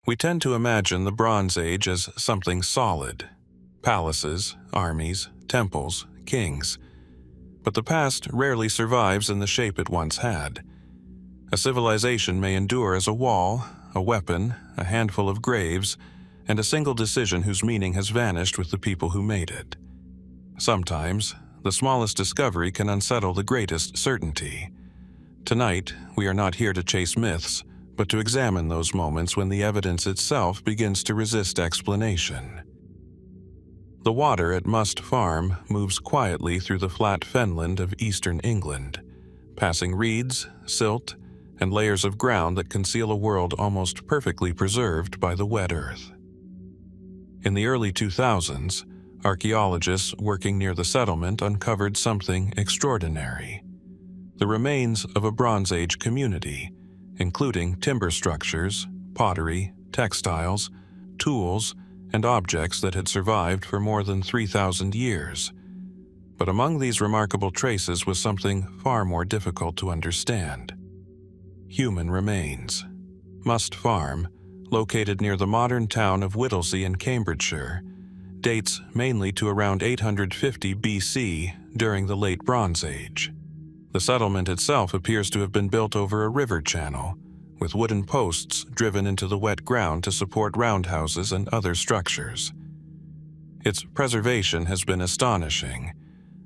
We tend to imagine the Bronze Age as something solid: palaces, armies, temples, kings. But the past rarely survives in the shape it once had. A civilization may endure as a wall, a weapon, a handful of graves, and a single decision whose meaning has vanished with the people who made it. Sometimes, the smallest discovery can unsettle the greatest certainty. Tonight, we are not here to chase myths, but to examine those moments when the evidence itself begins to resist explanation. The water at Must Farm moves quietly through the flat fenland of eastern England, passing reeds, silt, and layers of ground that conceal a world almost perfectly preserved by the wet earth. In the early 2000s, archaeologists working near the settlement uncovered something extraordinary: the remains of a Bronze Age community, including timber structures, pottery, textiles, tools, and objects that had survived for more than 3,000 years. But among these remarkable traces was something far more difficult to understand: human remains. Must Farm, located near the modern town of Whittlesea in Cambridgeshire, dates mainly to around 850 BC during the Late Bronze Age. The settlement itself appears to have been built over a river channel, with wooden posts driven into the wet ground to support roundhouses and other structures. Its preservation has been astonishing.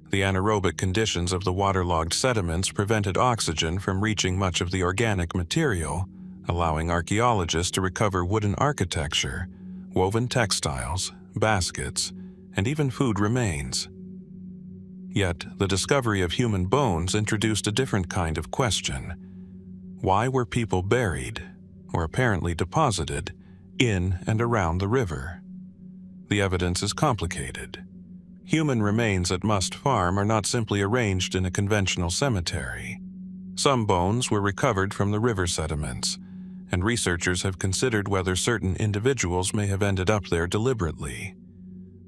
The anaerobic conditions of the waterlogged sediments prevented oxygen from reaching much of the organic material, allowing archaeologists to recover wooden architecture, woven textiles, baskets, and even food remains. Yet, the discovery of human bones introduced a different kind of question. Why were people buried, or apparently deposited, in and around the river? The evidence is complicated. Human remains at Must Farm are not simply arranged in a conventional cemetery. Some bones were recovered from the river sediments, and researchers have considered whether certain individuals may have ended up there deliberately.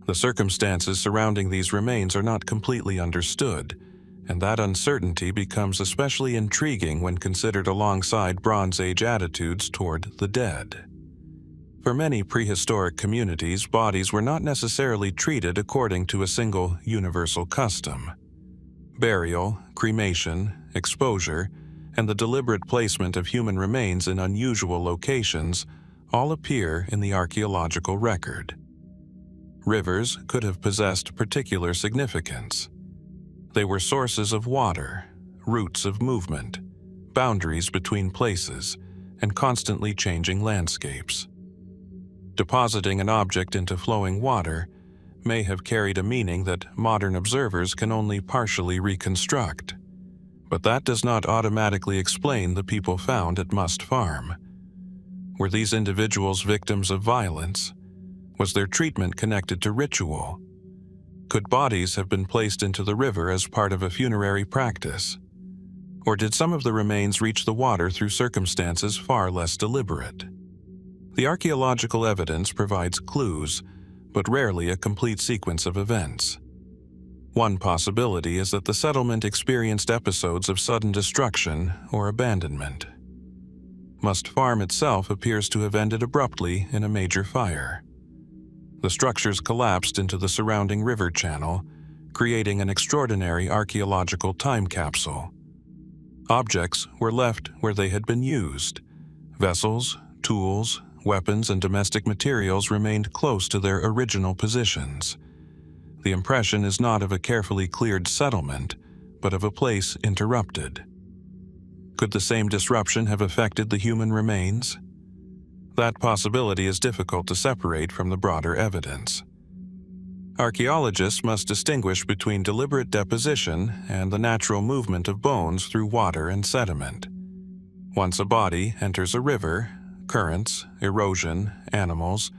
The circumstances surrounding these remains are not completely understood, and that uncertainty becomes especially intriguing when considered alongside Bronze Age attitudes toward the dead. For many prehistoric communities, bodies were not necessarily treated according to a single universal custom. Burial, cremation, exposure, and the deliberate placement of human remains in unusual locations all appear in the archaeological record. Rivers could have possessed particular significance. They were sources of water, routes of movement, boundaries between places, and constantly changing landscapes. Depositing an object into flowing water may have carried a meaning that modern observers can only partially reconstruct. But that does not automatically explain the people found at Must Farm. Were these individuals victims of violence? Was their treatment connected to ritual? Could bodies have been placed into the river as part of a funerary practice? Or did some of the remains reach the water through circumstances far less deliberate? The archaeological evidence provides clues, but rarely a complete sequence of events. One possibility is that the settlement experienced episodes of sudden destruction or abandonment. Must Farm itself appears to have ended abruptly in a major fire. The structures collapsed into the surrounding river channel, creating an extraordinary archaeological time capsule. Objects were left where they had been used. Vessels, tools, weapons, and domestic materials remained close to their original positions. The impression is not of a carefully cleared settlement, but of a place interrupted. Could the same disruption have affected the human remains? That possibility is difficult to separate from the broader evidence. Archaeologists must distinguish between deliberate deposition and the natural movement of bones through water and sediment. Once a body enters a river, currents, erosion, animals,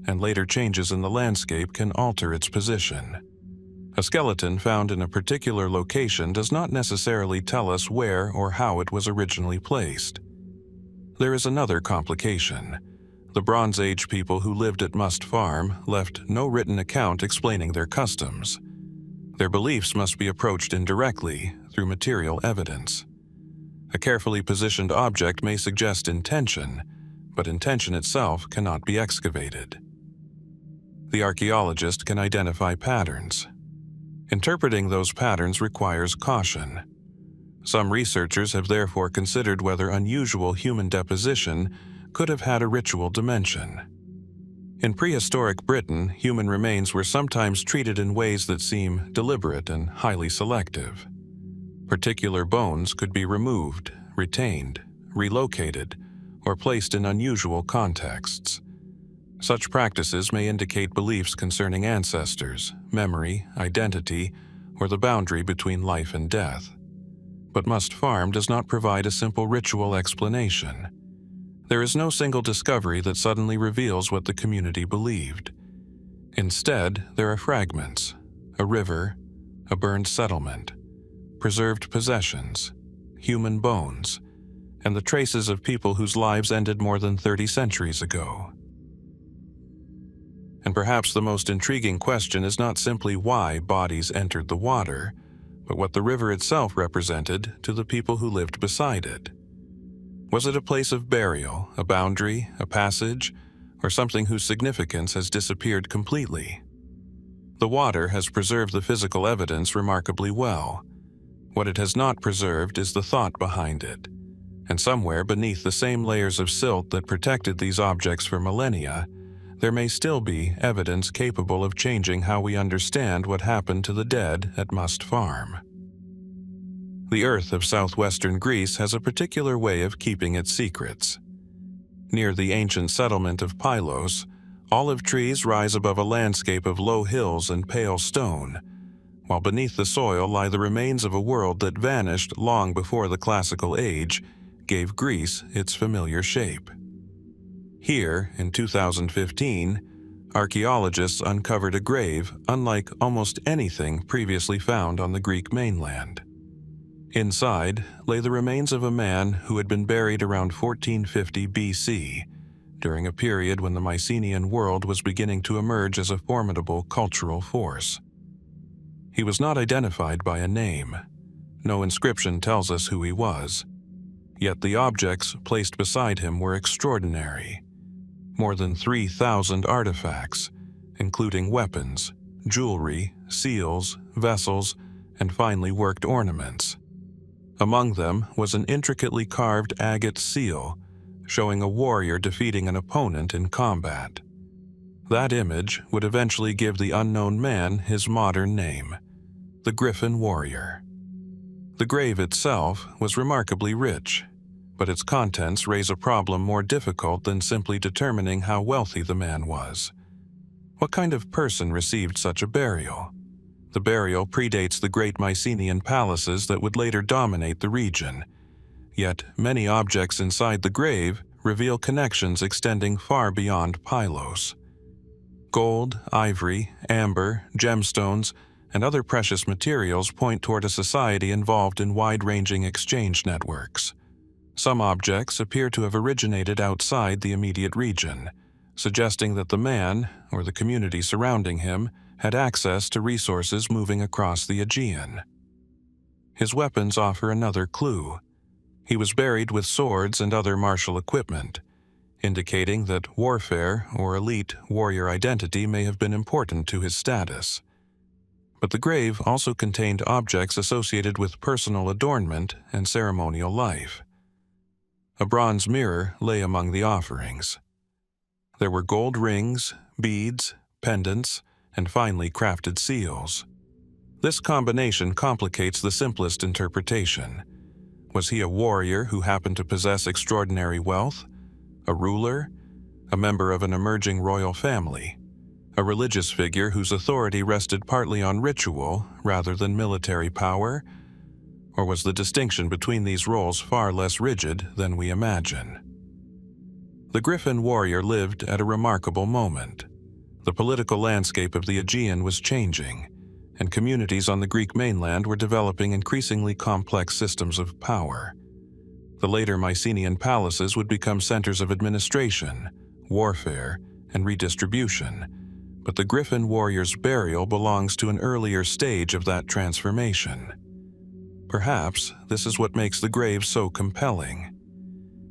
and later changes in the landscape can alter its position. A skeleton found in a particular location does not necessarily tell us where or how it was originally placed. There is another complication. The Bronze Age people who lived at Must Farm left no written account explaining their customs. Their beliefs must be approached indirectly through material evidence. A carefully positioned object may suggest intention, but intention itself cannot be excavated. The archaeologist can identify patterns. Interpreting those patterns requires caution. Some researchers have therefore considered whether unusual human deposition could have had a ritual dimension. In prehistoric Britain, human remains were sometimes treated in ways that seem deliberate and highly selective. Particular bones could be removed, retained, relocated, or placed in unusual contexts. Such practices may indicate beliefs concerning ancestors, memory, identity, or the boundary between life and death. But Must Farm does not provide a simple ritual explanation. There is no single discovery that suddenly reveals what the community believed. Instead, there are fragments: a river, a burned settlement, preserved possessions, human bones, and the traces of people whose lives ended more than 30 centuries ago. And perhaps the most intriguing question is not simply why bodies entered the water, but what the river itself represented to the people who lived beside it. Was it a place of burial, a boundary, a passage, or something whose significance has disappeared completely? The water has preserved the physical evidence remarkably well. What it has not preserved is the thought behind it. And somewhere beneath the same layers of silt that protected these objects for millennia, there may still be evidence capable of changing how we understand what happened to the dead at Must Farm. The earth of southwestern Greece has a particular way of keeping its secrets. Near the ancient settlement of Pylos, olive trees rise above a landscape of low hills and pale stone, while beneath the soil lie the remains of a world that vanished long before the classical age gave Greece its familiar shape. Here, in 2015, archaeologists uncovered a grave unlike almost anything previously found on the Greek mainland. Inside lay the remains of a man who had been buried around 1450 BC, during a period when the Mycenaean world was beginning to emerge as a formidable cultural force. He was not identified by a name. No inscription tells us who he was. Yet the objects placed beside him were extraordinary. More than 3,000 artifacts, including weapons, jewelry, seals, vessels, and finely worked ornaments. Among them was an intricately carved agate seal, showing a warrior defeating an opponent in combat. That image would eventually give the unknown man his modern name, the Griffin warrior. The grave itself was remarkably rich, but its contents raise a problem more difficult than simply determining how wealthy the man was. What kind of person received such a burial? The burial predates the great Mycenaean palaces that would later dominate the region. Yet many objects inside the grave reveal connections extending far beyond Pylos. Gold, ivory, amber, gemstones, and other precious materials point toward a society involved in wide-ranging exchange networks. Some objects appear to have originated outside the immediate region, suggesting that the man, or the community surrounding him, had access to resources moving across the Aegean. His weapons offer another clue. He was buried with swords and other martial equipment, indicating that warfare or elite warrior identity may have been important to his status. But the grave also contained objects associated with personal adornment and ceremonial life. A bronze mirror lay among the offerings. There were gold rings, beads, pendants, and finely crafted seals. This combination complicates the simplest interpretation. Was he a warrior who happened to possess extraordinary wealth? A ruler? A member of an emerging royal family? A religious figure whose authority rested partly on ritual rather than military power? Or was the distinction between these roles far less rigid than we imagine? The Griffin warrior lived at a remarkable moment. The political landscape of the Aegean was changing, and communities on the Greek mainland were developing increasingly complex systems of power. The later Mycenaean palaces would become centers of administration, warfare, and redistribution, but the Griffin warrior's burial belongs to an earlier stage of that transformation. Perhaps this is what makes the grave so compelling.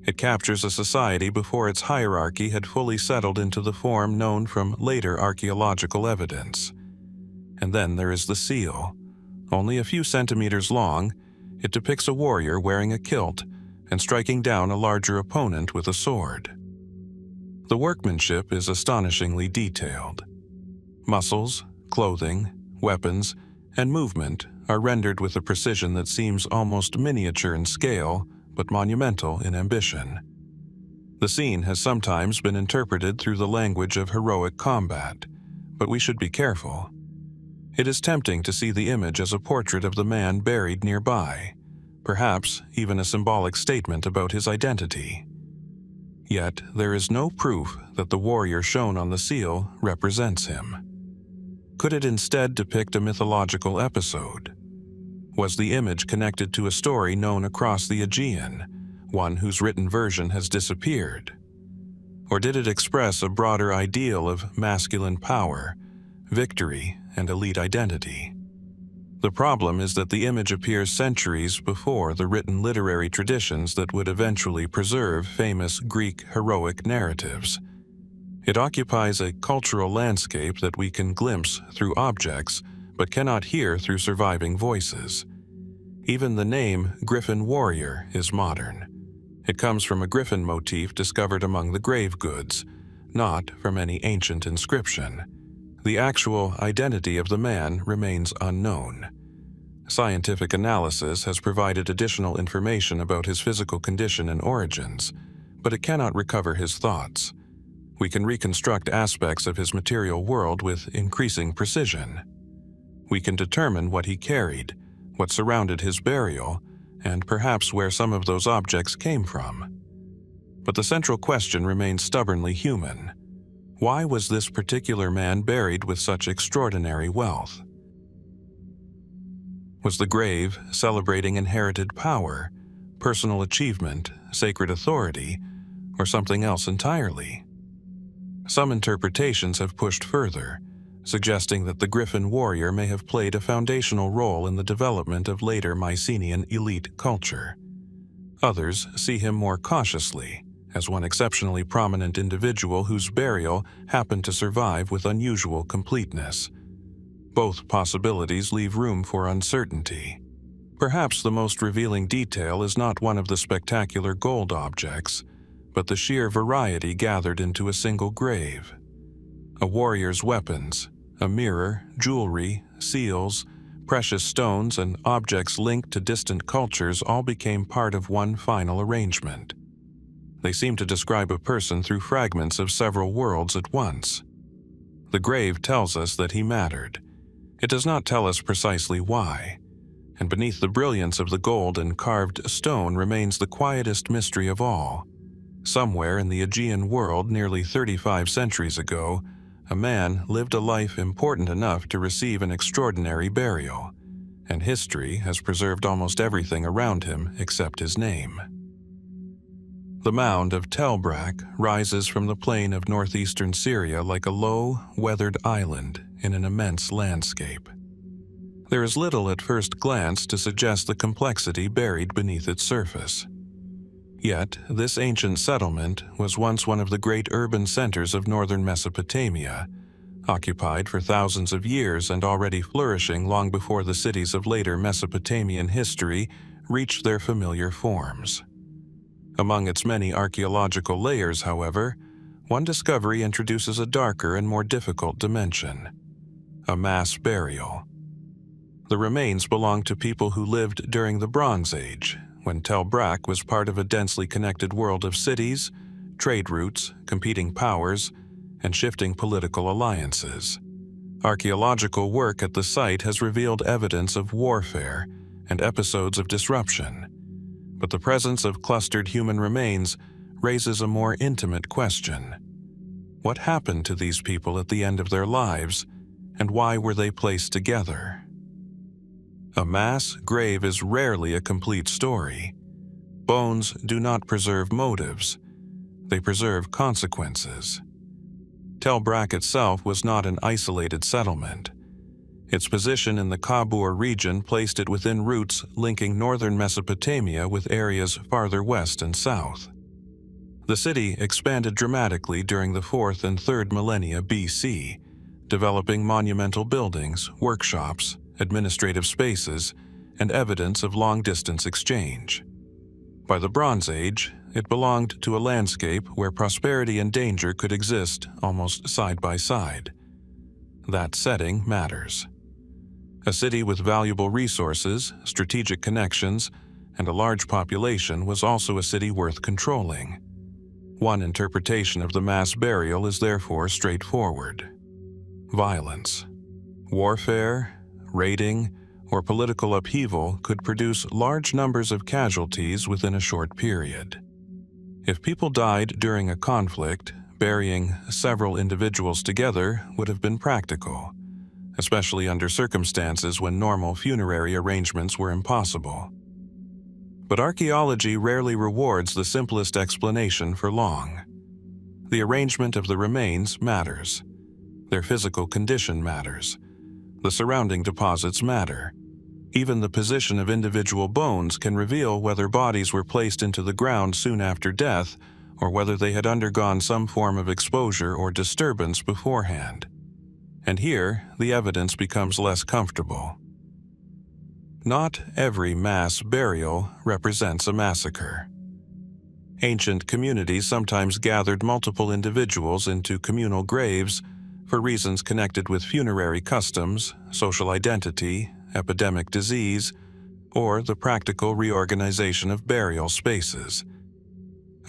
It captures a society before its hierarchy had fully settled into the form known from later archaeological evidence. And then there is the seal. Only a few centimeters long, it depicts a warrior wearing a kilt and striking down a larger opponent with a sword. The workmanship is astonishingly detailed. Muscles, clothing, weapons, and movement are rendered with a precision that seems almost miniature in scale, but monumental in ambition. The scene has sometimes been interpreted through the language of heroic combat, but we should be careful. It is tempting to see the image as a portrait of the man buried nearby, perhaps even a symbolic statement about his identity. Yet there is no proof that the warrior shown on the seal represents him. Could it instead depict a mythological episode? Was the image connected to a story known across the Aegean, one whose written version has disappeared? Or did it express a broader ideal of masculine power, victory, and elite identity? The problem is that the image appears centuries before the written literary traditions that would eventually preserve famous Greek heroic narratives. It occupies a cultural landscape that we can glimpse through objects, but cannot hear through surviving voices. Even the name Griffin Warrior is modern. It comes from a griffin motif discovered among the grave goods, not from any ancient inscription. The actual identity of the man remains unknown. Scientific analysis has provided additional information about his physical condition and origins, but it cannot recover his thoughts. We can reconstruct aspects of his material world with increasing precision. We can determine what he carried, what surrounded his burial, and perhaps where some of those objects came from. But the central question remains stubbornly human. Why was this particular man buried with such extraordinary wealth? Was the grave celebrating inherited power, personal achievement, sacred authority, or something else entirely? Some interpretations have pushed further, suggesting that the Griffin warrior may have played a foundational role in the development of later Mycenaean elite culture. Others see him more cautiously, as one exceptionally prominent individual whose burial happened to survive with unusual completeness. Both possibilities leave room for uncertainty. Perhaps the most revealing detail is not one of the spectacular gold objects, but the sheer variety gathered into a single grave. A warrior's weapons, a mirror, jewelry, seals, precious stones, and objects linked to distant cultures all became part of one final arrangement. They seem to describe a person through fragments of several worlds at once. The grave tells us that he mattered. It does not tell us precisely why, and beneath the brilliance of the gold and carved stone remains the quietest mystery of all. Somewhere in the Aegean world nearly 35 centuries ago, a man lived a life important enough to receive an extraordinary burial, and history has preserved almost everything around him except his name. The mound of Brak rises from the plain of northeastern Syria like a low, weathered island in an immense landscape. There is little at first glance to suggest the complexity buried beneath its surface. Yet, this ancient settlement was once one of the great urban centers of northern Mesopotamia, occupied for thousands of years and already flourishing long before the cities of later Mesopotamian history reached their familiar forms. Among its many archaeological layers, however, one discovery introduces a darker and more difficult dimension: a mass burial. The remains belong to people who lived during the Bronze Age, when Brak was part of a densely connected world of cities, trade routes, competing powers, and shifting political alliances. Archaeological work at the site has revealed evidence of warfare and episodes of disruption, but the presence of clustered human remains raises a more intimate question. What happened to these people at the end of their lives, and why were they placed together? A mass grave is rarely a complete story. Bones do not preserve motives. They preserve consequences. Brak itself was not an isolated settlement. Its position in the Kabur region placed it within routes linking northern Mesopotamia with areas farther west and south. The city expanded dramatically during the 4th and 3rd millennia BC, developing monumental buildings, workshops, administrative spaces, and evidence of long-distance exchange. By the Bronze Age, it belonged to a landscape where prosperity and danger could exist almost side by side. That setting matters. A city with valuable resources, strategic connections, and a large population was also a city worth controlling. One interpretation of the mass burial is therefore straightforward. Violence. Warfare, raiding, or political upheaval could produce large numbers of casualties within a short period. If people died during a conflict, burying several individuals together would have been practical, especially under circumstances when normal funerary arrangements were impossible. But archaeology rarely rewards the simplest explanation for long. The arrangement of the remains matters. Their physical condition matters. The surrounding deposits matter. Even the position of individual bones can reveal whether bodies were placed into the ground soon after death or whether they had undergone some form of exposure or disturbance beforehand. And here, the evidence becomes less comfortable. Not every mass burial represents a massacre. Ancient communities sometimes gathered multiple individuals into communal graves for reasons connected with funerary customs, social identity, epidemic disease, or the practical reorganization of burial spaces.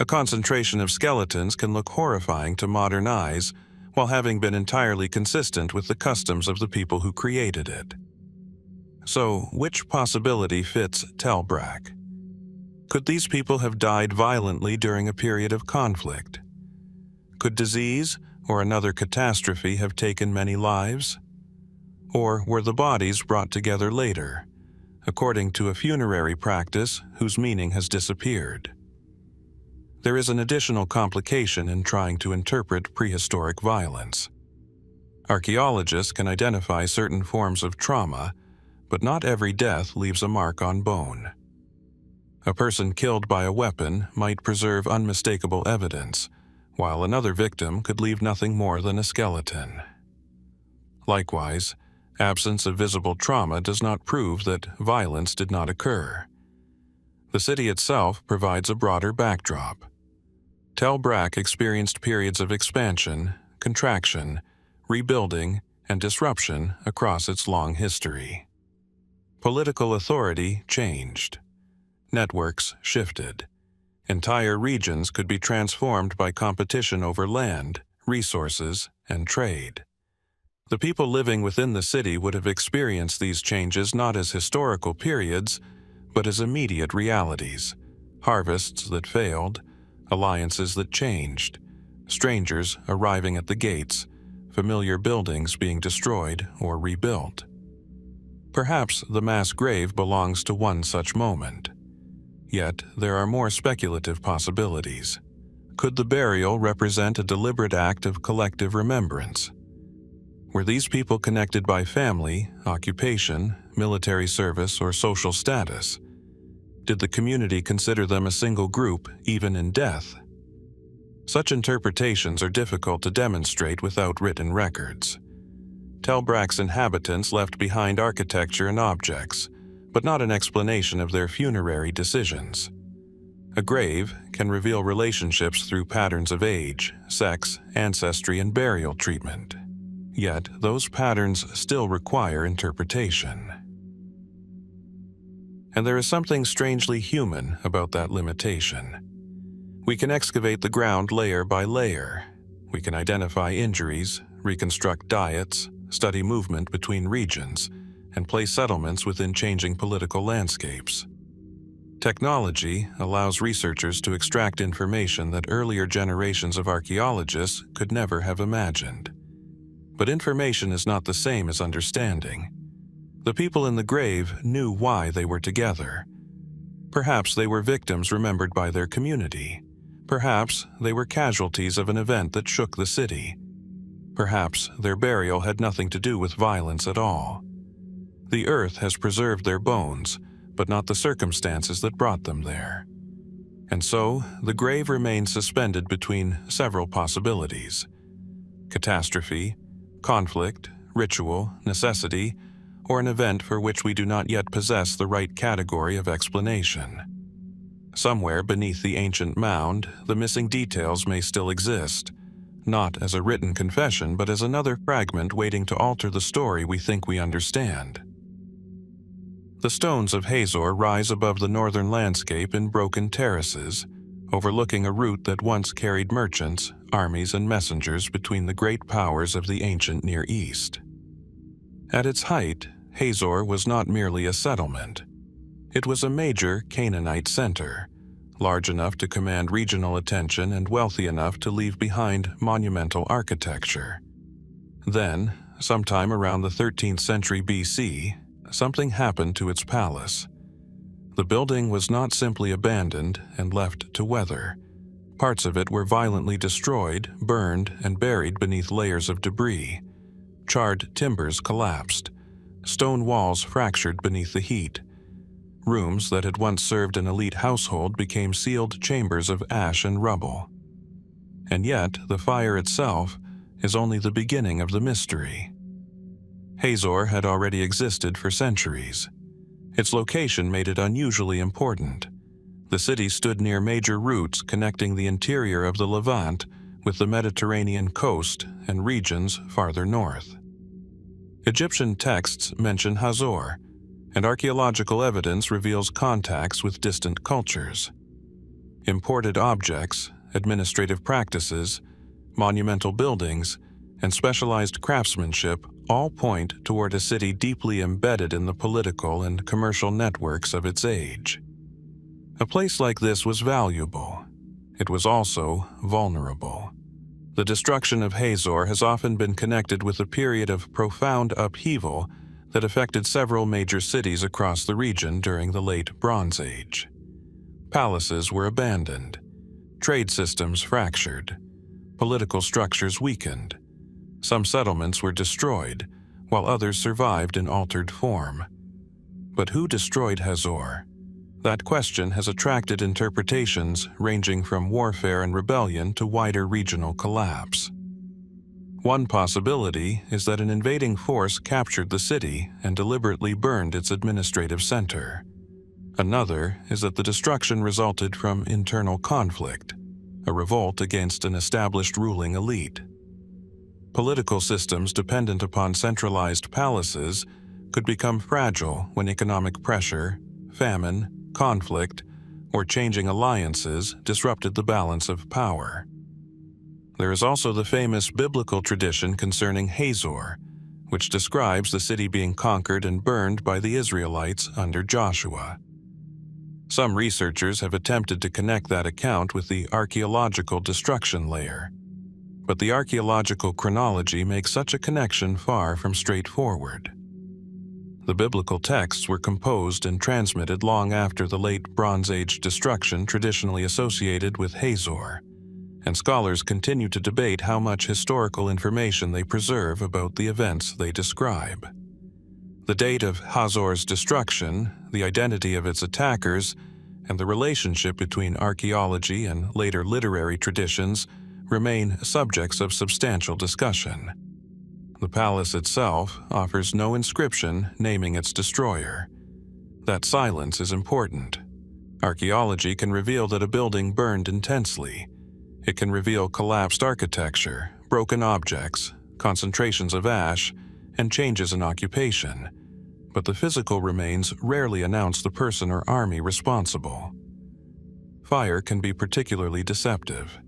A concentration of skeletons can look horrifying to modern eyes while having been entirely consistent with the customs of the people who created it. So, which possibility fits Brak? Could these people have died violently during a period of conflict? Could disease or another catastrophe have taken many lives? Or were the bodies brought together later, according to a funerary practice whose meaning has disappeared? There is an additional complication in trying to interpret prehistoric violence. Archaeologists can identify certain forms of trauma, but not every death leaves a mark on bone. A person killed by a weapon might preserve unmistakable evidence, while another victim could leave nothing more than a skeleton. Likewise, absence of visible trauma does not prove that violence did not occur. The city itself provides a broader backdrop. Brak experienced periods of expansion, contraction, rebuilding, and disruption across its long history. Political authority changed. Networks shifted. Entire regions could be transformed by competition over land, resources, and trade. The people living within the city would have experienced these changes not as historical periods, but as immediate realities: harvests that failed, alliances that changed, strangers arriving at the gates, familiar buildings being destroyed or rebuilt. Perhaps the mass grave belongs to one such moment. Yet there are more speculative possibilities. Could the burial represent a deliberate act of collective remembrance? Were these people connected by family, occupation, military service, or social status? Did the community consider them a single group, even in death? Such interpretations are difficult to demonstrate without written records. Brak's inhabitants left behind architecture and objects, but not an explanation of their funerary decisions. A grave can reveal relationships through patterns of age, sex, ancestry, and burial treatment. Yet, those patterns still require interpretation. And there is something strangely human about that limitation. We can excavate the ground layer by layer. We can identify injuries, reconstruct diets, study movement between regions, and place settlements within changing political landscapes. Technology allows researchers to extract information that earlier generations of archaeologists could never have imagined. But information is not the same as understanding. The people in the grave knew why they were together. Perhaps they were victims remembered by their community. Perhaps they were casualties of an event that shook the city. Perhaps their burial had nothing to do with violence at all. The earth has preserved their bones, but not the circumstances that brought them there. And so, the grave remains suspended between several possibilities: catastrophe, conflict, ritual, necessity, or an event for which we do not yet possess the right category of explanation. Somewhere beneath the ancient mound, the missing details may still exist, not as a written confession, but as another fragment waiting to alter the story we think we understand. The stones of Hazor rise above the northern landscape in broken terraces, overlooking a route that once carried merchants, armies, and messengers between the great powers of the ancient Near East. At its height, Hazor was not merely a settlement. It was a major Canaanite center, large enough to command regional attention and wealthy enough to leave behind monumental architecture. Then, sometime around the 13th century BC, something happened to its palace. The building was not simply abandoned and left to weather. Parts of it were violently destroyed, burned, and buried beneath layers of debris. Charred timbers collapsed. Stone walls fractured beneath the heat. Rooms that had once served an elite household became sealed chambers of ash and rubble. And yet, the fire itself is only the beginning of the mystery. Hazor had already existed for centuries. Its location made it unusually important. The city stood near major routes connecting the interior of the Levant with the Mediterranean coast and regions farther north. Egyptian texts mention Hazor, and archaeological evidence reveals contacts with distant cultures. Imported objects, administrative practices, monumental buildings, and specialized craftsmanship all point toward a city deeply embedded in the political and commercial networks of its age. A place like this was valuable. It was also vulnerable. The destruction of Hazor has often been connected with a period of profound upheaval that affected several major cities across the region during the Late Bronze Age. Palaces were abandoned, trade systems fractured, political structures weakened. Some settlements were destroyed, while others survived in altered form. But who destroyed Hazor? That question has attracted interpretations ranging from warfare and rebellion to wider regional collapse. One possibility is that an invading force captured the city and deliberately burned its administrative center. Another is that the destruction resulted from internal conflict, a revolt against an established ruling elite. Political systems dependent upon centralized palaces could become fragile when economic pressure, famine, conflict, or changing alliances disrupted the balance of power. There is also the famous biblical tradition concerning Hazor, which describes the city being conquered and burned by the Israelites under Joshua. Some researchers have attempted to connect that account with the archaeological destruction layer, but the archaeological chronology makes such a connection far from straightforward. The biblical texts were composed and transmitted long after the Late Bronze Age destruction traditionally associated with Hazor, and scholars continue to debate how much historical information they preserve about the events they describe. The date of Hazor's destruction, the identity of its attackers, and the relationship between archaeology and later literary traditions remain subjects of substantial discussion. The palace itself offers no inscription naming its destroyer. That silence is important. Archaeology can reveal that a building burned intensely. It can reveal collapsed architecture, broken objects, concentrations of ash, and changes in occupation, but the physical remains rarely announce the person or army responsible. Fire can be particularly deceptive.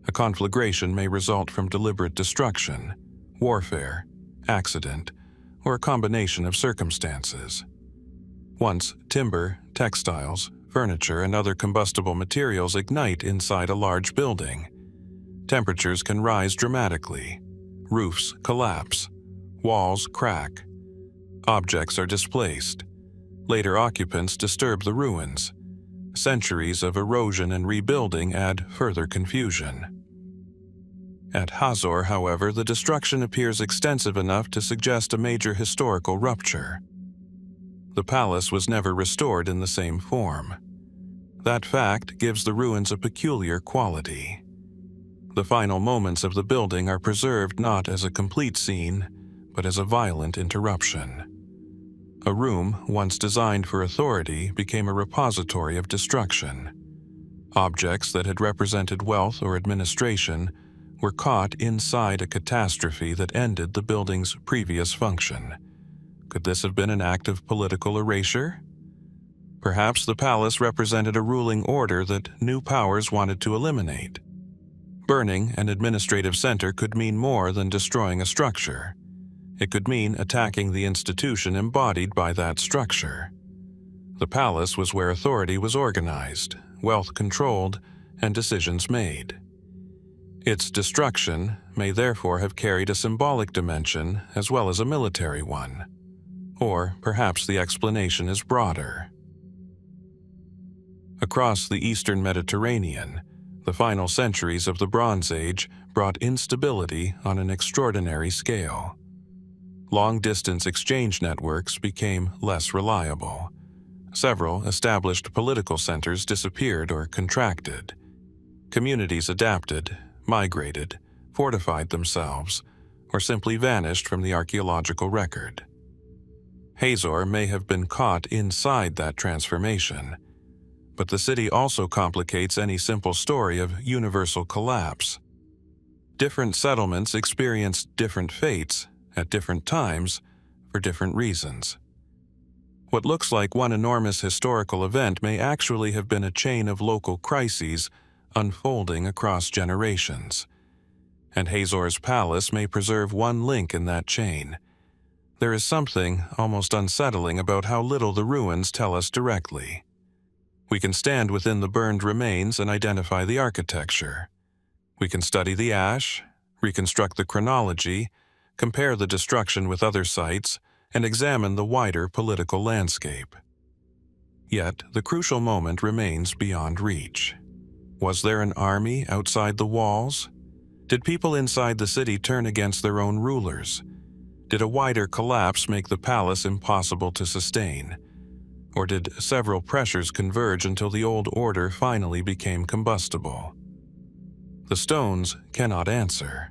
A conflagration may result from deliberate destruction, warfare, accident, or a combination of circumstances. Once timber, textiles, furniture, and other combustible materials ignite inside a large building, temperatures can rise dramatically, roofs collapse, walls crack, objects are displaced, later occupants disturb the ruins. Centuries of erosion and rebuilding add further confusion. At Hazor, however, the destruction appears extensive enough to suggest a major historical rupture. The palace was never restored in the same form. That fact gives the ruins a peculiar quality. The final moments of the building are preserved not as a complete scene, but as a violent interruption. A room once designed for authority became a repository of destruction. Objects that had represented wealth or administration were caught inside a catastrophe that ended the building's previous function. Could this have been an act of political erasure? Perhaps the palace represented a ruling order that new powers wanted to eliminate. Burning an administrative center could mean more than destroying a structure. It could mean attacking the institution embodied by that structure. The palace was where authority was organized, wealth controlled, and decisions made. Its destruction may therefore have carried a symbolic dimension as well as a military one. Or perhaps the explanation is broader. Across the eastern Mediterranean, the final centuries of the Bronze Age brought instability on an extraordinary scale. Long-distance exchange networks became less reliable. Several established political centers disappeared or contracted. Communities adapted, migrated, fortified themselves, or simply vanished from the archaeological record. Hazor may have been caught inside that transformation, but the city also complicates any simple story of universal collapse. Different settlements experienced different fates at different times for different reasons. What looks like one enormous historical event may actually have been a chain of local crises unfolding across generations. And Hazor's palace may preserve one link in that chain. There is something almost unsettling about how little the ruins tell us directly. We can stand within the burned remains and identify the architecture. We can study the ash, reconstruct the chronology, compare the destruction with other sites, and examine the wider political landscape. Yet, the crucial moment remains beyond reach. Was there an army outside the walls? Did people inside the city turn against their own rulers? Did a wider collapse make the palace impossible to sustain? Or did several pressures converge until the old order finally became combustible? The stones cannot answer.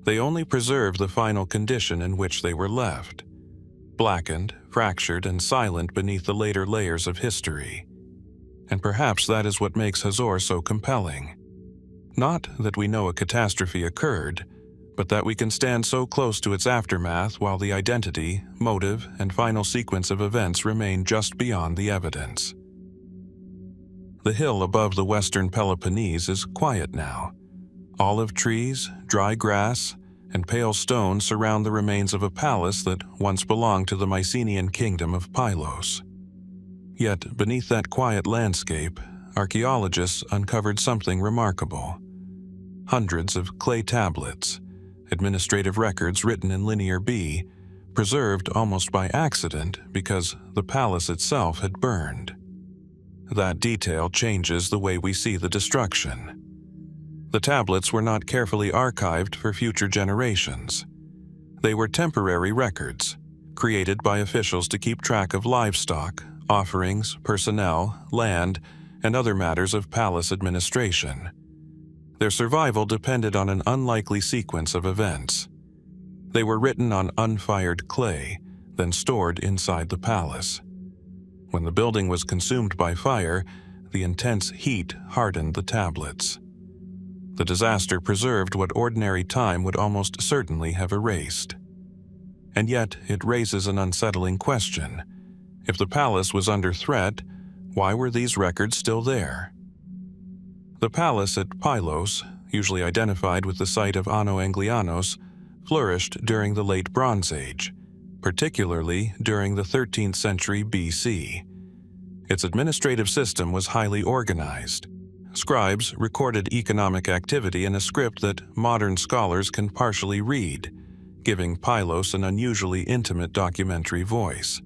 They only preserve the final condition in which they were left, blackened, fractured, and silent beneath the later layers of history. And perhaps that is what makes Hazor so compelling. Not that we know a catastrophe occurred, but that we can stand so close to its aftermath while the identity, motive, and final sequence of events remain just beyond the evidence. The hill above the western Peloponnese is quiet now. Olive trees, dry grass, and pale stone surround the remains of a palace that once belonged to the Mycenaean kingdom of Pylos. Yet, beneath that quiet landscape, archaeologists uncovered something remarkable. Hundreds of clay tablets, administrative records written in Linear B, preserved almost by accident because the palace itself had burned. That detail changes the way we see the destruction. The tablets were not carefully archived for future generations. They were temporary records, created by officials to keep track of livestock, offerings, personnel, land, and other matters of palace administration. Their survival depended on an unlikely sequence of events. They were written on unfired clay, then stored inside the palace. When the building was consumed by fire, the intense heat hardened the tablets. The disaster preserved what ordinary time would almost certainly have erased. And yet, it raises an unsettling question. If the palace was under threat, why were these records still there? The palace at Pylos, usually identified with the site of Anno Anglianos, flourished during the Late Bronze Age, particularly during the 13th century BC. Its administrative system was highly organized. Scribes recorded economic activity in a script that modern scholars can partially read, giving Pylos an unusually intimate documentary voice.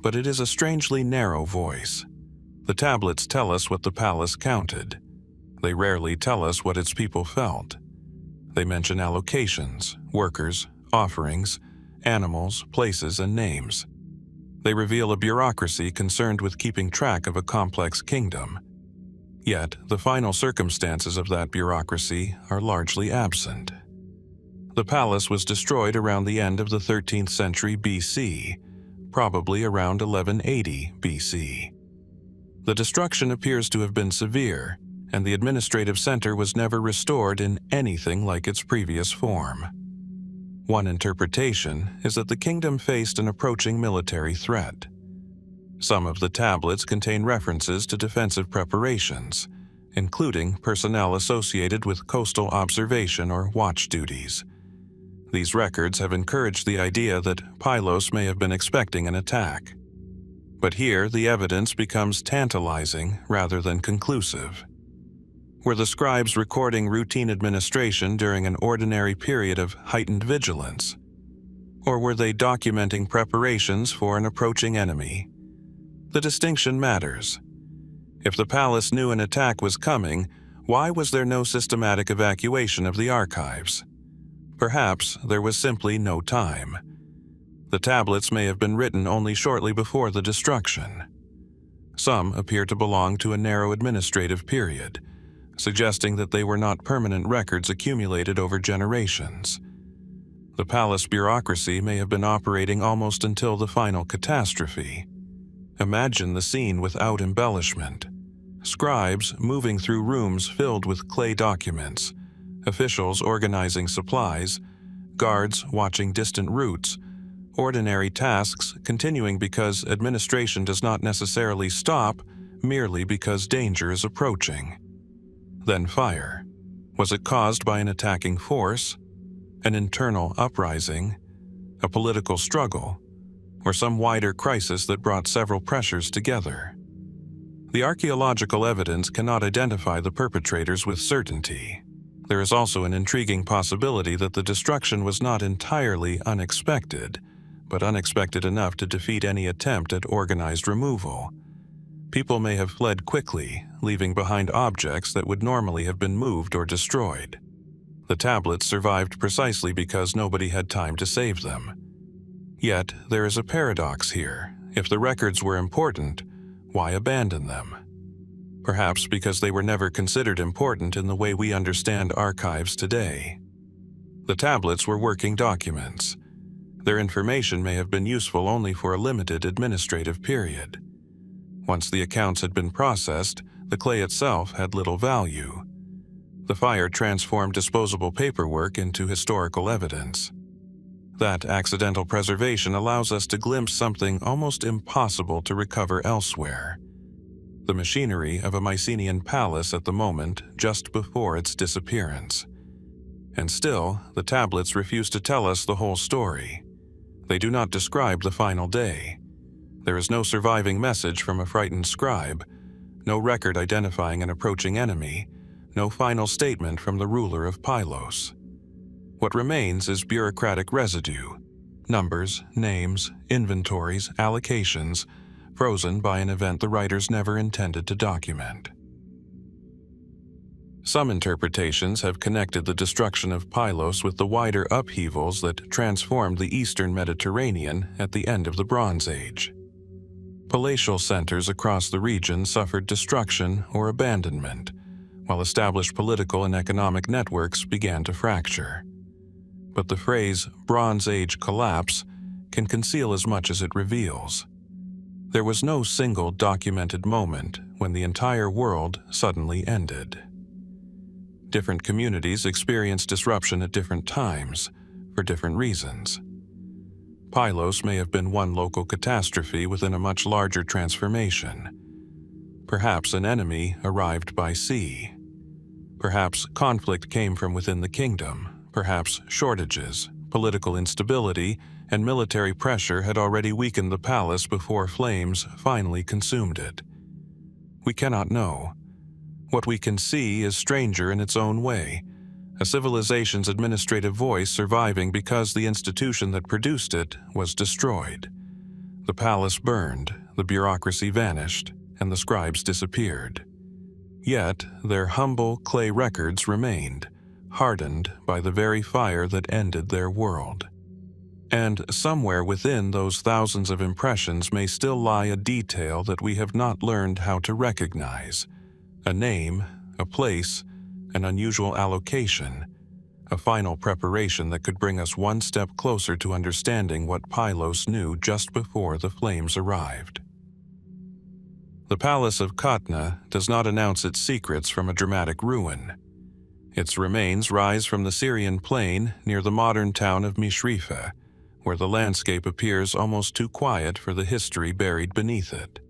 But it is a strangely narrow voice. The tablets tell us what the palace counted. They rarely tell us what its people felt. They mention allocations, workers, offerings, animals, places, and names. They reveal a bureaucracy concerned with keeping track of a complex kingdom. Yet, the final circumstances of that bureaucracy are largely absent. The palace was destroyed around the end of the 13th century BC, probably around 1180 BC. The destruction appears to have been severe, and the administrative center was never restored in anything like its previous form. One interpretation is that the kingdom faced an approaching military threat. Some of the tablets contain references to defensive preparations, including personnel associated with coastal observation or watch duties. These records have encouraged the idea that Pylos may have been expecting an attack. But here, the evidence becomes tantalizing rather than conclusive. Were the scribes recording routine administration during an ordinary period of heightened vigilance? Or were they documenting preparations for an approaching enemy? The distinction matters. If the palace knew an attack was coming, why was there no systematic evacuation of the archives? Perhaps there was simply no time. The tablets may have been written only shortly before the destruction. Some appear to belong to a narrow administrative period, suggesting that they were not permanent records accumulated over generations. The palace bureaucracy may have been operating almost until the final catastrophe. Imagine the scene without embellishment. Scribes moving through rooms filled with clay documents, officials organizing supplies, guards watching distant routes, ordinary tasks continuing because administration does not necessarily stop merely because danger is approaching. Then fire. Was it caused by an attacking force, an internal uprising, a political struggle, or some wider crisis that brought several pressures together? The archaeological evidence cannot identify the perpetrators with certainty. There is also an intriguing possibility that the destruction was not entirely unexpected, but unexpected enough to defeat any attempt at organized removal. People may have fled quickly, leaving behind objects that would normally have been moved or destroyed. The tablets survived precisely because nobody had time to save them. Yet, there is a paradox here. If the records were important, why abandon them? Perhaps because they were never considered important in the way we understand archives today. The tablets were working documents. Their information may have been useful only for a limited administrative period. Once the accounts had been processed, the clay itself had little value. The fire transformed disposable paperwork into historical evidence. That accidental preservation allows us to glimpse something almost impossible to recover elsewhere: the machinery of a Mycenaean palace at the moment just before its disappearance. And still, the tablets refuse to tell us the whole story. They do not describe the final day. There is no surviving message from a frightened scribe, no record identifying an approaching enemy, no final statement from the ruler of Pylos. What remains is bureaucratic residue: numbers, names, inventories, allocations, frozen by an event the writers never intended to document. Some interpretations have connected the destruction of Pylos with the wider upheavals that transformed the eastern Mediterranean at the end of the Bronze Age. Palatial centers across the region suffered destruction or abandonment, while established political and economic networks began to fracture. But the phrase Bronze Age collapse can conceal as much as it reveals. There was no single documented moment when the entire world suddenly ended. Different communities experienced disruption at different times, for different reasons. Pylos may have been one local catastrophe within a much larger transformation. Perhaps an enemy arrived by sea. Perhaps conflict came from within the kingdom. Perhaps shortages, political instability, and military pressure had already weakened the palace before flames finally consumed it. We cannot know. What we can see is stranger in its own way, a civilization's administrative voice surviving because the institution that produced it was destroyed. The palace burned, the bureaucracy vanished, and the scribes disappeared. Yet their humble clay records remained, hardened by the very fire that ended their world. And somewhere within those thousands of impressions may still lie a detail that we have not learned how to recognize. A name, a place, an unusual allocation, a final preparation that could bring us one step closer to understanding what Pylos knew just before the flames arrived. The palace of Qatna does not announce its secrets from a dramatic ruin. Its remains rise from the Syrian plain near the modern town of Mishrifa, where the landscape appears almost too quiet for the history buried beneath it.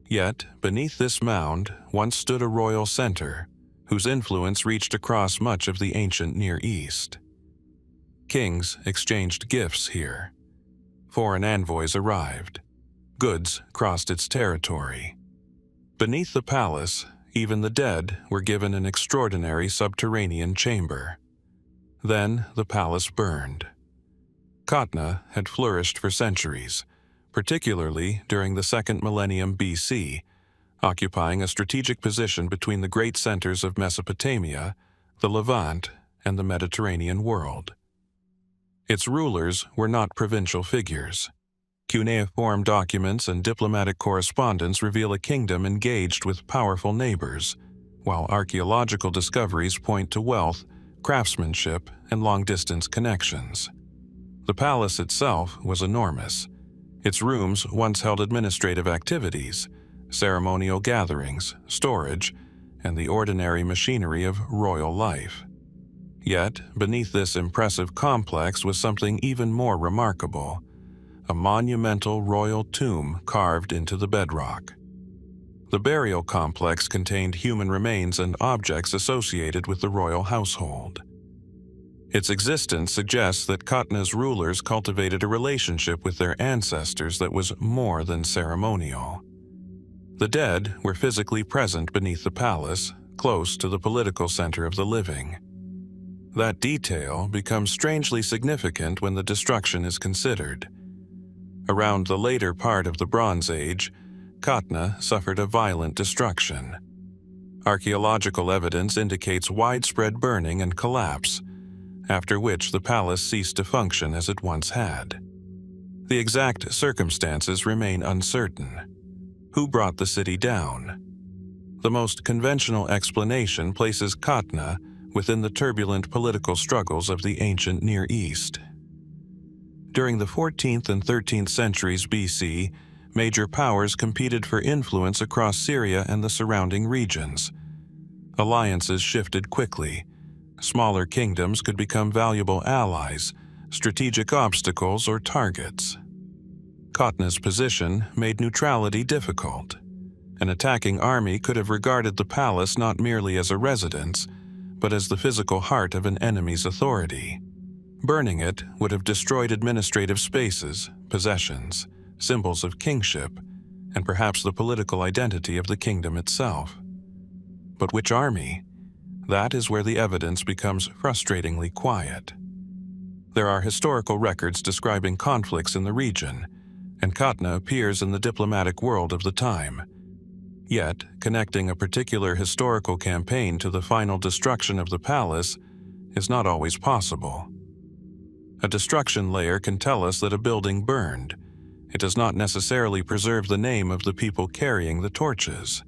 Yet, beneath this mound once stood a royal center, whose influence reached across much of the ancient Near East. Kings exchanged gifts here. Foreign envoys arrived. Goods crossed its territory. Beneath the palace, even the dead were given an extraordinary subterranean chamber. Then the palace burned. Qatna had flourished for centuries, particularly during the second millennium BC, occupying a strategic position between the great centers of Mesopotamia, the Levant, and the Mediterranean world. Its rulers were not provincial figures. Cuneiform documents and diplomatic correspondence reveal a kingdom engaged with powerful neighbors, while archaeological discoveries point to wealth, craftsmanship, and long-distance connections. The palace itself was enormous. Its rooms once held administrative activities, ceremonial gatherings, storage, and the ordinary machinery of royal life. Yet, beneath this impressive complex was something even more remarkable: a monumental royal tomb carved into the bedrock. The burial complex contained human remains and objects associated with the royal household. Its existence suggests that Qatna's rulers cultivated a relationship with their ancestors that was more than ceremonial. The dead were physically present beneath the palace, close to the political center of the living. That detail becomes strangely significant when the destruction is considered. Around the later part of the Bronze Age, Qatna suffered a violent destruction. Archaeological evidence indicates widespread burning and collapse, after which the palace ceased to function as it once had. The exact circumstances remain uncertain. Who brought the city down? The most conventional explanation places Qatna within the turbulent political struggles of the ancient Near East. During the 14th and 13th centuries BC, major powers competed for influence across Syria and the surrounding regions. Alliances shifted quickly. Smaller kingdoms could become valuable allies, strategic obstacles, or targets. Qatna's position made neutrality difficult. An attacking army could have regarded the palace not merely as a residence, but as the physical heart of an enemy's authority. Burning it would have destroyed administrative spaces, possessions, symbols of kingship, and perhaps the political identity of the kingdom itself. But which army? That is where the evidence becomes frustratingly quiet. There are historical records describing conflicts in the region, and Qatna appears in the diplomatic world of the time. Yet, connecting a particular historical campaign to the final destruction of the palace is not always possible. A destruction layer can tell us that a building burned. It does not necessarily preserve the name of the people carrying the torches.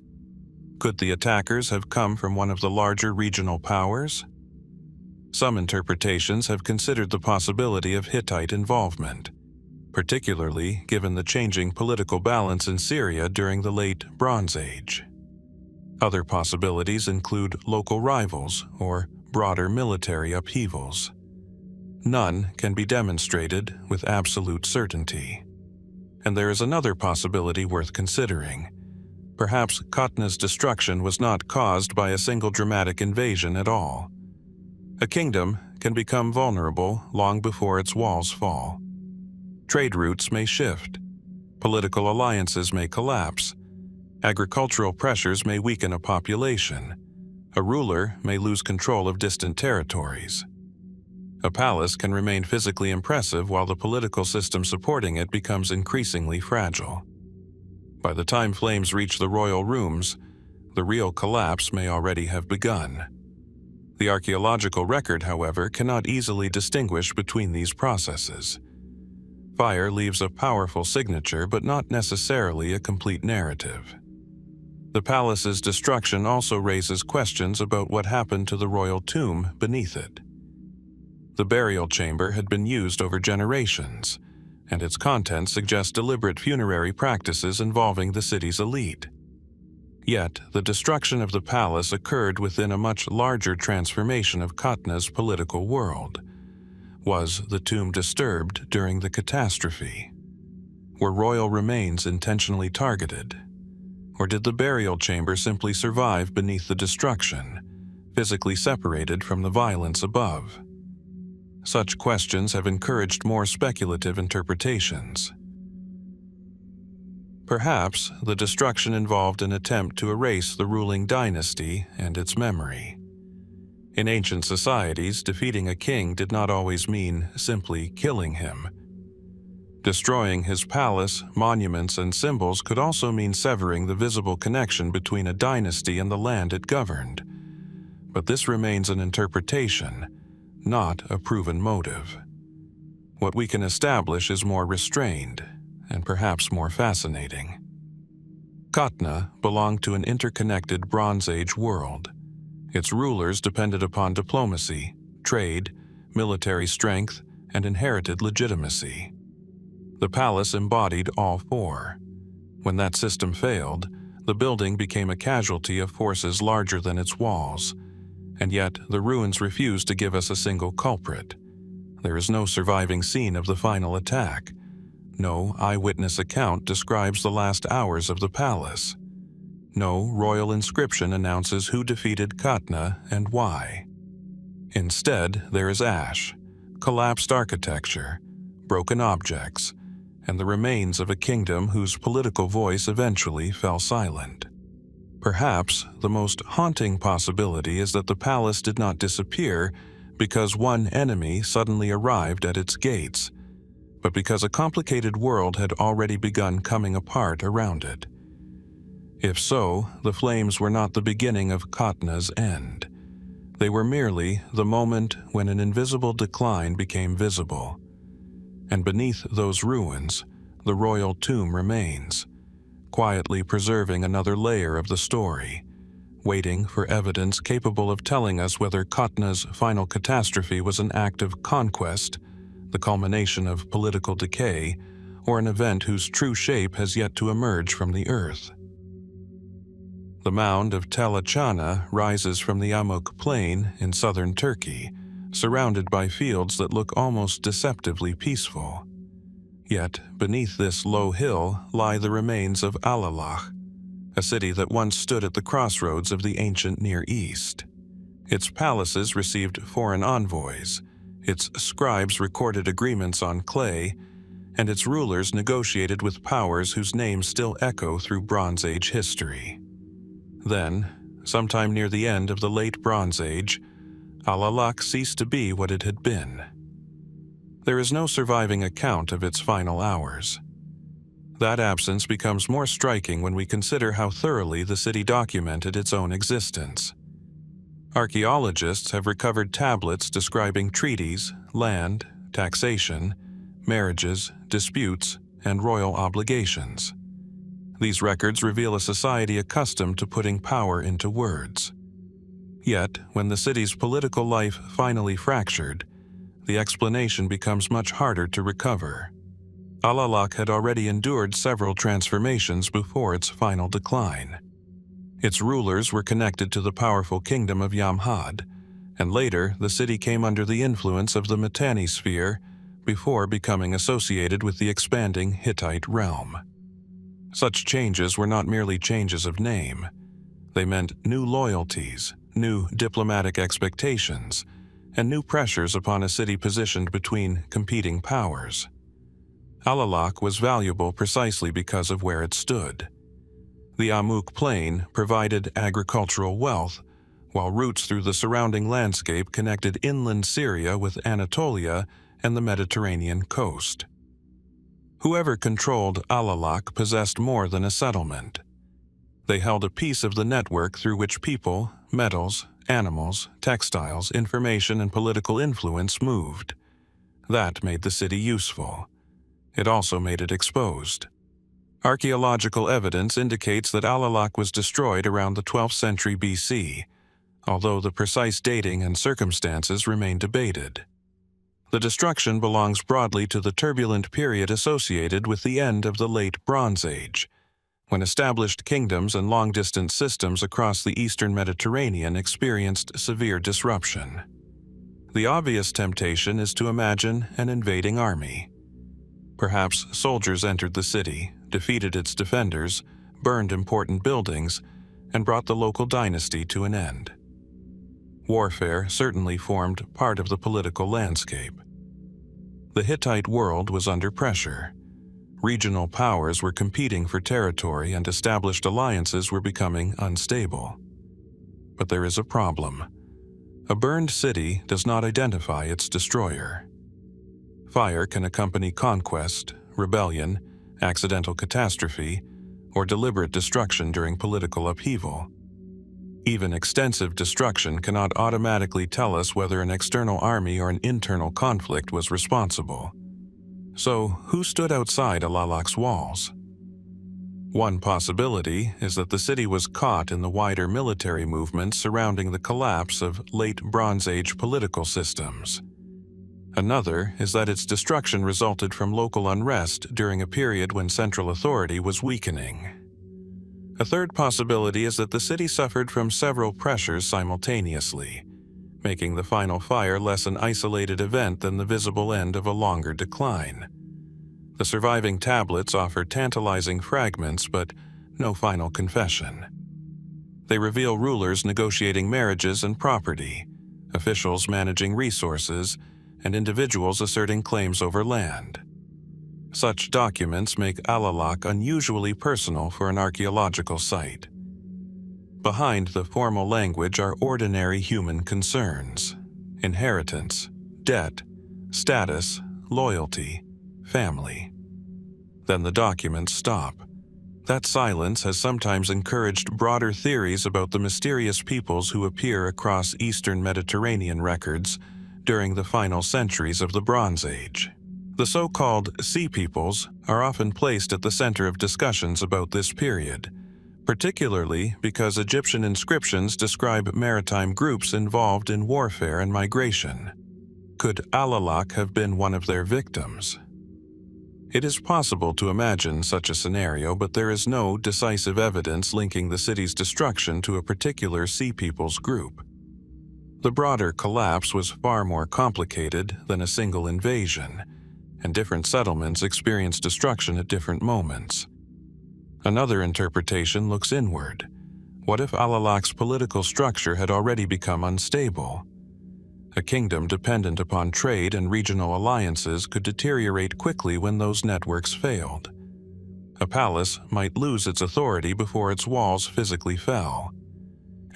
Could the attackers have come from one of the larger regional powers? Some interpretations have considered the possibility of Hittite involvement, particularly given the changing political balance in Syria during the late Bronze Age. Other possibilities include local rivals or broader military upheavals. None can be demonstrated with absolute certainty. And there is another possibility worth considering. Perhaps Qatna's destruction was not caused by a single dramatic invasion at all. A kingdom can become vulnerable long before its walls fall. Trade routes may shift. Political alliances may collapse. Agricultural pressures may weaken a population. A ruler may lose control of distant territories. A palace can remain physically impressive while the political system supporting it becomes increasingly fragile. By the time flames reach the royal rooms, the real collapse may already have begun. The archaeological record, however, cannot easily distinguish between these processes. Fire leaves a powerful signature, but not necessarily a complete narrative. The palace's destruction also raises questions about what happened to the royal tomb beneath it. The burial chamber had been used over generations, and its contents suggest deliberate funerary practices involving the city's elite. Yet, the destruction of the palace occurred within a much larger transformation of Qatna's political world. Was the tomb disturbed during the catastrophe? Were royal remains intentionally targeted? Or did the burial chamber simply survive beneath the destruction, physically separated from the violence above? Such questions have encouraged more speculative interpretations. Perhaps the destruction involved an attempt to erase the ruling dynasty and its memory. In ancient societies, defeating a king did not always mean simply killing him. Destroying his palace, monuments, and symbols could also mean severing the visible connection between a dynasty and the land it governed. But this remains an interpretation, not a proven motive. What we can establish is more restrained, and perhaps more fascinating. Qatna belonged to an interconnected Bronze Age world. Its rulers depended upon diplomacy, trade, military strength, and inherited legitimacy. The palace embodied all four. When that system failed, the building became a casualty of forces larger than its walls, and yet the ruins refuse to give us a single culprit. There is no surviving scene of the final attack. No eyewitness account describes the last hours of the palace. No royal inscription announces who defeated Qatna and why. Instead, there is ash, collapsed architecture, broken objects, and the remains of a kingdom whose political voice eventually fell silent. Perhaps the most haunting possibility is that the palace did not disappear because one enemy suddenly arrived at its gates, but because a complicated world had already begun coming apart around it. If so, the flames were not the beginning of Qatna's end. They were merely the moment when an invisible decline became visible. And beneath those ruins, the royal tomb remains, quietly preserving another layer of the story, waiting for evidence capable of telling us whether Qatna's final catastrophe was an act of conquest, the culmination of political decay, or an event whose true shape has yet to emerge from the earth. The mound of Tel Achana rises from the Amuk Plain in southern Turkey, surrounded by fields that look almost deceptively peaceful. Yet, beneath this low hill lie the remains of Alalakh, a city that once stood at the crossroads of the ancient Near East. Its palaces received foreign envoys, its scribes recorded agreements on clay, and its rulers negotiated with powers whose names still echo through Bronze Age history. Then, sometime near the end of the late Bronze Age, Alalakh ceased to be what it had been. There is no surviving account of its final hours. That absence becomes more striking when we consider how thoroughly the city documented its own existence. Archaeologists have recovered tablets describing treaties, land, taxation, marriages, disputes, and royal obligations. These records reveal a society accustomed to putting power into words. Yet, when the city's political life finally fractured, the explanation becomes much harder to recover. Alalakh had already endured several transformations before its final decline. Its rulers were connected to the powerful kingdom of Yamhad, and later the city came under the influence of the Mitanni sphere before becoming associated with the expanding Hittite realm. Such changes were not merely changes of name. They meant new loyalties, new diplomatic expectations, and new pressures upon a city positioned between competing powers. Alalakh was valuable precisely because of where it stood. The Amuk Plain provided agricultural wealth, while routes through the surrounding landscape connected inland Syria with Anatolia and the Mediterranean coast. Whoever controlled Alalakh possessed more than a settlement. They held a piece of the network through which people, metals, animals, textiles, information, and political influence moved. That made the city useful. It also made it exposed. Archaeological evidence indicates that Alalakh was destroyed around the 12th century BC, although the precise dating and circumstances remain debated. The destruction belongs broadly to the turbulent period associated with the end of the Late Bronze Age, when established kingdoms and long-distance systems across the eastern Mediterranean experienced severe disruption. The obvious temptation is to imagine an invading army. Perhaps soldiers entered the city, defeated its defenders, burned important buildings, and brought the local dynasty to an end. Warfare certainly formed part of the political landscape. The Hittite world was under pressure. Regional powers were competing for territory and established alliances were becoming unstable. But there is a problem. A burned city does not identify its destroyer. Fire can accompany conquest, rebellion, accidental catastrophe, or deliberate destruction during political upheaval. Even extensive destruction cannot automatically tell us whether an external army or an internal conflict was responsible. So, who stood outside Alalakh's walls? One possibility is that the city was caught in the wider military movement surrounding the collapse of late Bronze Age political systems. Another is that its destruction resulted from local unrest during a period when central authority was weakening. A third possibility is that the city suffered from several pressures simultaneously, making the final fire less an isolated event than the visible end of a longer decline. The surviving tablets offer tantalizing fragments, but no final confession. They reveal rulers negotiating marriages and property, officials managing resources, and individuals asserting claims over land. Such documents make Alalakh unusually personal for an archaeological site. Behind the formal language are ordinary human concerns: inheritance, debt, status, loyalty, family. Then the documents stop. That silence has sometimes encouraged broader theories about the mysterious peoples who appear across Eastern Mediterranean records during the final centuries of the Bronze Age. The so-called Sea Peoples are often placed at the center of discussions about this period, particularly because Egyptian inscriptions describe maritime groups involved in warfare and migration. Could Alalakh have been one of their victims? It is possible to imagine such a scenario, but there is no decisive evidence linking the city's destruction to a particular Sea Peoples group. The broader collapse was far more complicated than a single invasion, and different settlements experienced destruction at different moments. Another interpretation looks inward. What if Alalakh's political structure had already become unstable? A kingdom dependent upon trade and regional alliances could deteriorate quickly when those networks failed. A palace might lose its authority before its walls physically fell.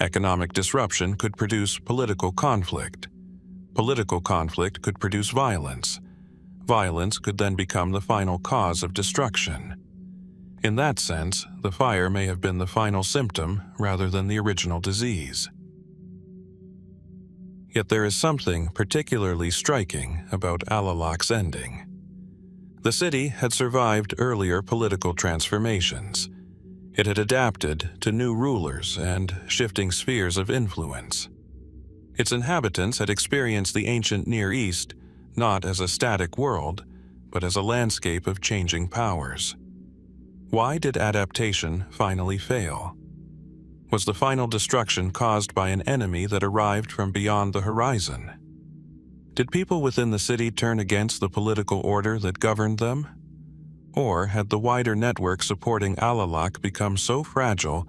Economic disruption could produce political conflict. Political conflict could produce violence. Violence could then become the final cause of destruction. In that sense, the fire may have been the final symptom rather than the original disease. Yet there is something particularly striking about Alalakh's ending. The city had survived earlier political transformations. It had adapted to new rulers and shifting spheres of influence. Its inhabitants had experienced the ancient Near East not as a static world, but as a landscape of changing powers. Why did adaptation finally fail? Was the final destruction caused by an enemy that arrived from beyond the horizon? Did people within the city turn against the political order that governed them? Or had the wider network supporting Alalakh become so fragile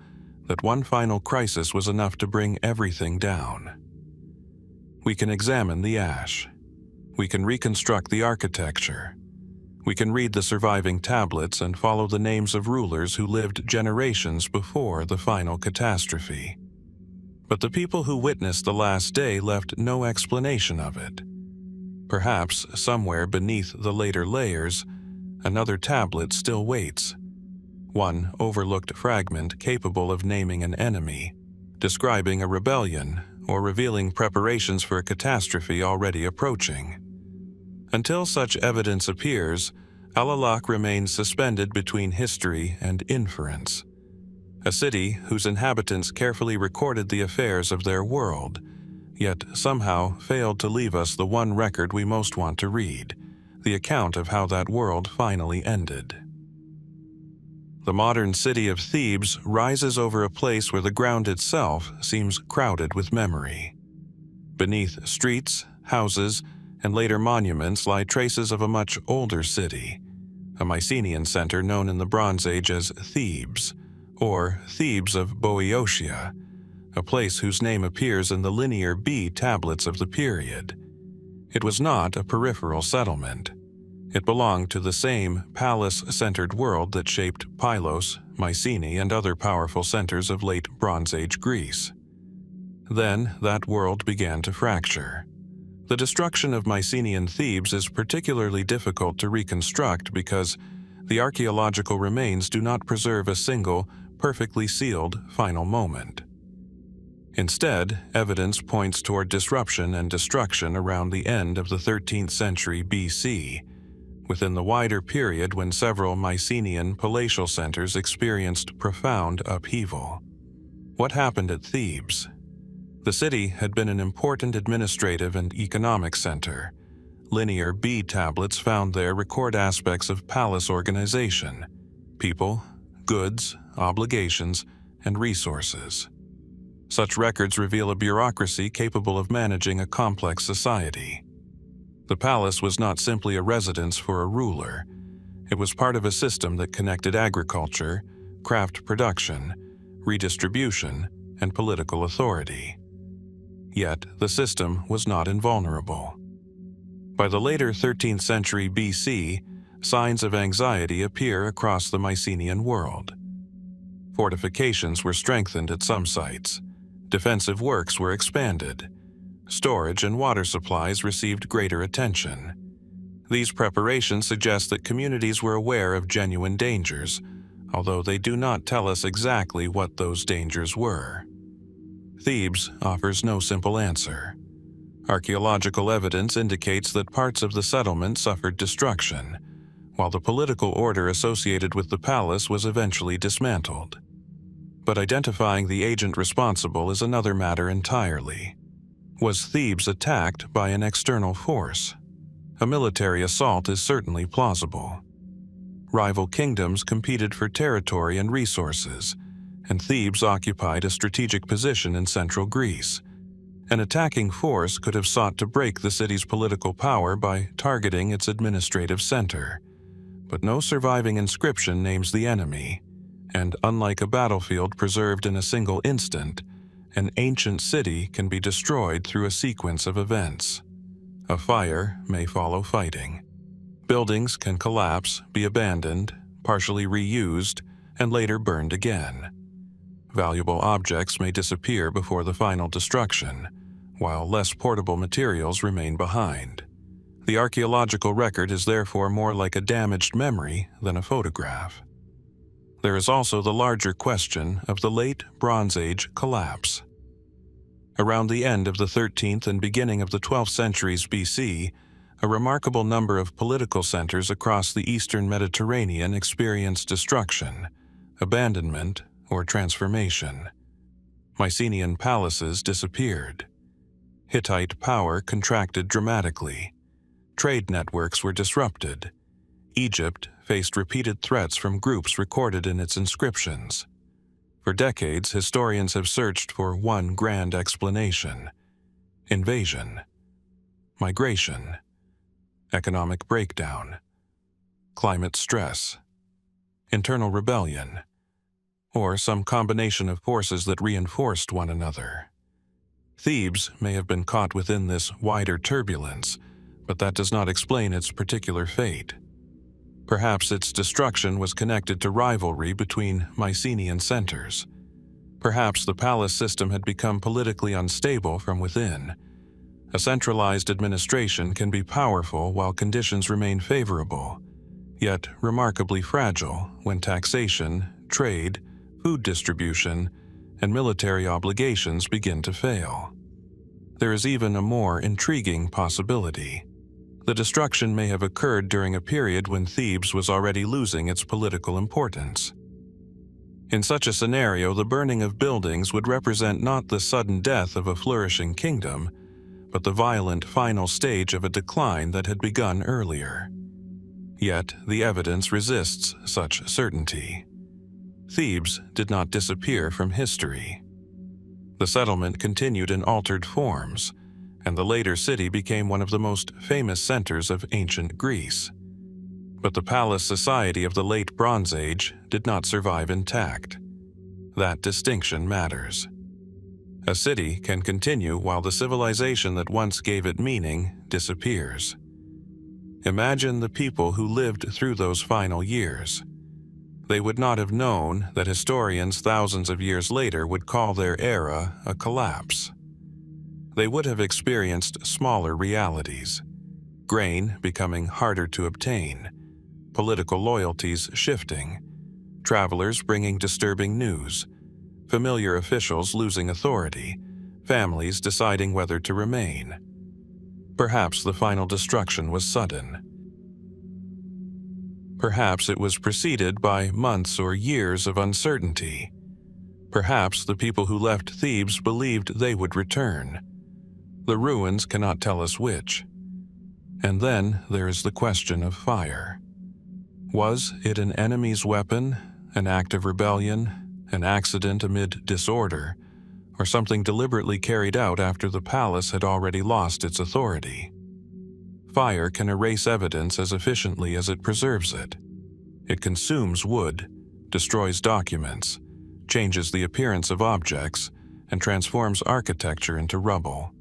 that one final crisis was enough to bring everything down? We can examine the ash. We can reconstruct the architecture. We can read the surviving tablets and follow the names of rulers who lived generations before the final catastrophe. But the people who witnessed the last day left no explanation of it. Perhaps somewhere beneath the later layers, another tablet still waits. One overlooked fragment capable of naming an enemy, describing a rebellion, or revealing preparations for a catastrophe already approaching. Until such evidence appears, Alalakh remains suspended between history and inference. A city whose inhabitants carefully recorded the affairs of their world, yet somehow failed to leave us the one record we most want to read, the account of how that world finally ended. The modern city of Thebes rises over a place where the ground itself seems crowded with memory. Beneath streets, houses, and later monuments lie traces of a much older city, a Mycenaean center known in the Bronze Age as Thebes, or Thebes of Boeotia, a place whose name appears in the Linear B tablets of the period. It was not a peripheral settlement. It belonged to the same palace-centered world that shaped Pylos, Mycenae, and other powerful centers of late Bronze Age Greece. Then that world began to fracture. The destruction of Mycenaean Thebes is particularly difficult to reconstruct because the archaeological remains do not preserve a single, perfectly sealed final moment. Instead, evidence points toward disruption and destruction around the end of the 13th century BC, within the wider period when several Mycenaean palatial centers experienced profound upheaval. What happened at Thebes? The city had been an important administrative and economic center. Linear B tablets found there record aspects of palace organization: people, goods, obligations, and resources. Such records reveal a bureaucracy capable of managing a complex society. The palace was not simply a residence for a ruler. It was part of a system that connected agriculture, craft production, redistribution, and political authority. Yet, the system was not invulnerable. By the later 13th century BC, signs of anxiety appear across the Mycenaean world. Fortifications were strengthened at some sites. Defensive works were expanded. Storage and water supplies received greater attention. These preparations suggest that communities were aware of genuine dangers, although they do not tell us exactly what those dangers were. Thebes offers no simple answer. Archaeological evidence indicates that parts of the settlement suffered destruction, while the political order associated with the palace was eventually dismantled. But identifying the agent responsible is another matter entirely. Was Thebes attacked by an external force? A military assault is certainly plausible. Rival kingdoms competed for territory and resources, and Thebes occupied a strategic position in central Greece. An attacking force could have sought to break the city's political power by targeting its administrative center. But no surviving inscription names the enemy, and unlike a battlefield preserved in a single instant, an ancient city can be destroyed through a sequence of events. A fire may follow fighting. Buildings can collapse, be abandoned, partially reused, and later burned again. Valuable objects may disappear before the final destruction, while less portable materials remain behind. The archaeological record is therefore more like a damaged memory than a photograph. There is also the larger question of the late Bronze Age collapse. Around the end of the 13th and beginning of the 12th centuries BC, a remarkable number of political centers across the eastern Mediterranean experienced destruction, abandonment, or transformation. Mycenaean palaces disappeared. Hittite power contracted dramatically. Trade networks were disrupted. Egypt faced repeated threats from groups recorded in its inscriptions. For decades, historians have searched for one grand explanation: invasion, migration, economic breakdown, climate stress, internal rebellion, or some combination of forces that reinforced one another. Thebes may have been caught within this wider turbulence, but that does not explain its particular fate. Perhaps its destruction was connected to rivalry between Mycenaean centers. Perhaps the palace system had become politically unstable from within. A centralized administration can be powerful while conditions remain favorable, yet remarkably fragile when taxation, trade, food distribution, and military obligations begin to fail. There is even a more intriguing possibility. The destruction may have occurred during a period when Thebes was already losing its political importance. In such a scenario, the burning of buildings would represent not the sudden death of a flourishing kingdom, but the violent final stage of a decline that had begun earlier. Yet, the evidence resists such certainty. Thebes did not disappear from history. The settlement continued in altered forms, and the later city became one of the most famous centers of ancient Greece. But the palace society of the late Bronze Age did not survive intact. That distinction matters. A city can continue while the civilization that once gave it meaning disappears. Imagine the people who lived through those final years. They would not have known that historians thousands of years later would call their era a collapse. They would have experienced smaller realities, grain becoming harder to obtain, political loyalties shifting, travelers bringing disturbing news, familiar officials losing authority, families deciding whether to remain. Perhaps the final destruction was sudden. Perhaps it was preceded by months or years of uncertainty. Perhaps the people who left Thebes believed they would return. The ruins cannot tell us which. And then there is the question of fire. Was it an enemy's weapon, an act of rebellion, an accident amid disorder, or something deliberately carried out after the palace had already lost its authority? Fire can erase evidence as efficiently as it preserves it. It consumes wood, destroys documents, changes the appearance of objects, and transforms architecture into rubble.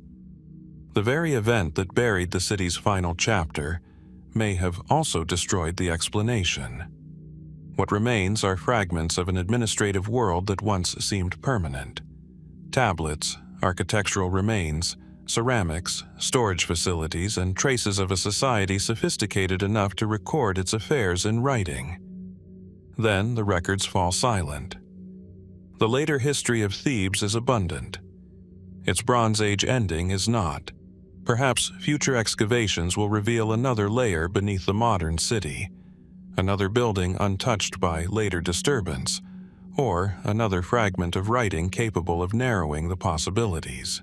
The very event that buried the city's final chapter may have also destroyed the explanation. What remains are fragments of an administrative world that once seemed permanent. Tablets, architectural remains, ceramics, storage facilities, and traces of a society sophisticated enough to record its affairs in writing. Then the records fall silent. The later history of Thebes is abundant. Its Bronze Age ending is not. Perhaps future excavations will reveal another layer beneath the modern city, another building untouched by later disturbance, or another fragment of writing capable of narrowing the possibilities.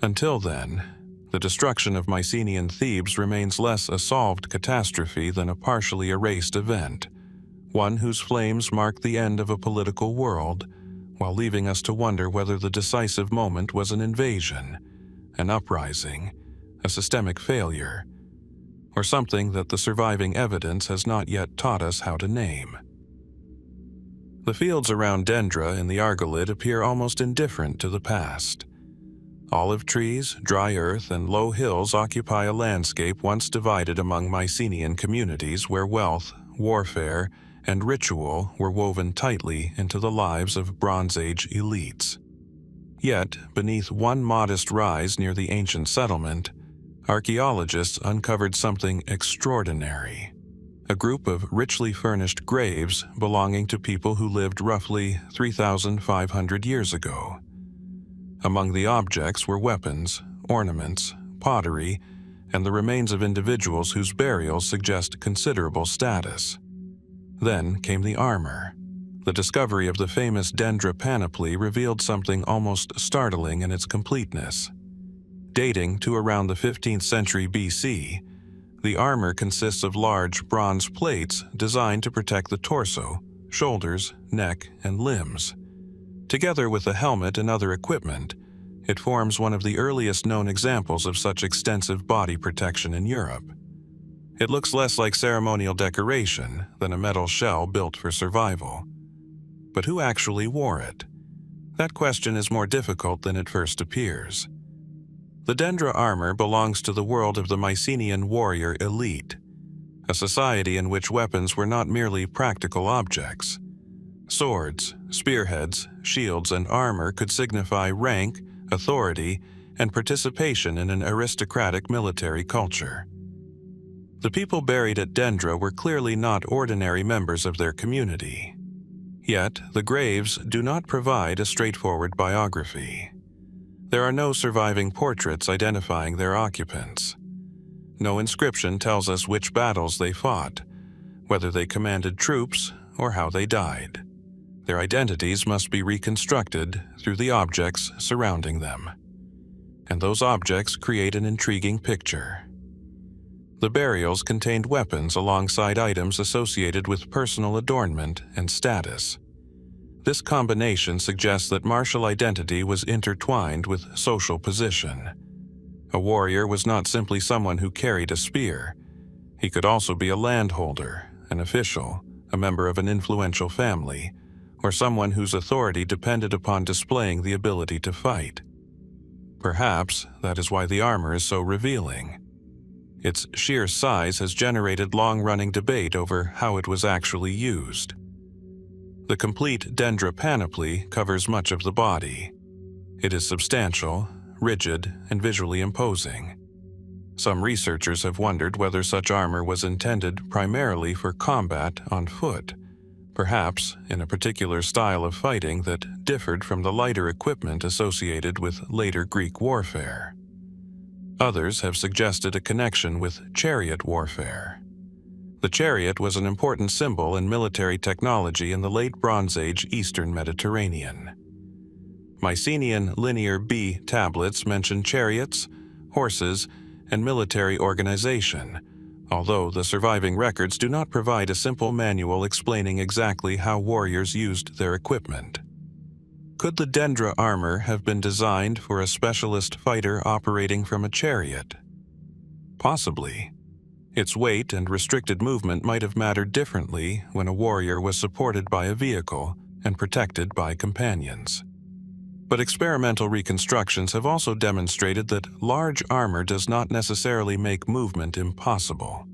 Until then, the destruction of Mycenaean Thebes remains less a solved catastrophe than a partially erased event, one whose flames mark the end of a political world, while leaving us to wonder whether the decisive moment was an invasion, an uprising, a systemic failure, or something that the surviving evidence has not yet taught us how to name. The fields around Dendra in the Argolid appear almost indifferent to the past. Olive trees, dry earth, and low hills occupy a landscape once divided among Mycenaean communities where wealth, warfare, and ritual were woven tightly into the lives of Bronze Age elites. Yet, beneath one modest rise near the ancient settlement, archaeologists uncovered something extraordinary. A group of richly furnished graves belonging to people who lived roughly 3,500 years ago. Among the objects were weapons, ornaments, pottery, and the remains of individuals whose burials suggest considerable status. Then came the armor. The discovery of the famous Dendra panoply revealed something almost startling in its completeness. Dating to around the 15th century BC, the armor consists of large bronze plates designed to protect the torso, shoulders, neck, and limbs. Together with the helmet and other equipment, it forms one of the earliest known examples of such extensive body protection in Europe. It looks less like ceremonial decoration than a metal shell built for survival. But who actually wore it? That question is more difficult than it first appears. The Dendra armor belongs to the world of the Mycenaean warrior elite, a society in which weapons were not merely practical objects. Swords, spearheads, shields, and armor could signify rank, authority, and participation in an aristocratic military culture. The people buried at Dendra were clearly not ordinary members of their community. Yet, the graves do not provide a straightforward biography. There are no surviving portraits identifying their occupants. No inscription tells us which battles they fought, whether they commanded troops or how they died. Their identities must be reconstructed through the objects surrounding them. And those objects create an intriguing picture. The burials contained weapons alongside items associated with personal adornment and status. This combination suggests that martial identity was intertwined with social position. A warrior was not simply someone who carried a spear. He could also be a landholder, an official, a member of an influential family, or someone whose authority depended upon displaying the ability to fight. Perhaps that is why the armor is so revealing. Its sheer size has generated long-running debate over how it was actually used. The complete Dendra panoply covers much of the body. It is substantial, rigid, and visually imposing. Some researchers have wondered whether such armor was intended primarily for combat on foot, perhaps in a particular style of fighting that differed from the lighter equipment associated with later Greek warfare. Others have suggested a connection with chariot warfare. The chariot was an important symbol in military technology in the late Bronze Age Eastern Mediterranean. Mycenaean Linear B tablets mention chariots, horses, and military organization, although the surviving records do not provide a simple manual explaining exactly how warriors used their equipment. Could the Dendra armor have been designed for a specialist fighter operating from a chariot? Possibly. Its weight and restricted movement might have mattered differently when a warrior was supported by a vehicle and protected by companions. But experimental reconstructions have also demonstrated that large armor does not necessarily make movement impossible.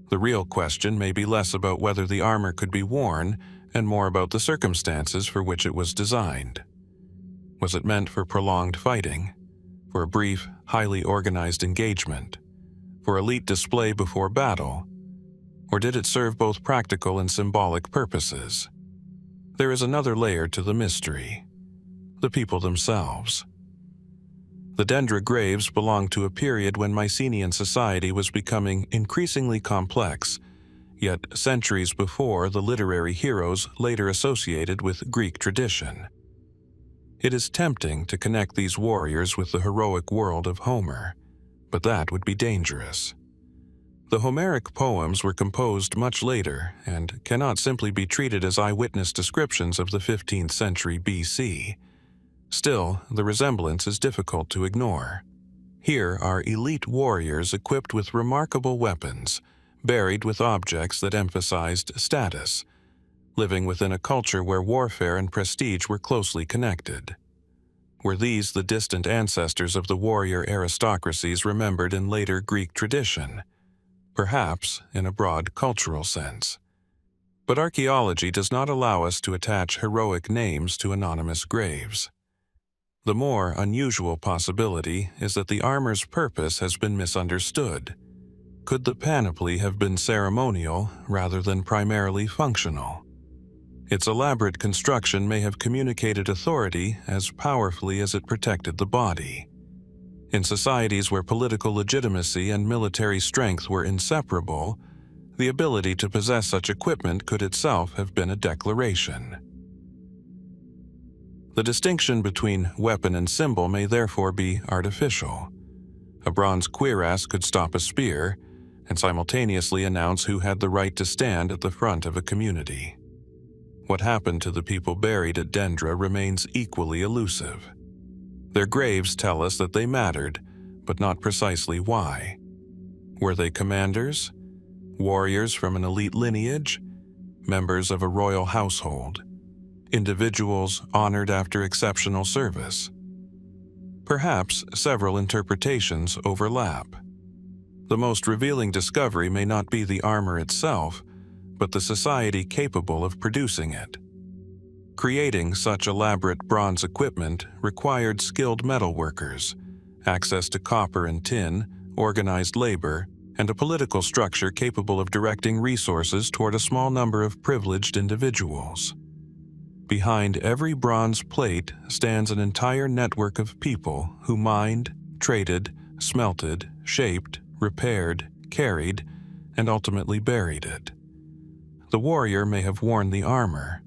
The real question may be less about whether the armor could be worn and more about the circumstances for which it was designed. Was it meant for prolonged fighting, for a brief, highly organized engagement, for elite display before battle, or did it serve both practical and symbolic purposes? There is another layer to the mystery: the people themselves. The Dendra graves belong to a period when Mycenaean society was becoming increasingly complex, yet centuries before the literary heroes later associated with Greek tradition. It is tempting to connect these warriors with the heroic world of Homer, but that would be dangerous. The Homeric poems were composed much later and cannot simply be treated as eyewitness descriptions of the 15th century BC. Still, the resemblance is difficult to ignore. Here are elite warriors equipped with remarkable weapons, buried with objects that emphasized status, living within a culture where warfare and prestige were closely connected. Were these the distant ancestors of the warrior aristocracies remembered in later Greek tradition? Perhaps in a broad cultural sense. But archaeology does not allow us to attach heroic names to anonymous graves. The more unusual possibility is that the armor's purpose has been misunderstood. Could the panoply have been ceremonial rather than primarily functional? Its elaborate construction may have communicated authority as powerfully as it protected the body. In societies where political legitimacy and military strength were inseparable, the ability to possess such equipment could itself have been a declaration. The distinction between weapon and symbol may therefore be artificial. A bronze cuirass could stop a spear and simultaneously announce who had the right to stand at the front of a community. What happened to the people buried at Dendra remains equally elusive. Their graves tell us that they mattered, but not precisely why. Were they commanders? Warriors from an elite lineage? Members of a royal household? Individuals honored after exceptional service? Perhaps several interpretations overlap. The most revealing discovery may not be the armor itself, but the society capable of producing it. Creating such elaborate bronze equipment required skilled metalworkers, access to copper and tin, organized labor, and a political structure capable of directing resources toward a small number of privileged individuals. Behind every bronze plate stands an entire network of people who mined, traded, smelted, shaped, repaired, carried, and ultimately buried it. The warrior may have worn the armor,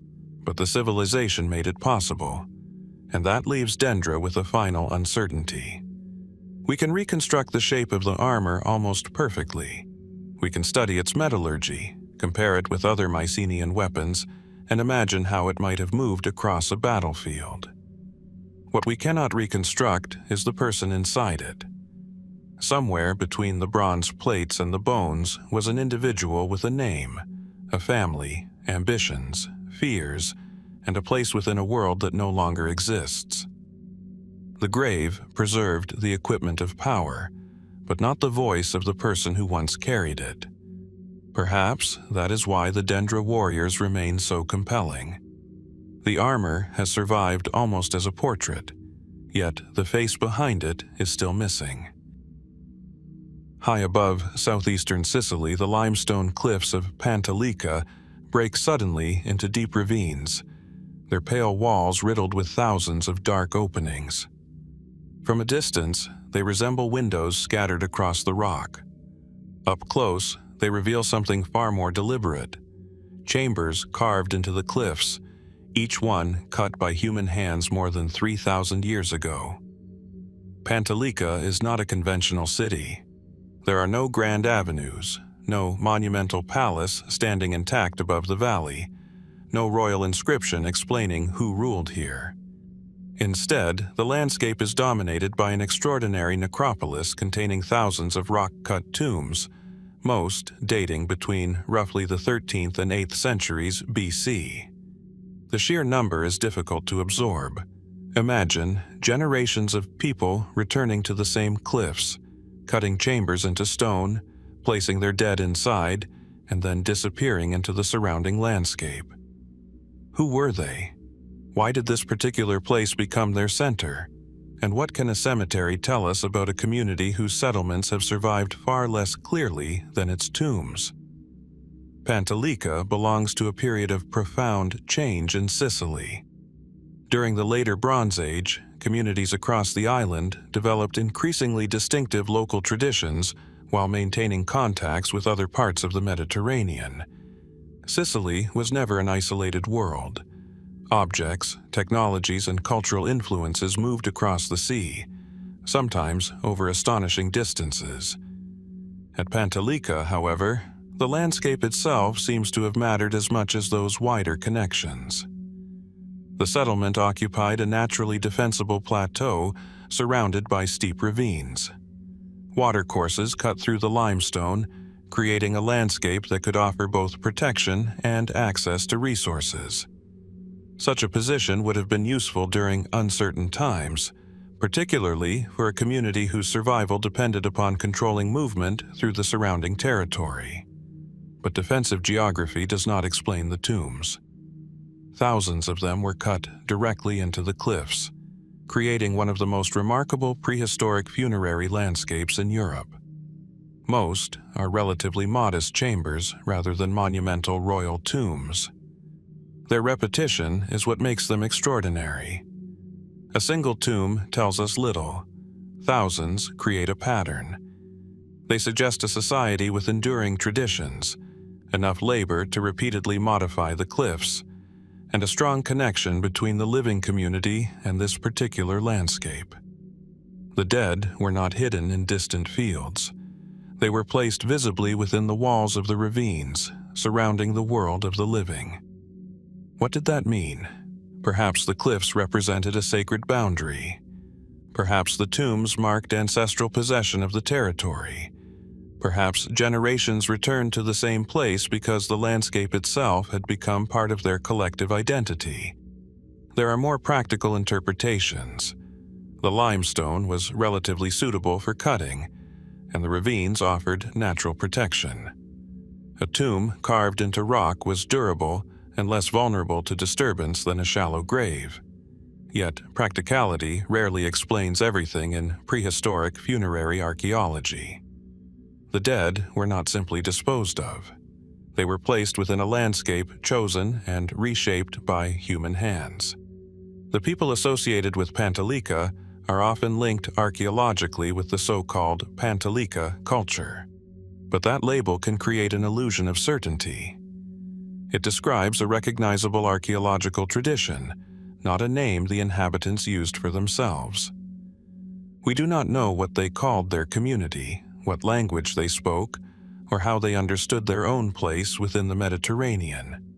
but the civilization made it possible, and that leaves Dendra with a final uncertainty. We can reconstruct the shape of the armor almost perfectly. We can study its metallurgy, compare it with other Mycenaean weapons, and imagine how it might have moved across a battlefield. What we cannot reconstruct is the person inside it. Somewhere between the bronze plates and the bones was an individual with a name, a family, ambitions, fears, and a place within a world that no longer exists. The grave preserved the equipment of power, but not the voice of the person who once carried it. Perhaps that is why the Dendra warriors remain so compelling. The armor has survived almost as a portrait, yet the face behind it is still missing. High above southeastern Sicily, the limestone cliffs of Pantalica break suddenly into deep ravines, their pale walls riddled with thousands of dark openings. From a distance, they resemble windows scattered across the rock. Up close, they reveal something far more deliberate. Chambers carved into the cliffs, each one cut by human hands more than 3,000 years ago. Pantalica is not a conventional city. There are no grand avenues, no monumental palace standing intact above the valley, no royal inscription explaining who ruled here. Instead, the landscape is dominated by an extraordinary necropolis containing thousands of rock-cut tombs, most dating between roughly the 13th and 8th centuries BC. The sheer number is difficult to absorb. Imagine generations of people returning to the same cliffs, cutting chambers into stone, placing their dead inside, and then disappearing into the surrounding landscape. Who were they? Why did this particular place become their center? And what can a cemetery tell us about a community whose settlements have survived far less clearly than its tombs? Pantalica belongs to a period of profound change in Sicily. During the later Bronze Age, communities across the island developed increasingly distinctive local traditions while maintaining contacts with other parts of the Mediterranean. Sicily was never an isolated world. Objects, technologies, and cultural influences moved across the sea, sometimes over astonishing distances. At Pantalica, however, the landscape itself seems to have mattered as much as those wider connections. The settlement occupied a naturally defensible plateau surrounded by steep ravines. Watercourses cut through the limestone, creating a landscape that could offer both protection and access to resources. Such a position would have been useful during uncertain times, particularly for a community whose survival depended upon controlling movement through the surrounding territory. But defensive geography does not explain the tombs. Thousands of them were cut directly into the cliffs, creating one of the most remarkable prehistoric funerary landscapes in Europe. Most are relatively modest chambers rather than monumental royal tombs. Their repetition is what makes them extraordinary. A single tomb tells us little. Thousands create a pattern. They suggest a society with enduring traditions, enough labor to repeatedly modify the cliffs, and a strong connection between the living community and this particular landscape. The dead were not hidden in distant fields. They were placed visibly within the walls of the ravines, surrounding the world of the living. What did that mean? Perhaps the cliffs represented a sacred boundary. Perhaps the tombs marked ancestral possession of the territory. Perhaps generations returned to the same place because the landscape itself had become part of their collective identity. There are more practical interpretations. The limestone was relatively suitable for cutting, and the ravines offered natural protection. A tomb carved into rock was durable and less vulnerable to disturbance than a shallow grave. Yet practicality rarely explains everything in prehistoric funerary archaeology. The dead were not simply disposed of. They were placed within a landscape chosen and reshaped by human hands. The people associated with Pantalica are often linked archaeologically with the so-called Pantalica culture, but that label can create an illusion of certainty. It describes a recognizable archaeological tradition, not a name the inhabitants used for themselves. We do not know what they called their community, what language they spoke, or how they understood their own place within the Mediterranean.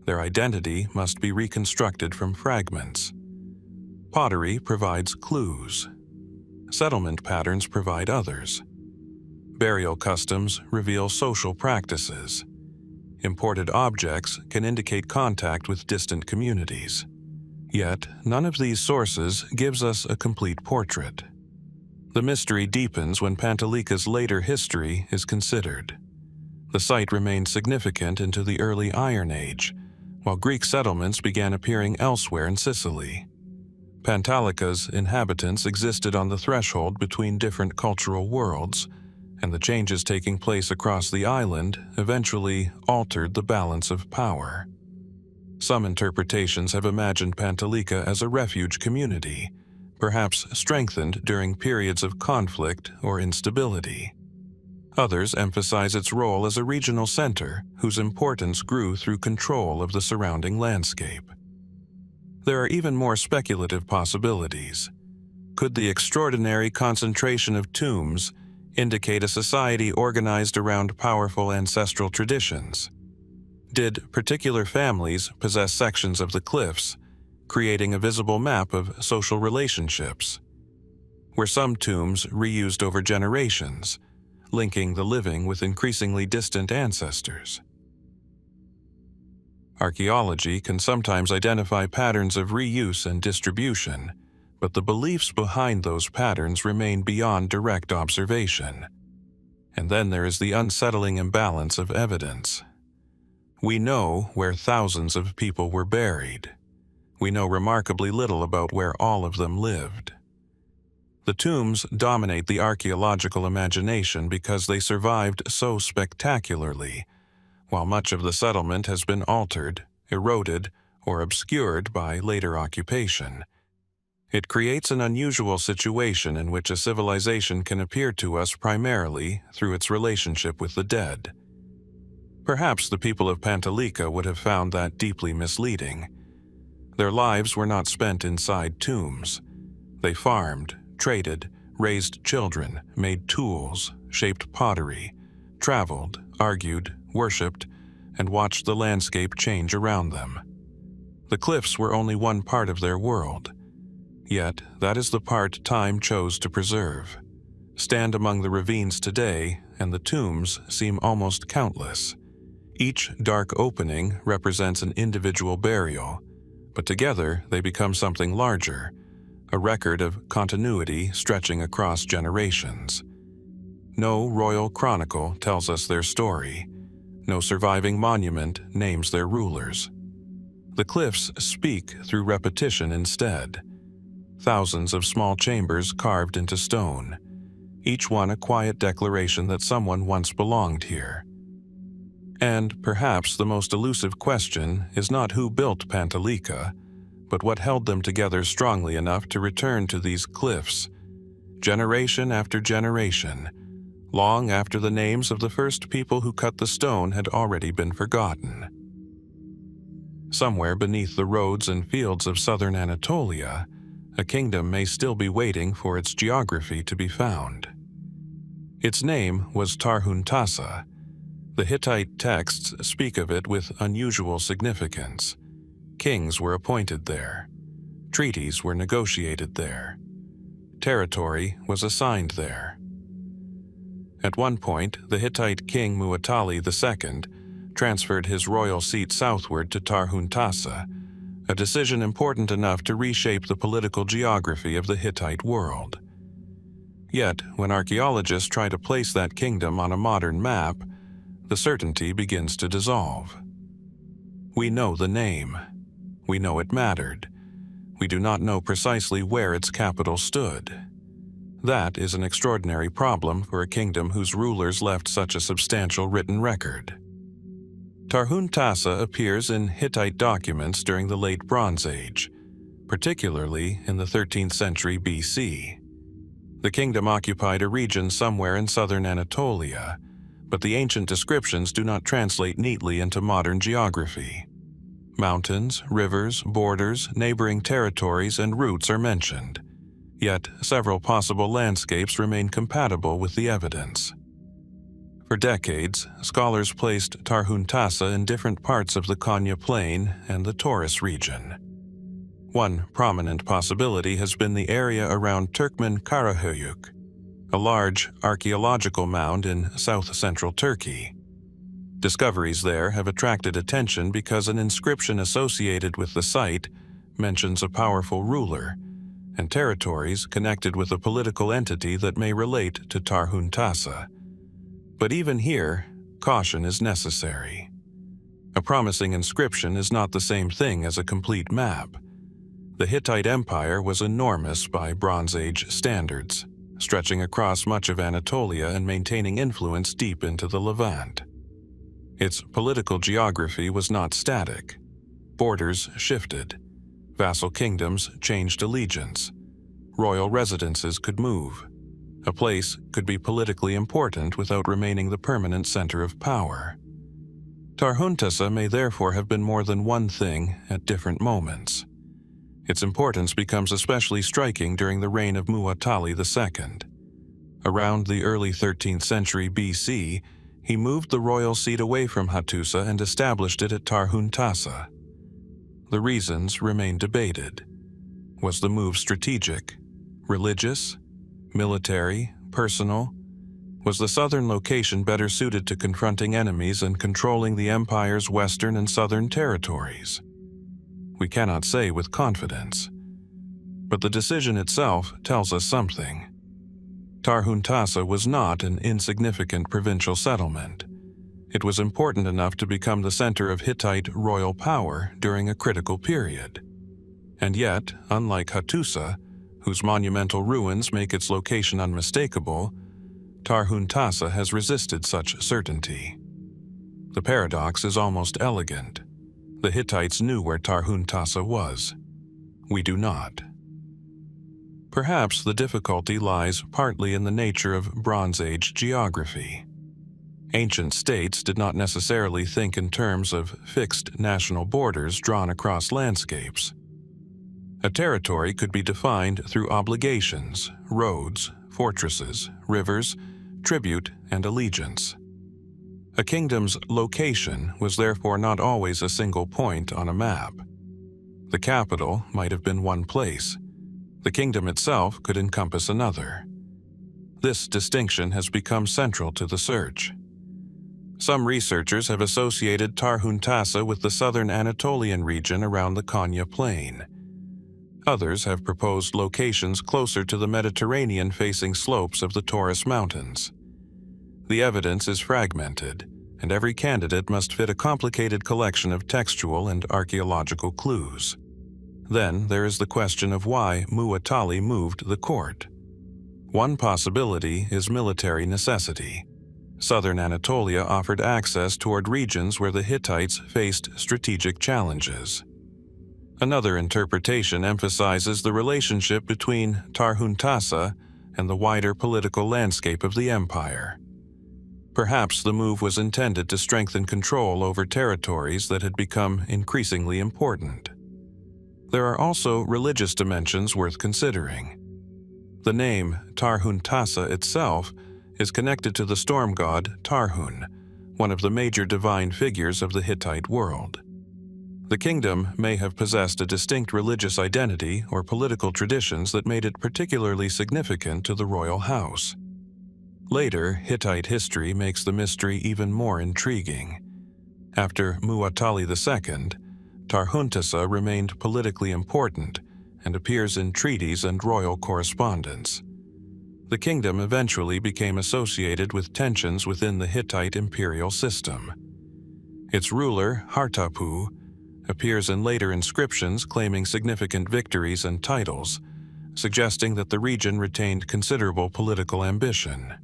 Their identity must be reconstructed from fragments. Pottery provides clues. Settlement patterns provide others. Burial customs reveal social practices. Imported objects can indicate contact with distant communities. Yet, none of these sources gives us a complete portrait. The mystery deepens when Pantalica's later history is considered. The site remained significant into the early Iron Age, while Greek settlements began appearing elsewhere in Sicily. Pantalica's inhabitants existed on the threshold between different cultural worlds, and the changes taking place across the island eventually altered the balance of power. Some interpretations have imagined Pantalica as a refuge community, perhaps strengthened during periods of conflict or instability. Others emphasize its role as a regional center whose importance grew through control of the surrounding landscape. There are even more speculative possibilities. Could the extraordinary concentration of tombs indicate a society organized around powerful ancestral traditions? Did particular families possess sections of the cliffs, creating a visible map of social relationships? Were some tombs reused over generations, linking the living with increasingly distant ancestors? Archaeology can sometimes identify patterns of reuse and distribution, but the beliefs behind those patterns remain beyond direct observation. And then there is the unsettling imbalance of evidence. We know where thousands of people were buried. We know remarkably little about where all of them lived. The tombs dominate the archaeological imagination because they survived so spectacularly, while much of the settlement has been altered, eroded, or obscured by later occupation. It creates an unusual situation in which a civilization can appear to us primarily through its relationship with the dead. Perhaps the people of Pantalica would have found that deeply misleading. Their lives were not spent inside tombs. They farmed, traded, raised children, made tools, shaped pottery, traveled, argued, worshipped, and watched the landscape change around them. The cliffs were only one part of their world. Yet, that is the part time chose to preserve. Stand among the ravines today, and the tombs seem almost countless. Each dark opening represents an individual burial, but together they become something larger, a record of continuity stretching across generations. No royal chronicle tells us their story. No surviving monument names their rulers. The cliffs speak through repetition instead. Thousands of small chambers carved into stone, each one a quiet declaration that someone once belonged here. And perhaps the most elusive question is not who built Pantalica, but what held them together strongly enough to return to these cliffs, generation after generation, long after the names of the first people who cut the stone had already been forgotten. Somewhere beneath the roads and fields of southern Anatolia, a kingdom may still be waiting for its geography to be found. Its name was Tarhuntassa. The Hittite texts speak of it with unusual significance. Kings were appointed there. Treaties were negotiated there. Territory was assigned there. At one point, the Hittite king Muatali II transferred his royal seat southward to Tarhuntassa, a decision important enough to reshape the political geography of the Hittite world. Yet, when archaeologists try to place that kingdom on a modern map, the certainty begins to dissolve. We know the name. We know it mattered. We do not know precisely where its capital stood. That is an extraordinary problem for a kingdom whose rulers left such a substantial written record. Tarhuntassa appears in Hittite documents during the Late Bronze Age, particularly in the 13th century BC. The kingdom occupied a region somewhere in southern Anatolia, but the ancient descriptions do not translate neatly into modern geography. Mountains, rivers, borders, neighboring territories, and routes are mentioned, yet several possible landscapes remain compatible with the evidence. For decades, scholars placed Tarhuntassa in different parts of the Konya Plain and the Taurus region. One prominent possibility has been the area around Turkmen Karahöyük, a large archaeological mound in south-central Turkey. Discoveries there have attracted attention because an inscription associated with the site mentions a powerful ruler and territories connected with a political entity that may relate to Tarhuntassa. But even here, caution is necessary. A promising inscription is not the same thing as a complete map. The Hittite Empire was enormous by Bronze Age standards, stretching across much of Anatolia and maintaining influence deep into the Levant. Its political geography was not static. Borders shifted. Vassal kingdoms changed allegiance. Royal residences could move. A place could be politically important without remaining the permanent center of power. Tarhuntassa may therefore have been more than one thing at different moments. Its importance becomes especially striking during the reign of Muwatalli II. Around the early 13th century BC, he moved the royal seat away from Hattusa and established it at Tarhuntassa. The reasons remain debated. Was the move strategic, religious, military, personal? Was the southern location better suited to confronting enemies and controlling the empire's western and southern territories? We cannot say with confidence, but the decision itself tells us something. Tarhuntassa was not an insignificant provincial settlement. It was important enough to become the center of Hittite royal power during a critical period. And yet, unlike Hattusa, whose monumental ruins make its location unmistakable, Tarhuntassa has resisted such certainty. The paradox is almost elegant. The Hittites knew where Tarhuntassa was. We do not. Perhaps the difficulty lies partly in the nature of Bronze Age geography. Ancient states did not necessarily think in terms of fixed national borders drawn across landscapes. A territory could be defined through obligations, roads, fortresses, rivers, tribute, and allegiance. A kingdom's location was therefore not always a single point on a map. The capital might have been one place. The kingdom itself could encompass another. This distinction has become central to the search. Some researchers have associated Tarhuntassa with the southern Anatolian region around the Konya Plain. Others have proposed locations closer to the Mediterranean-facing slopes of the Taurus Mountains. The evidence is fragmented, and every candidate must fit a complicated collection of textual and archaeological clues. Then there is the question of why Muwatalli moved the court. One possibility is military necessity. Southern Anatolia offered access toward regions where the Hittites faced strategic challenges. Another interpretation emphasizes the relationship between Tarhuntassa and the wider political landscape of the empire. Perhaps the move was intended to strengthen control over territories that had become increasingly important. There are also religious dimensions worth considering. The name Tarhuntassa itself is connected to the storm god Tarhun, one of the major divine figures of the Hittite world. The kingdom may have possessed a distinct religious identity or political traditions that made it particularly significant to the royal house. Later, Hittite history makes the mystery even more intriguing. After Muwatalli II, Tarhuntassa remained politically important and appears in treaties and royal correspondence. The kingdom eventually became associated with tensions within the Hittite imperial system. Its ruler, Hartapu, appears in later inscriptions claiming significant victories and titles, suggesting that the region retained considerable political ambition.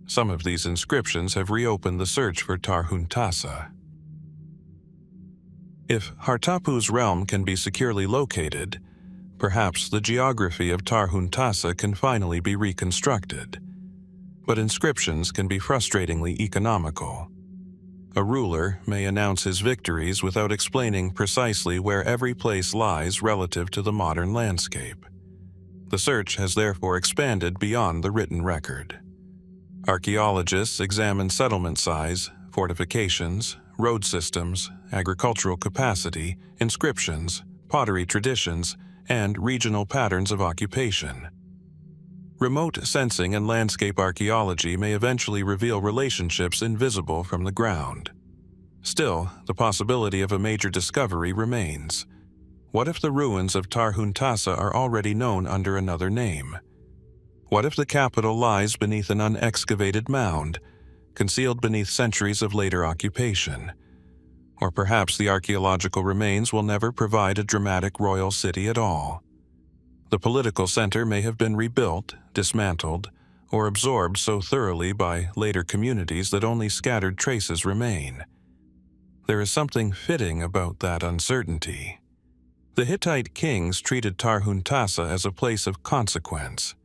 Some of these inscriptions have reopened the search for Tarhuntassa. If Hartapu's realm can be securely located, Perhaps the geography of Tarhuntassa can finally be reconstructed. But inscriptions can be frustratingly economical. A ruler may announce his victories without explaining precisely where every place lies relative to the modern landscape. The search has therefore expanded beyond the written record. Archaeologists examine settlement size, fortifications, road systems, agricultural capacity, inscriptions, pottery traditions, and regional patterns of occupation. Remote sensing and landscape archaeology may eventually reveal relationships invisible from the ground. Still, the possibility of a major discovery remains. What if the ruins of Tarhuntassa are already known under another name? What if the capital lies beneath an unexcavated mound, concealed beneath centuries of later occupation? Or perhaps the archaeological remains will never provide a dramatic royal city at all. The political center may have been rebuilt, dismantled, or absorbed so thoroughly by later communities that only scattered traces remain. There is something fitting about that uncertainty. The Hittite kings treated Tarhuntassa as a place of consequence.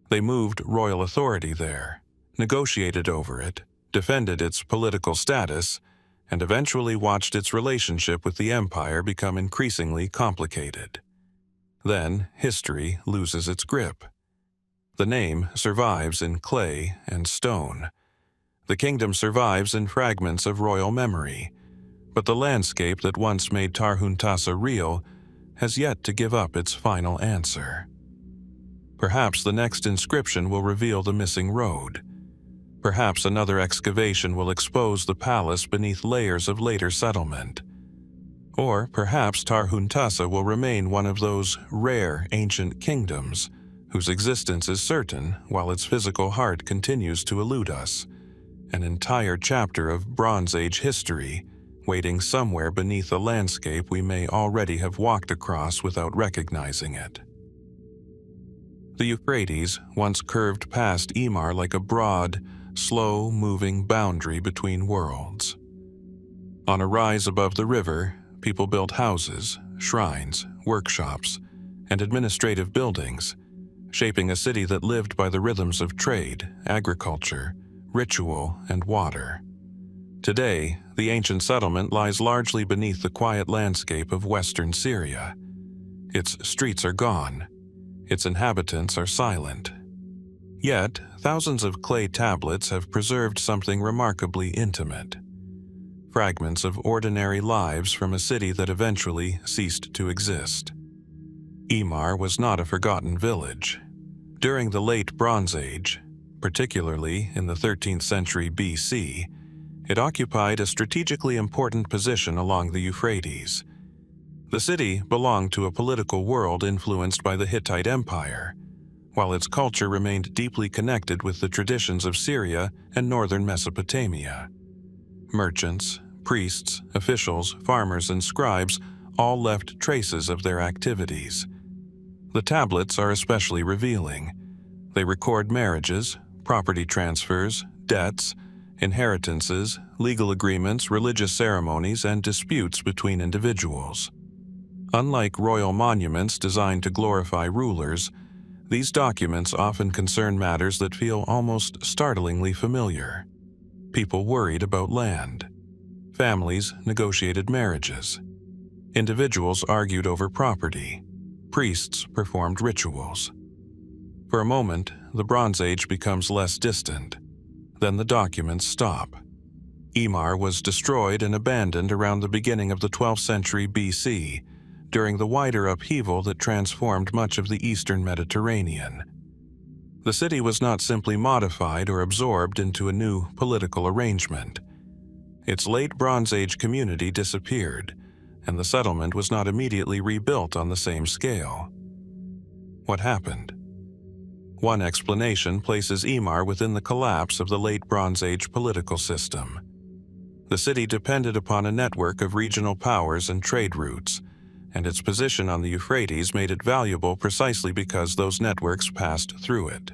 They moved royal authority there, negotiated over it, defended its political status, and eventually watched its relationship with the empire become increasingly complicated. Then, history loses its grip. The name survives in clay and stone. The kingdom survives in fragments of royal memory, but the landscape that once made Tarhuntassa real has yet to give up its final answer. Perhaps the next inscription will reveal the missing road. Perhaps another excavation will expose the palace beneath layers of later settlement. Or perhaps Tarhuntassa will remain one of those rare ancient kingdoms whose existence is certain while its physical heart continues to elude us, an entire chapter of Bronze Age history waiting somewhere beneath a landscape we may already have walked across without recognizing it. The Euphrates once curved past Emar like a broad, slow-moving boundary between worlds. On a rise above the river, people built houses, shrines, workshops, and administrative buildings, shaping a city that lived by the rhythms of trade, agriculture, ritual, and water. Today, the ancient settlement lies largely beneath the quiet landscape of western Syria. Its streets are gone. Its inhabitants are silent. Yet, thousands of clay tablets have preserved something remarkably intimate. Fragments of ordinary lives from a city that eventually ceased to exist. Emar was not a forgotten village. During the late Bronze Age, particularly in the 13th century BC, it occupied a strategically important position along the Euphrates. The city belonged to a political world influenced by the Hittite Empire, while its culture remained deeply connected with the traditions of Syria and northern Mesopotamia. Merchants, priests, officials, farmers, and scribes all left traces of their activities. The tablets are especially revealing. They record marriages, property transfers, debts, inheritances, legal agreements, religious ceremonies, and disputes between individuals. Unlike royal monuments designed to glorify rulers, these documents often concern matters that feel almost startlingly familiar. People worried about land. Families negotiated marriages. Individuals argued over property. Priests performed rituals. For a moment, the Bronze Age becomes less distant. Then the documents stop. Emar was destroyed and abandoned around the beginning of the 12th century BC, during the wider upheaval that transformed much of the eastern Mediterranean. The city was not simply modified or absorbed into a new political arrangement. Its late Bronze Age community disappeared, and the settlement was not immediately rebuilt on the same scale. What happened? One explanation places Emar within the collapse of the late Bronze Age political system. The city depended upon a network of regional powers and trade routes, and its position on the Euphrates made it valuable precisely because those networks passed through it.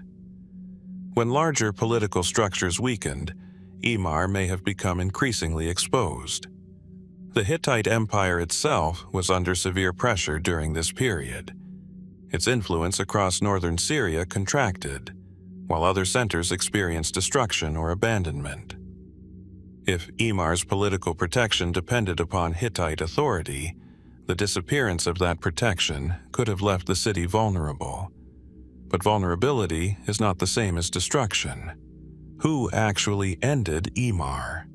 When larger political structures weakened, Emar may have become increasingly exposed. The Hittite Empire itself was under severe pressure during this period. Its influence across northern Syria contracted, while other centers experienced destruction or abandonment. If Emar's political protection depended upon Hittite authority, the disappearance of that protection could have left the city vulnerable. But vulnerability is not the same as destruction. Who actually ended Emar?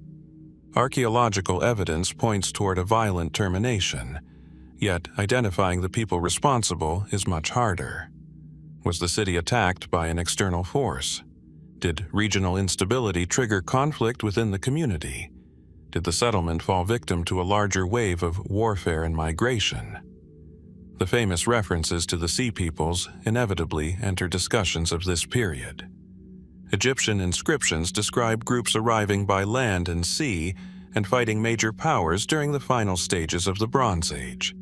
Archaeological evidence points toward a violent termination, yet identifying the people responsible is much harder. Was the city attacked by an external force? Did regional instability trigger conflict within the community? Did the settlement fall victim to a larger wave of warfare and migration? The famous references to the Sea Peoples inevitably enter discussions of this period. Egyptian inscriptions describe groups arriving by land and sea and fighting major powers during the final stages of the Bronze Age.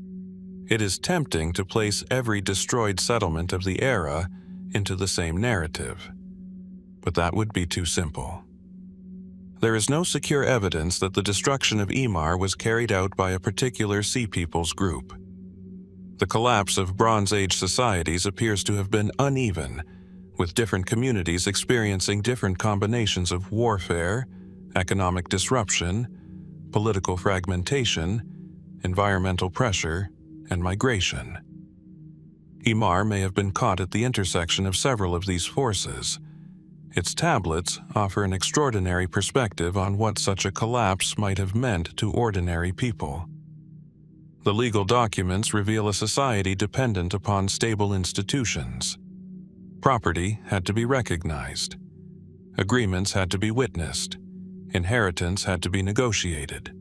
It is tempting to place every destroyed settlement of the era into the same narrative, but that would be too simple. There is no secure evidence that the destruction of Emar was carried out by a particular Sea Peoples group. The collapse of Bronze Age societies appears to have been uneven, with different communities experiencing different combinations of warfare, economic disruption, political fragmentation, environmental pressure, and migration. Emar may have been caught at the intersection of several of these forces. Its tablets offer an extraordinary perspective on what such a collapse might have meant to ordinary people. The legal documents reveal a society dependent upon stable institutions. Property had to be recognized. Agreements had to be witnessed. Inheritance had to be negotiated.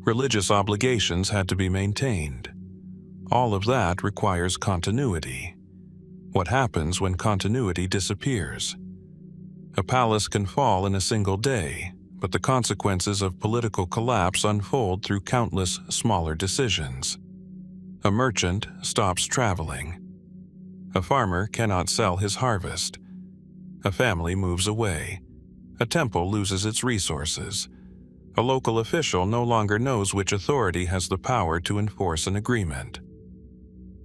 Religious obligations had to be maintained. All of that requires continuity. What happens when continuity disappears? A palace can fall in a single day, but the consequences of political collapse unfold through countless smaller decisions. A merchant stops traveling. A farmer cannot sell his harvest. A family moves away. A temple loses its resources. A local official no longer knows which authority has the power to enforce an agreement.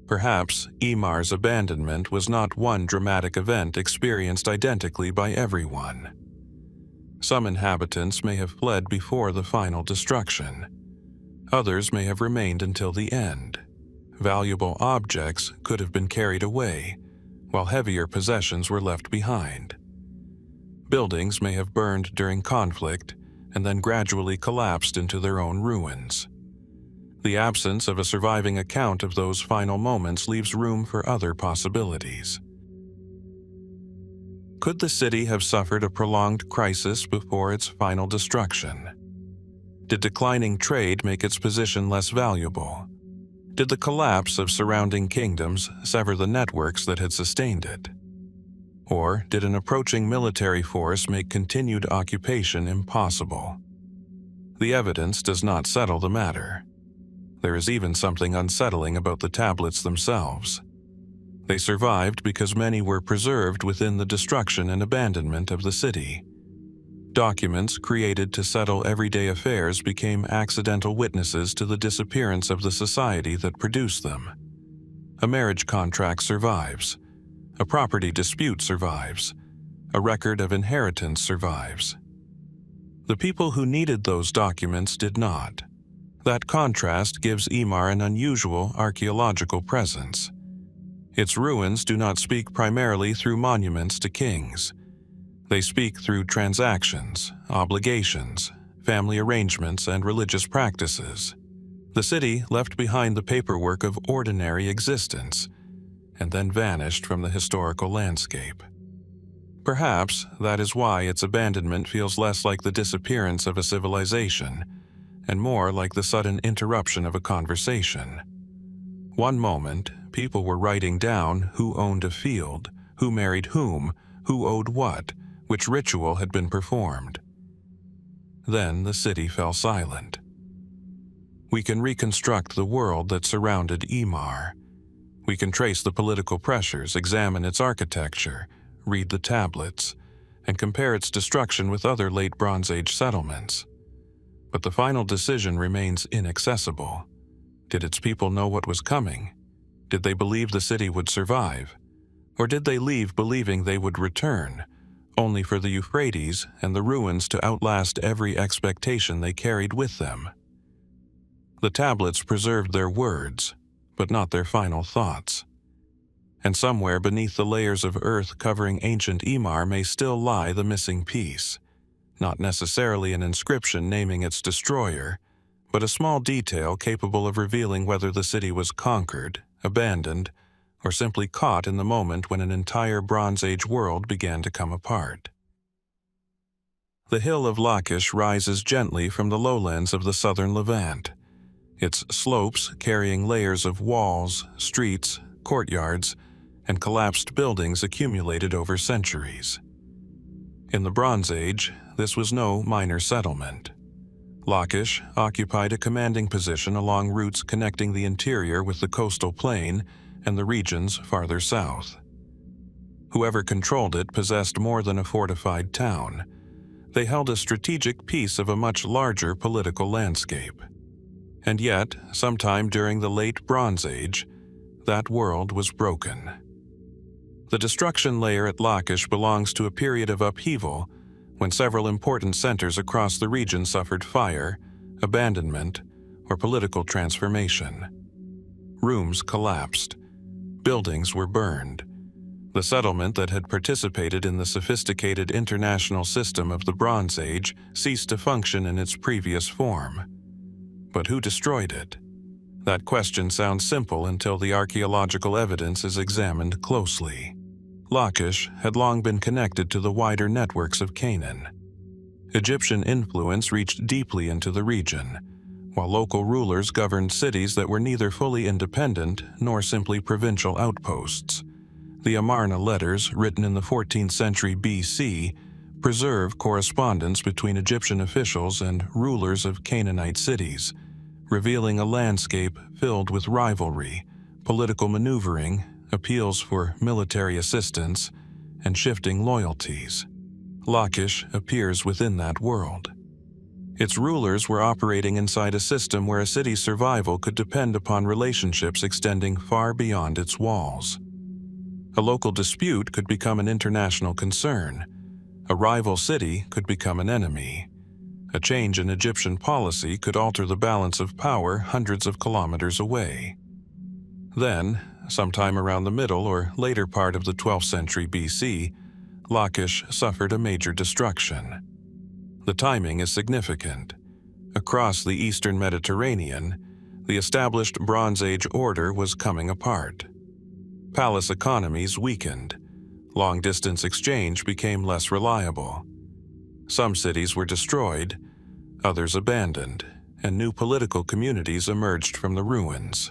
Perhaps Emar's abandonment was not one dramatic event experienced identically by everyone. Some inhabitants may have fled before the final destruction. Others may have remained until the end. Valuable objects could have been carried away, while heavier possessions were left behind. Buildings may have burned during conflict and then gradually collapsed into their own ruins. The absence of a surviving account of those final moments leaves room for other possibilities. Could the city have suffered a prolonged crisis before its final destruction? Did declining trade make its position less valuable? Did the collapse of surrounding kingdoms sever the networks that had sustained it? Or did an approaching military force make continued occupation impossible? The evidence does not settle the matter. There is even something unsettling about the tablets themselves. They survived because many were preserved within the destruction and abandonment of the city. Documents created to settle everyday affairs became accidental witnesses to the disappearance of the society that produced them. A marriage contract survives. A property dispute survives. A record of inheritance survives. The people who needed those documents did not. That contrast gives Emar an unusual archaeological presence. Its ruins do not speak primarily through monuments to kings. They speak through transactions, obligations, family arrangements, and religious practices. The city left behind the paperwork of ordinary existence, and then vanished from the historical landscape. Perhaps that is why its abandonment feels less like the disappearance of a civilization, and more like the sudden interruption of a conversation. One moment, people were writing down who owned a field, who married whom, who owed what, which ritual had been performed. Then the city fell silent. We can reconstruct the world that surrounded Emar. We can trace the political pressures, examine its architecture, read the tablets, and compare its destruction with other late Bronze Age settlements. But the final decision remains inaccessible. Did its people know what was coming? Did they believe the city would survive? Or did they leave believing they would return, only for the Euphrates and the ruins to outlast every expectation they carried with them? The tablets preserved their words, but not their final thoughts. And somewhere beneath the layers of earth covering ancient Emar may still lie the missing piece, not necessarily an inscription naming its destroyer, but a small detail capable of revealing whether the city was conquered, abandoned, or simply caught in the moment when an entire Bronze Age world began to come apart. The hill of Lachish rises gently from the lowlands of the southern Levant, its slopes carrying layers of walls, streets, courtyards, and collapsed buildings accumulated over centuries. In the Bronze Age, this was no minor settlement. Lachish occupied a commanding position along routes connecting the interior with the coastal plain and the regions farther south. Whoever controlled it possessed more than a fortified town. They held a strategic piece of a much larger political landscape. And yet, sometime during the late Bronze Age, that world was broken. The destruction layer at Lachish belongs to a period of upheaval when several important centers across the region suffered fire, abandonment, or political transformation. Rooms collapsed. Buildings were burned. The settlement that had participated in the sophisticated international system of the Bronze Age ceased to function in its previous form. But who destroyed it? That question sounds simple until the archaeological evidence is examined closely. Lachish had long been connected to the wider networks of Canaan. Egyptian influence reached deeply into the region, while local rulers governed cities that were neither fully independent nor simply provincial outposts. The Amarna letters, written in the 14th century BC, preserve correspondence between Egyptian officials and rulers of Canaanite cities, revealing a landscape filled with rivalry, political maneuvering, appeals for military assistance, and shifting loyalties. Lachish appears within that world. Its rulers were operating inside a system where a city's survival could depend upon relationships extending far beyond its walls. A local dispute could become an international concern. A rival city could become an enemy. A change in Egyptian policy could alter the balance of power hundreds of kilometers away. Then, sometime around the middle or later part of the 12th century BC, Lachish suffered a major destruction. The timing is significant. Across the eastern Mediterranean, the established Bronze Age order was coming apart. Palace economies weakened. Long-distance exchange became less reliable. Some cities were destroyed, others abandoned, and new political communities emerged from the ruins.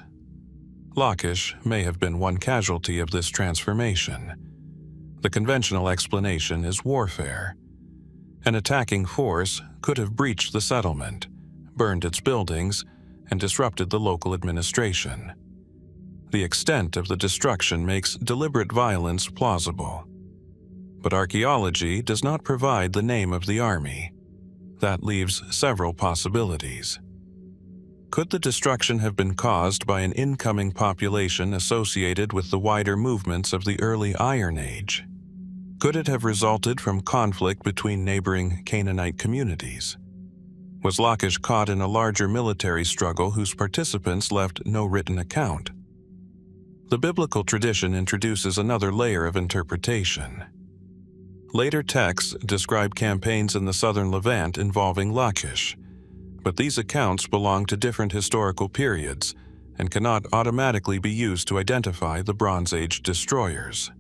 Lachish may have been one casualty of this transformation. The conventional explanation is warfare. An attacking force could have breached the settlement, burned its buildings, and disrupted the local administration. The extent of the destruction makes deliberate violence plausible. But archaeology does not provide the name of the army. That leaves several possibilities. Could the destruction have been caused by an incoming population associated with the wider movements of the early Iron Age? Could it have resulted from conflict between neighboring Canaanite communities? Was Lachish caught in a larger military struggle whose participants left no written account? The biblical tradition introduces another layer of interpretation. Later texts describe campaigns in the southern Levant involving Lachish, but these accounts belong to different historical periods and cannot automatically be used to identify the Bronze Age destroyers.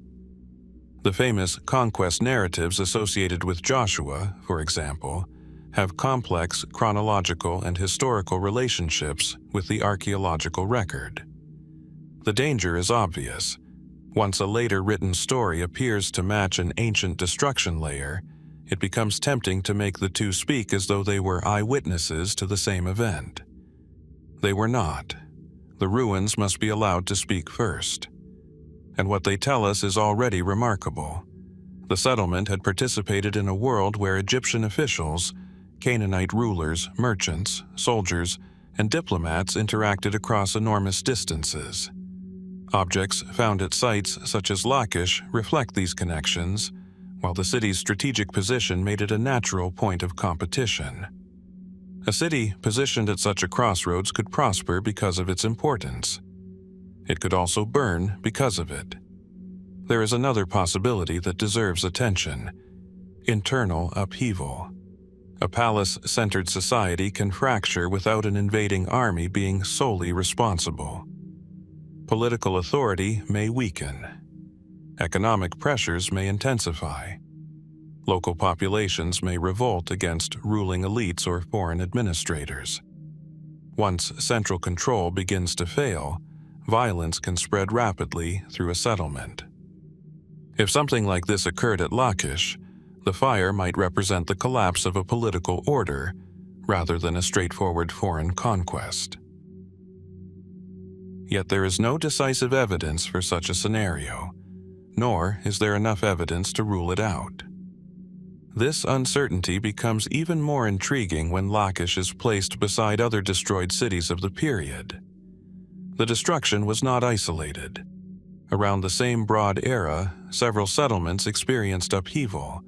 The famous conquest narratives associated with Joshua, for example, have complex chronological and historical relationships with the archaeological record. The danger is obvious. Once a later written story appears to match an ancient destruction layer, it becomes tempting to make the two speak as though they were eyewitnesses to the same event. They were not. The ruins must be allowed to speak first. And what they tell us is already remarkable. The settlement had participated in a world where Egyptian officials, Canaanite rulers, merchants, soldiers, and diplomats interacted across enormous distances. Objects found at sites such as Lachish reflect these connections, while the city's strategic position made it a natural point of competition. A city positioned at such a crossroads could prosper because of its importance. It could also burn because of it. There is another possibility that deserves attention: internal upheaval. A palace-centered society can fracture without an invading army being solely responsible. Political authority may weaken. Economic pressures may intensify. Local populations may revolt against ruling elites or foreign administrators. Once central control begins to fail, violence can spread rapidly through a settlement. If something like this occurred at Lachish, the fire might represent the collapse of a political order rather than a straightforward foreign conquest. Yet there is no decisive evidence for such a scenario, nor is there enough evidence to rule it out. This uncertainty becomes even more intriguing when Lachish is placed beside other destroyed cities of the period. The destruction was not isolated. Around the same broad era, several settlements experienced upheaval,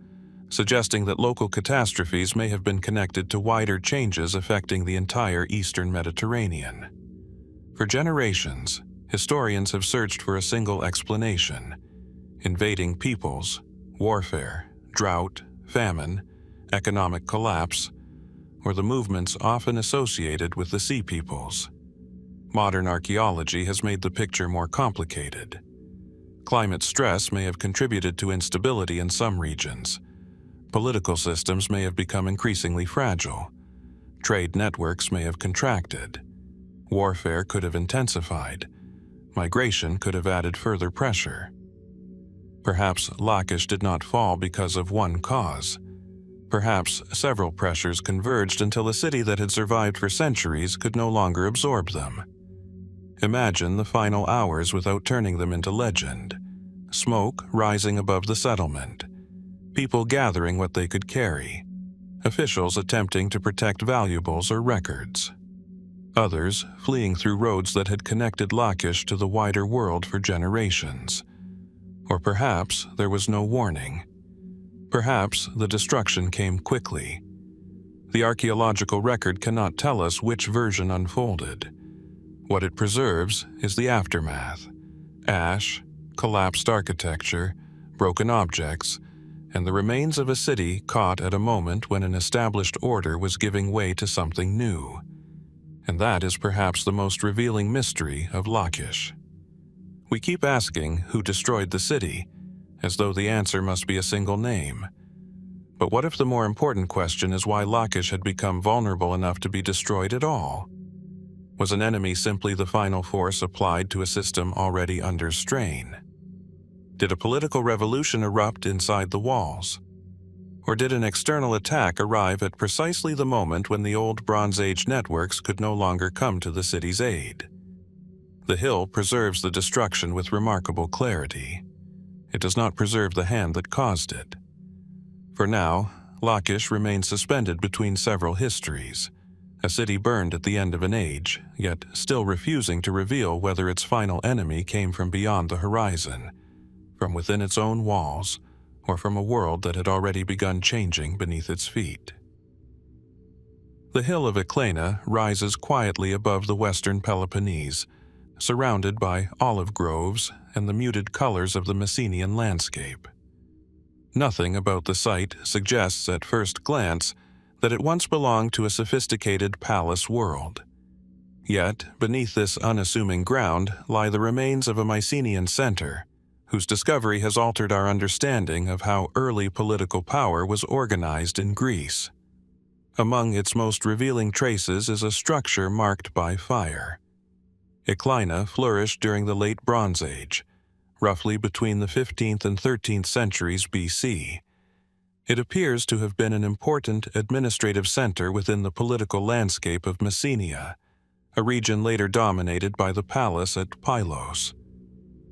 suggesting that local catastrophes may have been connected to wider changes affecting the entire eastern Mediterranean. For generations, historians have searched for a single explanation: invading peoples, warfare, drought, famine, economic collapse, or the movements often associated with the Sea Peoples. Modern archaeology has made the picture more complicated. Climate stress may have contributed to instability in some regions. Political systems may have become increasingly fragile. Trade networks may have contracted. Warfare could have intensified. Migration could have added further pressure. Perhaps Lachish did not fall because of one cause. Perhaps several pressures converged until a city that had survived for centuries could no longer absorb them. Imagine the final hours without turning them into legend. Smoke rising above the settlement. People gathering what they could carry. Officials attempting to protect valuables or records. Others fleeing through roads that had connected Lachish to the wider world for generations. Or perhaps there was no warning. Perhaps the destruction came quickly. The archaeological record cannot tell us which version unfolded. What it preserves is the aftermath: ash, collapsed architecture, broken objects, and the remains of a city caught at a moment when an established order was giving way to something new. And that is perhaps the most revealing mystery of Lachish. We keep asking who destroyed the city, as though the answer must be a single name. But what if the more important question is why Lachish had become vulnerable enough to be destroyed at all? Was an enemy simply the final force applied to a system already under strain? Did a political revolution erupt inside the walls? Or did an external attack arrive at precisely the moment when the old Bronze Age networks could no longer come to the city's aid? The hill preserves the destruction with remarkable clarity. It does not preserve the hand that caused it. For now, Lachish remains suspended between several histories. A city burned at the end of an age, yet still refusing to reveal whether its final enemy came from beyond the horizon, from within its own walls, or from a world that had already begun changing beneath its feet. The hill of Iklaina rises quietly above the western Peloponnese, surrounded by olive groves and the muted colors of the Mycenaean landscape. Nothing about the site suggests at first glance that it once belonged to a sophisticated palace world. Yet, beneath this unassuming ground lie the remains of a Mycenaean center, whose discovery has altered our understanding of how early political power was organized in Greece. Among its most revealing traces is a structure marked by fire. Iklaina flourished during the Late Bronze Age, roughly between the 15th and 13th centuries BC. It appears to have been an important administrative center within the political landscape of Messenia, a region later dominated by the palace at Pylos.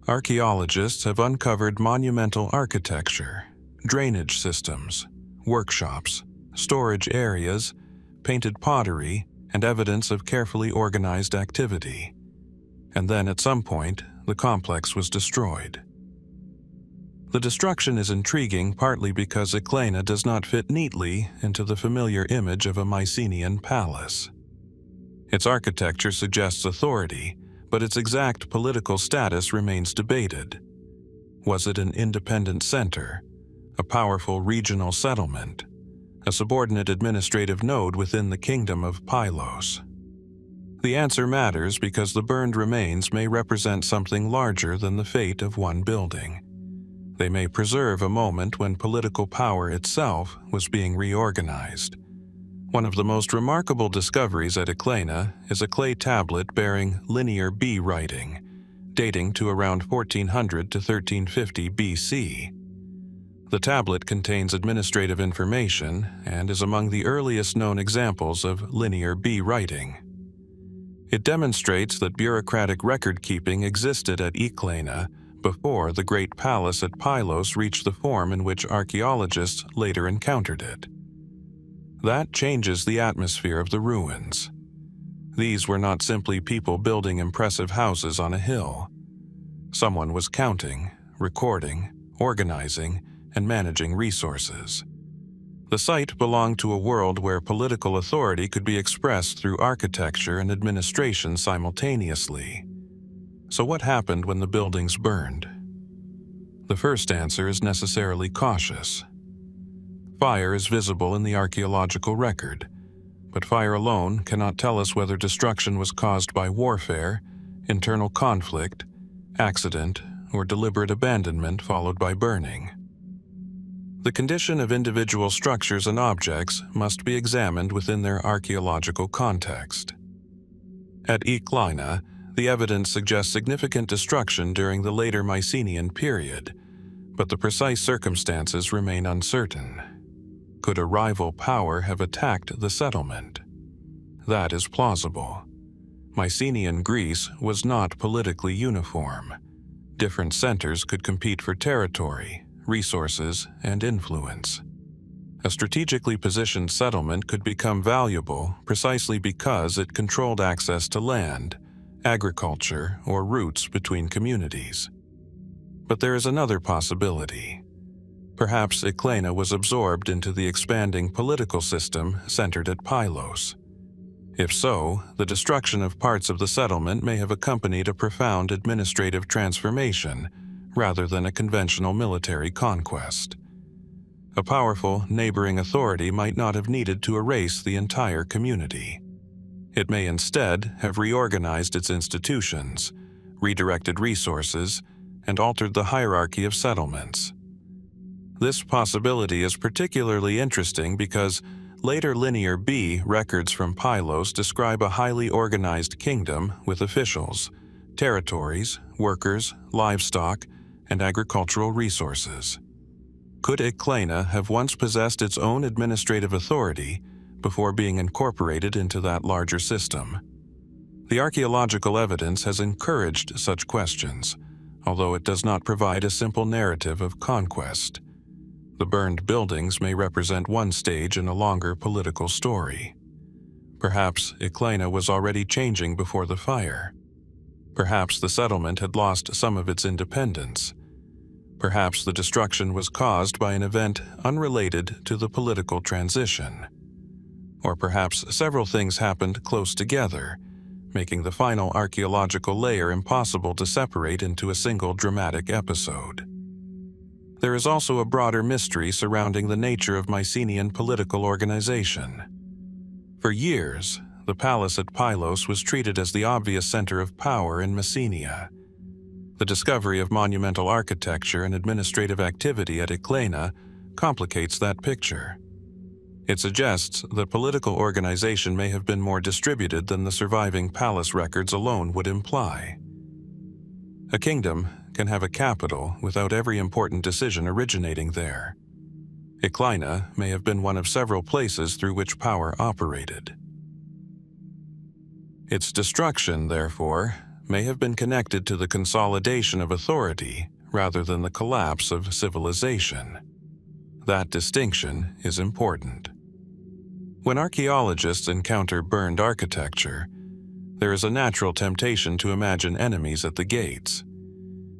Archaeologists have uncovered monumental architecture, drainage systems, workshops, storage areas, painted pottery, and evidence of carefully organized activity. And then at some point, the complex was destroyed. The destruction is intriguing partly because Iklaina does not fit neatly into the familiar image of a Mycenaean palace. Its architecture suggests authority, but its exact political status remains debated. Was it an independent center, a powerful regional settlement, a subordinate administrative node within the kingdom of Pylos? The answer matters because the burned remains may represent something larger than the fate of one building. They may preserve a moment when political power itself was being reorganized. One of the most remarkable discoveries at Iklaina is a clay tablet bearing linear B writing, dating to around 1400 to 1350 BC. The tablet contains administrative information and is among the earliest known examples of linear B writing. It demonstrates that bureaucratic record-keeping existed at Iklaina before the Great Palace at Pylos reached the form in which archaeologists later encountered it. That changes the atmosphere of the ruins. These were not simply people building impressive houses on a hill. Someone was counting, recording, organizing, and managing resources. The site belonged to a world where political authority could be expressed through architecture and administration simultaneously. So what happened when the buildings burned? The first answer is necessarily cautious. Fire is visible in the archaeological record, but fire alone cannot tell us whether destruction was caused by warfare, internal conflict, accident, or deliberate abandonment followed by burning. The condition of individual structures and objects must be examined within their archaeological context. At Iklaina, the evidence suggests significant destruction during the later Mycenaean period, but the precise circumstances remain uncertain. Could a rival power have attacked the settlement? That is plausible. Mycenaean Greece was not politically uniform. Different centers could compete for territory, resources, and influence. A strategically positioned settlement could become valuable precisely because it controlled access to land, agriculture, or routes between communities. But there is another possibility. Perhaps Iklaina was absorbed into the expanding political system centered at Pylos. If so, the destruction of parts of the settlement may have accompanied a profound administrative transformation rather than a conventional military conquest. A powerful neighboring authority might not have needed to erase the entire community. It may instead have reorganized its institutions, redirected resources, and altered the hierarchy of settlements. This possibility is particularly interesting because later Linear B records from Pylos describe a highly organized kingdom with officials, territories, workers, livestock, and agricultural resources. Could Iklaina have once possessed its own administrative authority before being incorporated into that larger system? The archaeological evidence has encouraged such questions, although it does not provide a simple narrative of conquest. The burned buildings may represent one stage in a longer political story. Perhaps Iklaina was already changing before the fire. Perhaps the settlement had lost some of its independence. Perhaps the destruction was caused by an event unrelated to the political transition. Or perhaps several things happened close together, making the final archaeological layer impossible to separate into a single dramatic episode. There is also a broader mystery surrounding the nature of Mycenaean political organization. For years, the palace at Pylos was treated as the obvious center of power in Messenia. The discovery of monumental architecture and administrative activity at Iklaina complicates that picture. It suggests that political organization may have been more distributed than the surviving palace records alone would imply. A kingdom can have a capital without every important decision originating there. Iklaina may have been one of several places through which power operated. Its destruction, therefore, may have been connected to the consolidation of authority rather than the collapse of civilization. That distinction is important. When archaeologists encounter burned architecture, there is a natural temptation to imagine enemies at the gates.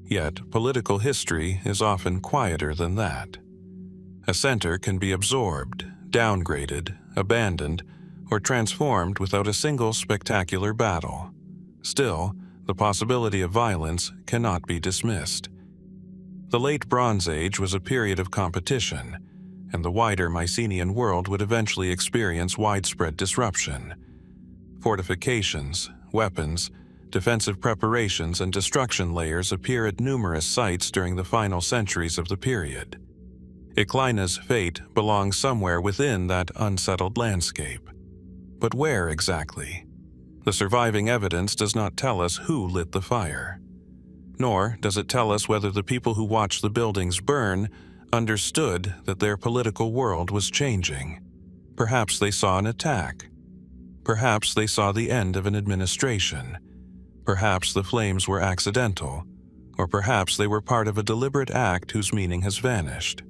Yet, political history is often quieter than that. A center can be absorbed, downgraded, abandoned, or transformed without a single spectacular battle. Still, the possibility of violence cannot be dismissed. The Late Bronze Age was a period of competition, and the wider Mycenaean world would eventually experience widespread disruption. Fortifications, weapons, defensive preparations, and destruction layers appear at numerous sites during the final centuries of the period. Iklaina's fate belongs somewhere within that unsettled landscape. But where exactly? The surviving evidence does not tell us who lit the fire. Nor does it tell us whether the people who watched the buildings burn understood that their political world was changing. Perhaps they saw an attack. Perhaps they saw the end of an administration. Perhaps the flames were accidental, or perhaps they were part of a deliberate act whose meaning has vanished.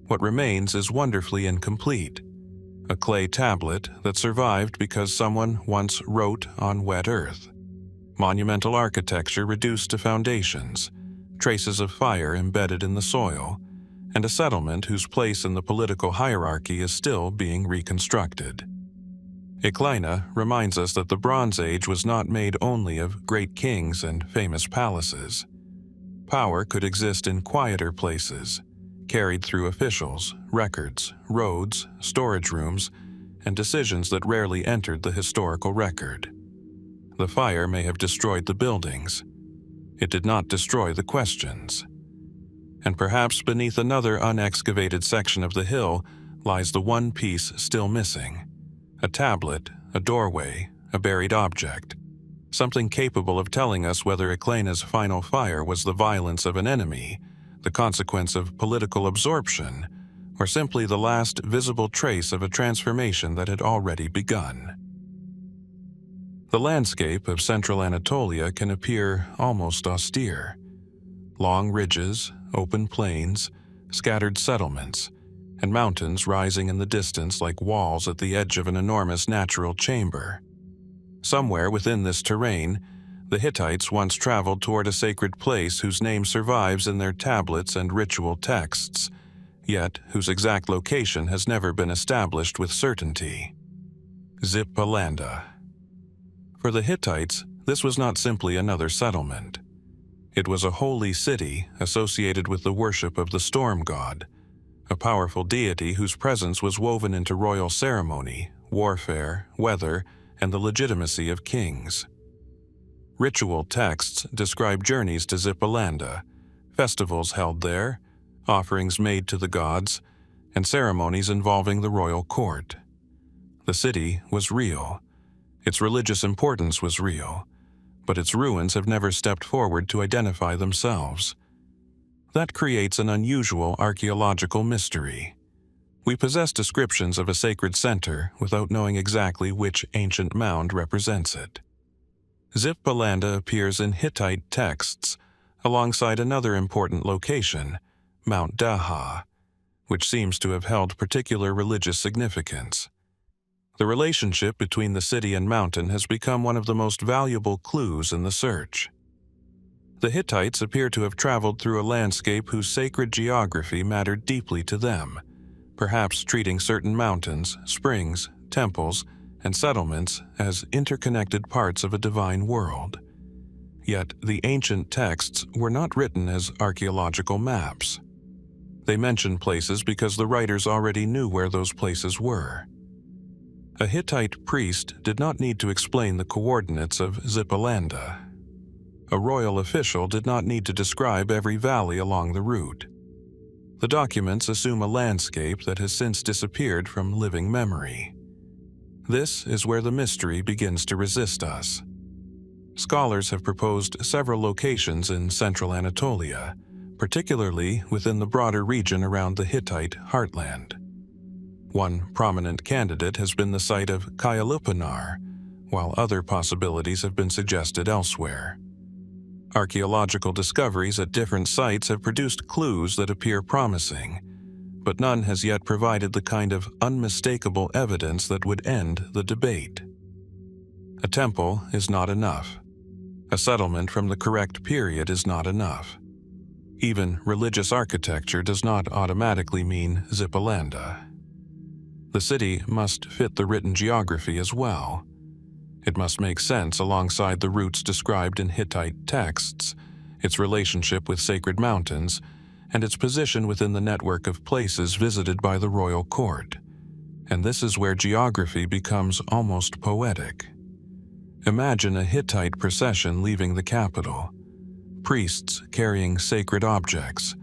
What remains is wonderfully incomplete, a clay tablet that survived because someone once wrote on wet earth. Monumental architecture reduced to foundations, traces of fire embedded in the soil, and a settlement whose place in the political hierarchy is still being reconstructed. Iklaina reminds us that the Bronze Age was not made only of great kings and famous palaces. Power could exist in quieter places, carried through officials, records, roads, storage rooms, and decisions that rarely entered the historical record. The fire may have destroyed the buildings. It did not destroy the questions. And perhaps beneath another unexcavated section of the hill lies the one piece still missing. A tablet, a doorway, a buried object. Something capable of telling us whether Iklaina's final fire was the violence of an enemy, the consequence of political absorption, or simply the last visible trace of a transformation that had already begun. The landscape of central Anatolia can appear almost austere. Long ridges, open plains, scattered settlements, and mountains rising in the distance like walls at the edge of an enormous natural chamber. Somewhere within this terrain, the Hittites once traveled toward a sacred place whose name survives in their tablets and ritual texts, yet whose exact location has never been established with certainty. Zippalanda. For the Hittites, this was not simply another settlement. It was a holy city associated with the worship of the storm god, a powerful deity whose presence was woven into royal ceremony, warfare, weather, and the legitimacy of kings. Ritual texts describe journeys to Zippalanda, festivals held there, offerings made to the gods, and ceremonies involving the royal court. The city was real. Its religious importance was real, but its ruins have never stepped forward to identify themselves. That creates an unusual archaeological mystery. We possess descriptions of a sacred center without knowing exactly which ancient mound represents it. Zippalanda appears in Hittite texts alongside another important location, Mount Daha, which seems to have held particular religious significance. The relationship between the city and mountain has become one of the most valuable clues in the search. The Hittites appear to have traveled through a landscape whose sacred geography mattered deeply to them, perhaps treating certain mountains, springs, temples, and settlements as interconnected parts of a divine world. Yet the ancient texts were not written as archaeological maps. They mentioned places because the writers already knew where those places were. A Hittite priest did not need to explain the coordinates of Zippalanda. A royal official did not need to describe every valley along the route. The documents assume a landscape that has since disappeared from living memory. This is where the mystery begins to resist us. Scholars have proposed several locations in central Anatolia, particularly within the broader region around the Hittite heartland. One prominent candidate has been the site of Kizzuwatna, while other possibilities have been suggested elsewhere. Archaeological discoveries at different sites have produced clues that appear promising, but none has yet provided the kind of unmistakable evidence that would end the debate. A temple is not enough. A settlement from the correct period is not enough. Even religious architecture does not automatically mean Zippalanda. The city must fit the written geography as well. It must make sense alongside the routes described in Hittite texts, its relationship with sacred mountains, and its position within the network of places visited by the royal court. And this is where geography becomes almost poetic. Imagine a Hittite procession leaving the capital, priests carrying sacred objects,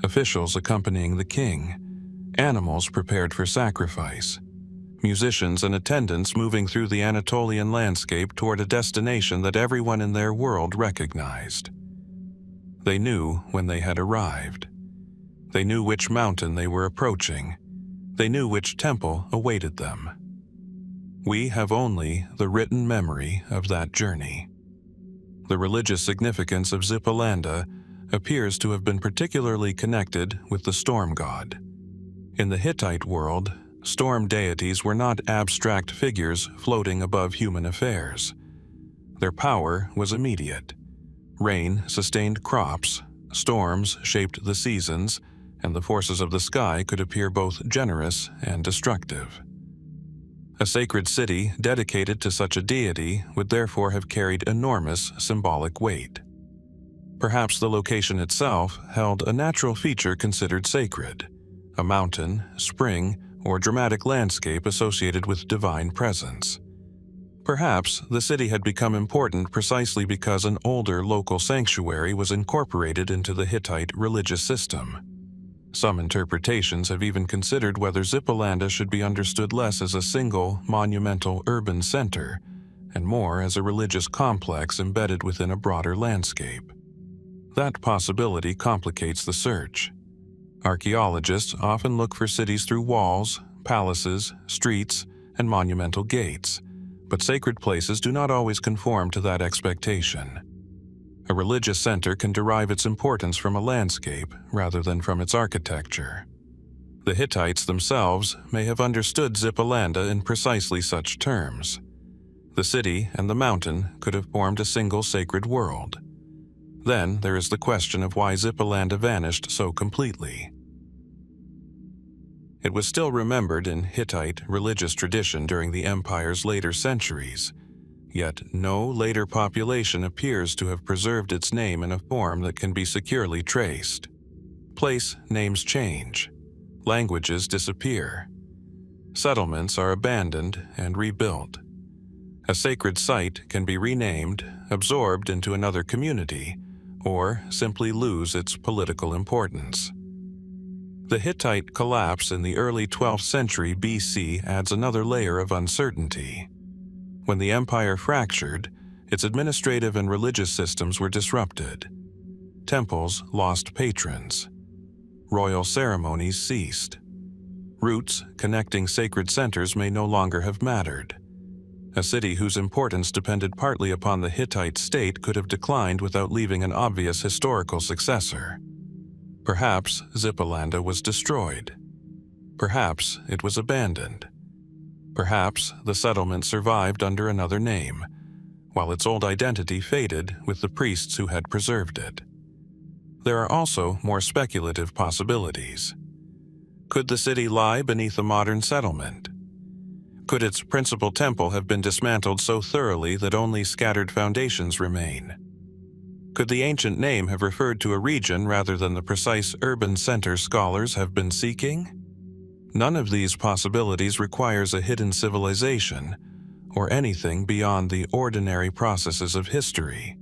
officials accompanying the king, animals prepared for sacrifice, musicians and attendants moving through the Anatolian landscape toward a destination that everyone in their world recognized. They knew when they had arrived. They knew which mountain they were approaching. They knew which temple awaited them. We have only the written memory of that journey. The religious significance of Zippalanda appears to have been particularly connected with the storm god. In the Hittite world, storm deities were not abstract figures floating above human affairs. Their power was immediate. Rain sustained crops, storms shaped the seasons, and the forces of the sky could appear both generous and destructive. A sacred city dedicated to such a deity would therefore have carried enormous symbolic weight. Perhaps the location itself held a natural feature considered sacred, a mountain, spring, or dramatic landscape associated with divine presence. Perhaps the city had become important precisely because an older local sanctuary was incorporated into the Hittite religious system. Some interpretations have even considered whether Zippalanda should be understood less as a single, monumental urban center, and more as a religious complex embedded within a broader landscape. That possibility complicates the search. Archaeologists often look for cities through walls, palaces, streets, and monumental gates, but sacred places do not always conform to that expectation. A religious center can derive its importance from a landscape rather than from its architecture. The Hittites themselves may have understood Zippalanda in precisely such terms. The city and the mountain could have formed a single sacred world. Then there is the question of why Zippalanda vanished so completely. It was still remembered in Hittite religious tradition during the empire's later centuries, yet no later population appears to have preserved its name in a form that can be securely traced. Place names change. Languages disappear. Settlements are abandoned and rebuilt. A sacred site can be renamed, absorbed into another community, or simply lose its political importance. The Hittite collapse in the early 12th century BC adds another layer of uncertainty. When the empire fractured, its administrative and religious systems were disrupted. Temples lost patrons. Royal ceremonies ceased. Routes connecting sacred centers may no longer have mattered. A city whose importance depended partly upon the Hittite state could have declined without leaving an obvious historical successor. Perhaps Zippalanda was destroyed. Perhaps it was abandoned. Perhaps the settlement survived under another name, while its old identity faded with the priests who had preserved it. There are also more speculative possibilities. Could the city lie beneath a modern settlement? Could its principal temple have been dismantled so thoroughly that only scattered foundations remain? Could the ancient name have referred to a region rather than the precise urban center scholars have been seeking? None of these possibilities requires a hidden civilization or anything beyond the ordinary processes of history,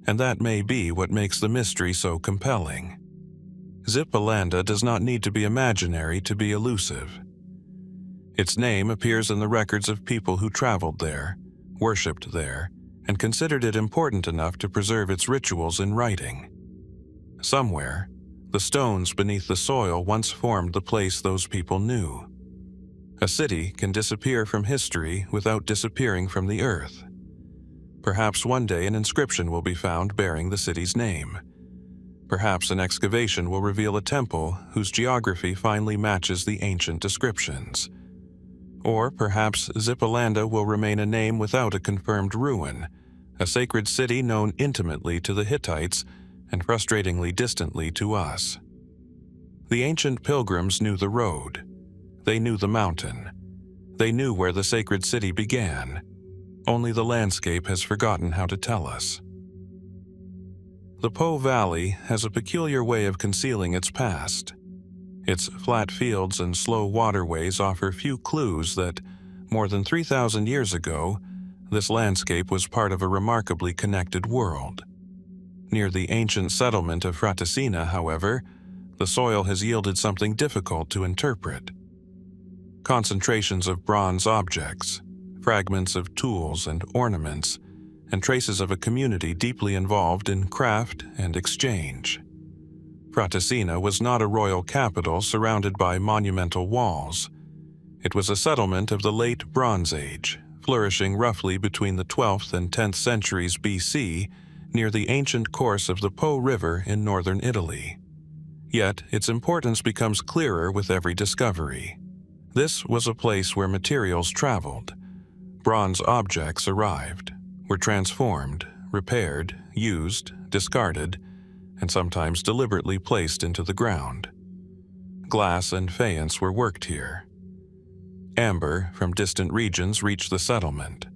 and that may be what makes the mystery so compelling. Zippalanda does not need to be imaginary to be elusive. Its name appears in the records of people who traveled there, worshipped there, and considered it important enough to preserve its rituals in writing. Somewhere, the stones beneath the soil once formed the place those people knew. A city can disappear from history without disappearing from the earth. Perhaps one day an inscription will be found bearing the city's name. Perhaps an excavation will reveal a temple whose geography finally matches the ancient descriptions. Or perhaps Zippalanda will remain a name without a confirmed ruin, a sacred city known intimately to the Hittites and frustratingly distantly to us. The ancient pilgrims knew the road. They knew the mountain. They knew where the sacred city began. Only the landscape has forgotten how to tell us. The Po Valley has a peculiar way of concealing its past. Its flat fields and slow waterways offer few clues that, more than 3,000 years ago, this landscape was part of a remarkably connected world. Near the ancient settlement of Frattesina, however, the soil has yielded something difficult to interpret. Concentrations of bronze objects, fragments of tools and ornaments, and traces of a community deeply involved in craft and exchange. Frattesina was not a royal capital surrounded by monumental walls. It was a settlement of the late Bronze Age, flourishing roughly between the 12th and 10th centuries BC near the ancient course of the Po River in northern Italy. Yet its importance becomes clearer with every discovery. This was a place where materials traveled. Bronze objects arrived, were transformed, repaired, used, discarded, and sometimes deliberately placed into the ground. Glass and faience were worked here. Amber from distant regions reached the settlement.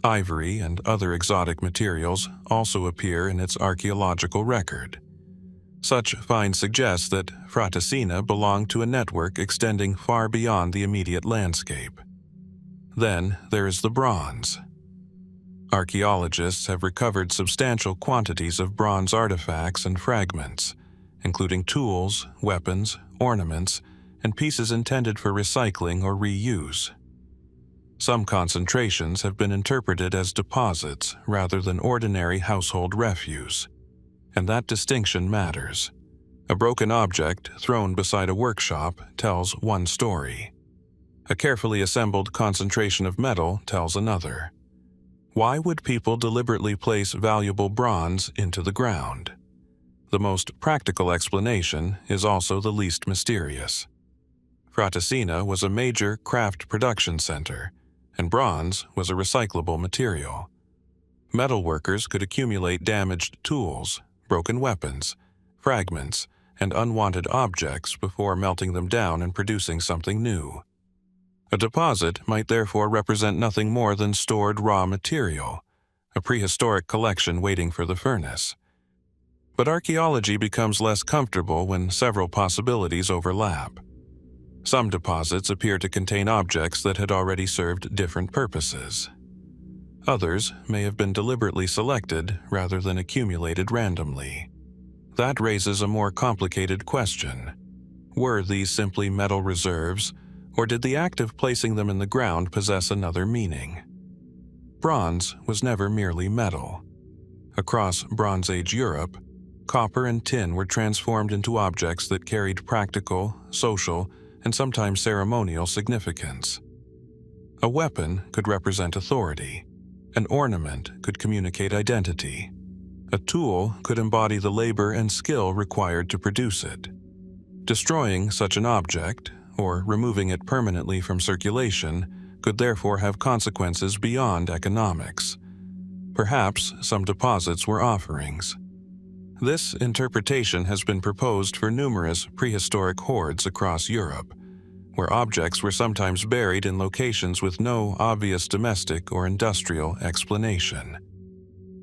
Ivory and other exotic materials also appear in its archaeological record. Such finds suggest that Frattesina belonged to a network extending far beyond the immediate landscape. Then there is the bronze. Archaeologists have recovered substantial quantities of bronze artifacts and fragments, including tools, weapons, ornaments, and pieces intended for recycling or reuse. Some concentrations have been interpreted as deposits rather than ordinary household refuse, and that distinction matters. A broken object thrown beside a workshop tells one story. A carefully assembled concentration of metal tells another. Why would people deliberately place valuable bronze into the ground? The most practical explanation is also the least mysterious. Frattesina was a major craft production center, and bronze was a recyclable material. Metal workers could accumulate damaged tools, broken weapons, fragments, and unwanted objects before melting them down and producing something new. A deposit might therefore represent nothing more than stored raw material, a prehistoric collection waiting for the furnace. But archaeology becomes less comfortable when several possibilities overlap. Some deposits appear to contain objects that had already served different purposes. Others may have been deliberately selected rather than accumulated randomly. That raises a more complicated question. Were these simply metal reserves, or did the act of placing them in the ground possess another meaning? Bronze was never merely metal. Across Bronze Age Europe, copper and tin were transformed into objects that carried practical, social, and sometimes ceremonial significance. A weapon could represent authority. An ornament could communicate identity. A tool could embody the labor and skill required to produce it. Destroying such an object, or removing it permanently from circulation, could therefore have consequences beyond economics. Perhaps some deposits were offerings. This interpretation has been proposed for numerous prehistoric hoards across Europe, where objects were sometimes buried in locations with no obvious domestic or industrial explanation.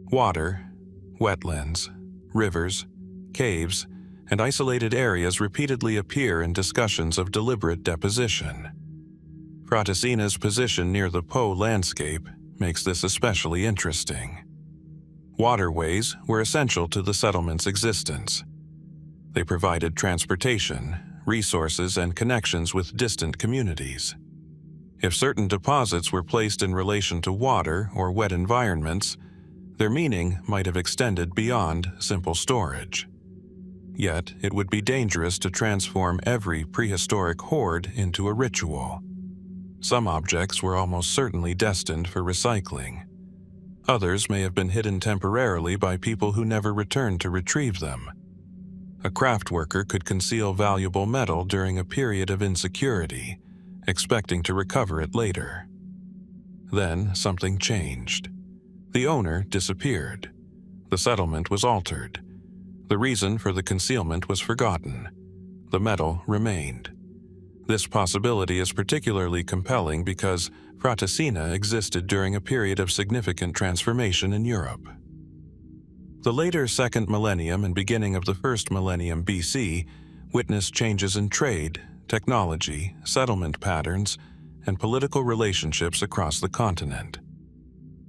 Water, wetlands, rivers, caves, and isolated areas repeatedly appear in discussions of deliberate deposition. Frattesina's position near the Po landscape makes this especially interesting. Waterways were essential to the settlement's existence. They provided transportation, resources, and connections with distant communities. If certain deposits were placed in relation to water or wet environments, their meaning might have extended beyond simple storage. Yet, it would be dangerous to transform every prehistoric hoard into a ritual. Some objects were almost certainly destined for recycling. Others may have been hidden temporarily by people who never returned to retrieve them. A craft worker could conceal valuable metal during a period of insecurity, expecting to recover it later. Then something changed. The owner disappeared. The settlement was altered. The reason for the concealment was forgotten. The metal remained. This possibility is particularly compelling because Frattesina existed during a period of significant transformation in Europe. The later 2nd millennium and beginning of the 1st millennium BC witnessed changes in trade, technology, settlement patterns, and political relationships across the continent.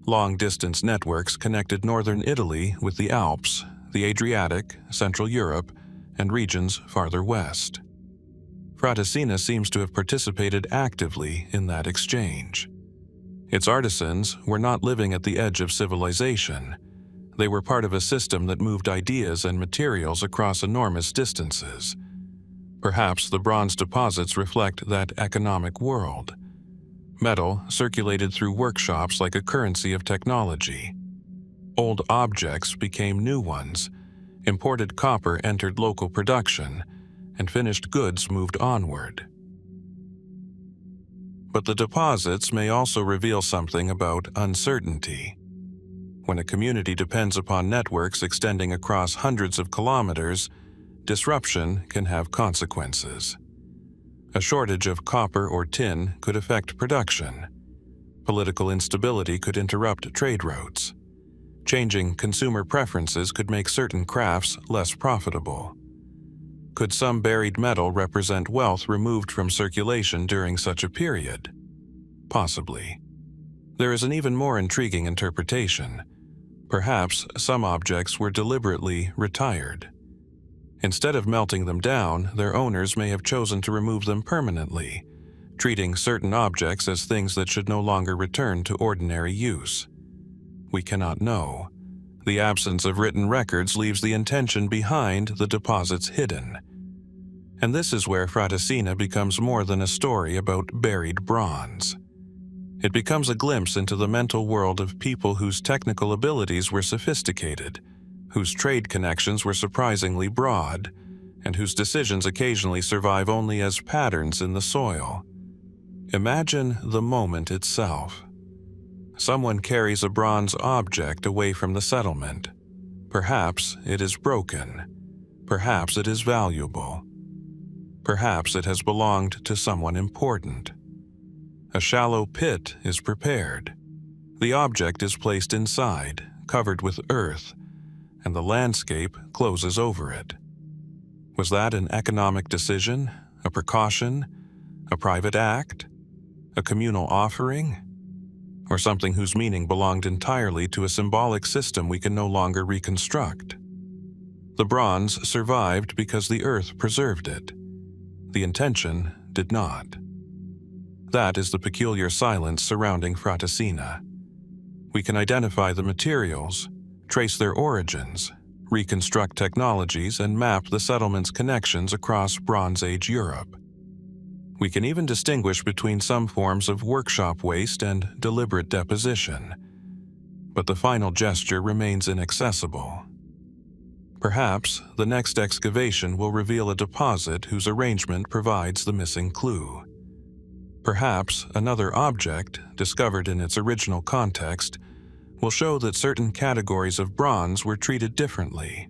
Long-distance networks connected northern Italy with the Alps, the Adriatic, Central Europe, and regions farther west. Frattesina seems to have participated actively in that exchange. Its artisans were not living at the edge of civilization. They were part of a system that moved ideas and materials across enormous distances. Perhaps the bronze deposits reflect that economic world. Metal circulated through workshops like a currency of technology. Old objects became new ones. Imported copper entered local production, and finished goods moved onward. But the deposits may also reveal something about uncertainty. When a community depends upon networks extending across hundreds of kilometers, disruption can have consequences. A shortage of copper or tin could affect production. Political instability could interrupt trade routes. Changing consumer preferences could make certain crafts less profitable. Could some buried metal represent wealth removed from circulation during such a period? Possibly. There is an even more intriguing interpretation. Perhaps some objects were deliberately retired. Instead of melting them down, their owners may have chosen to remove them permanently, treating certain objects as things that should no longer return to ordinary use. We cannot know. The absence of written records leaves the intention behind the deposits hidden. And this is where Frattesina becomes more than a story about buried bronze. It becomes a glimpse into the mental world of people whose technical abilities were sophisticated, whose trade connections were surprisingly broad, and whose decisions occasionally survive only as patterns in the soil. Imagine the moment itself. Someone carries a bronze object away from the settlement. Perhaps it is broken. Perhaps it is valuable. Perhaps it has belonged to someone important. A shallow pit is prepared. The object is placed inside, covered with earth, and the landscape closes over it. Was that an economic decision, a precaution, a private act, a communal offering, or something whose meaning belonged entirely to a symbolic system we can no longer reconstruct? The bronze survived because the earth preserved it. The intention did not. That is the peculiar silence surrounding Frattesina. We can identify the materials, trace their origins, reconstruct technologies, and map the settlement's connections across Bronze Age Europe. We can even distinguish between some forms of workshop waste and deliberate deposition. But the final gesture remains inaccessible. Perhaps the next excavation will reveal a deposit whose arrangement provides the missing clue. Perhaps another object, discovered in its original context, will show that certain categories of bronze were treated differently.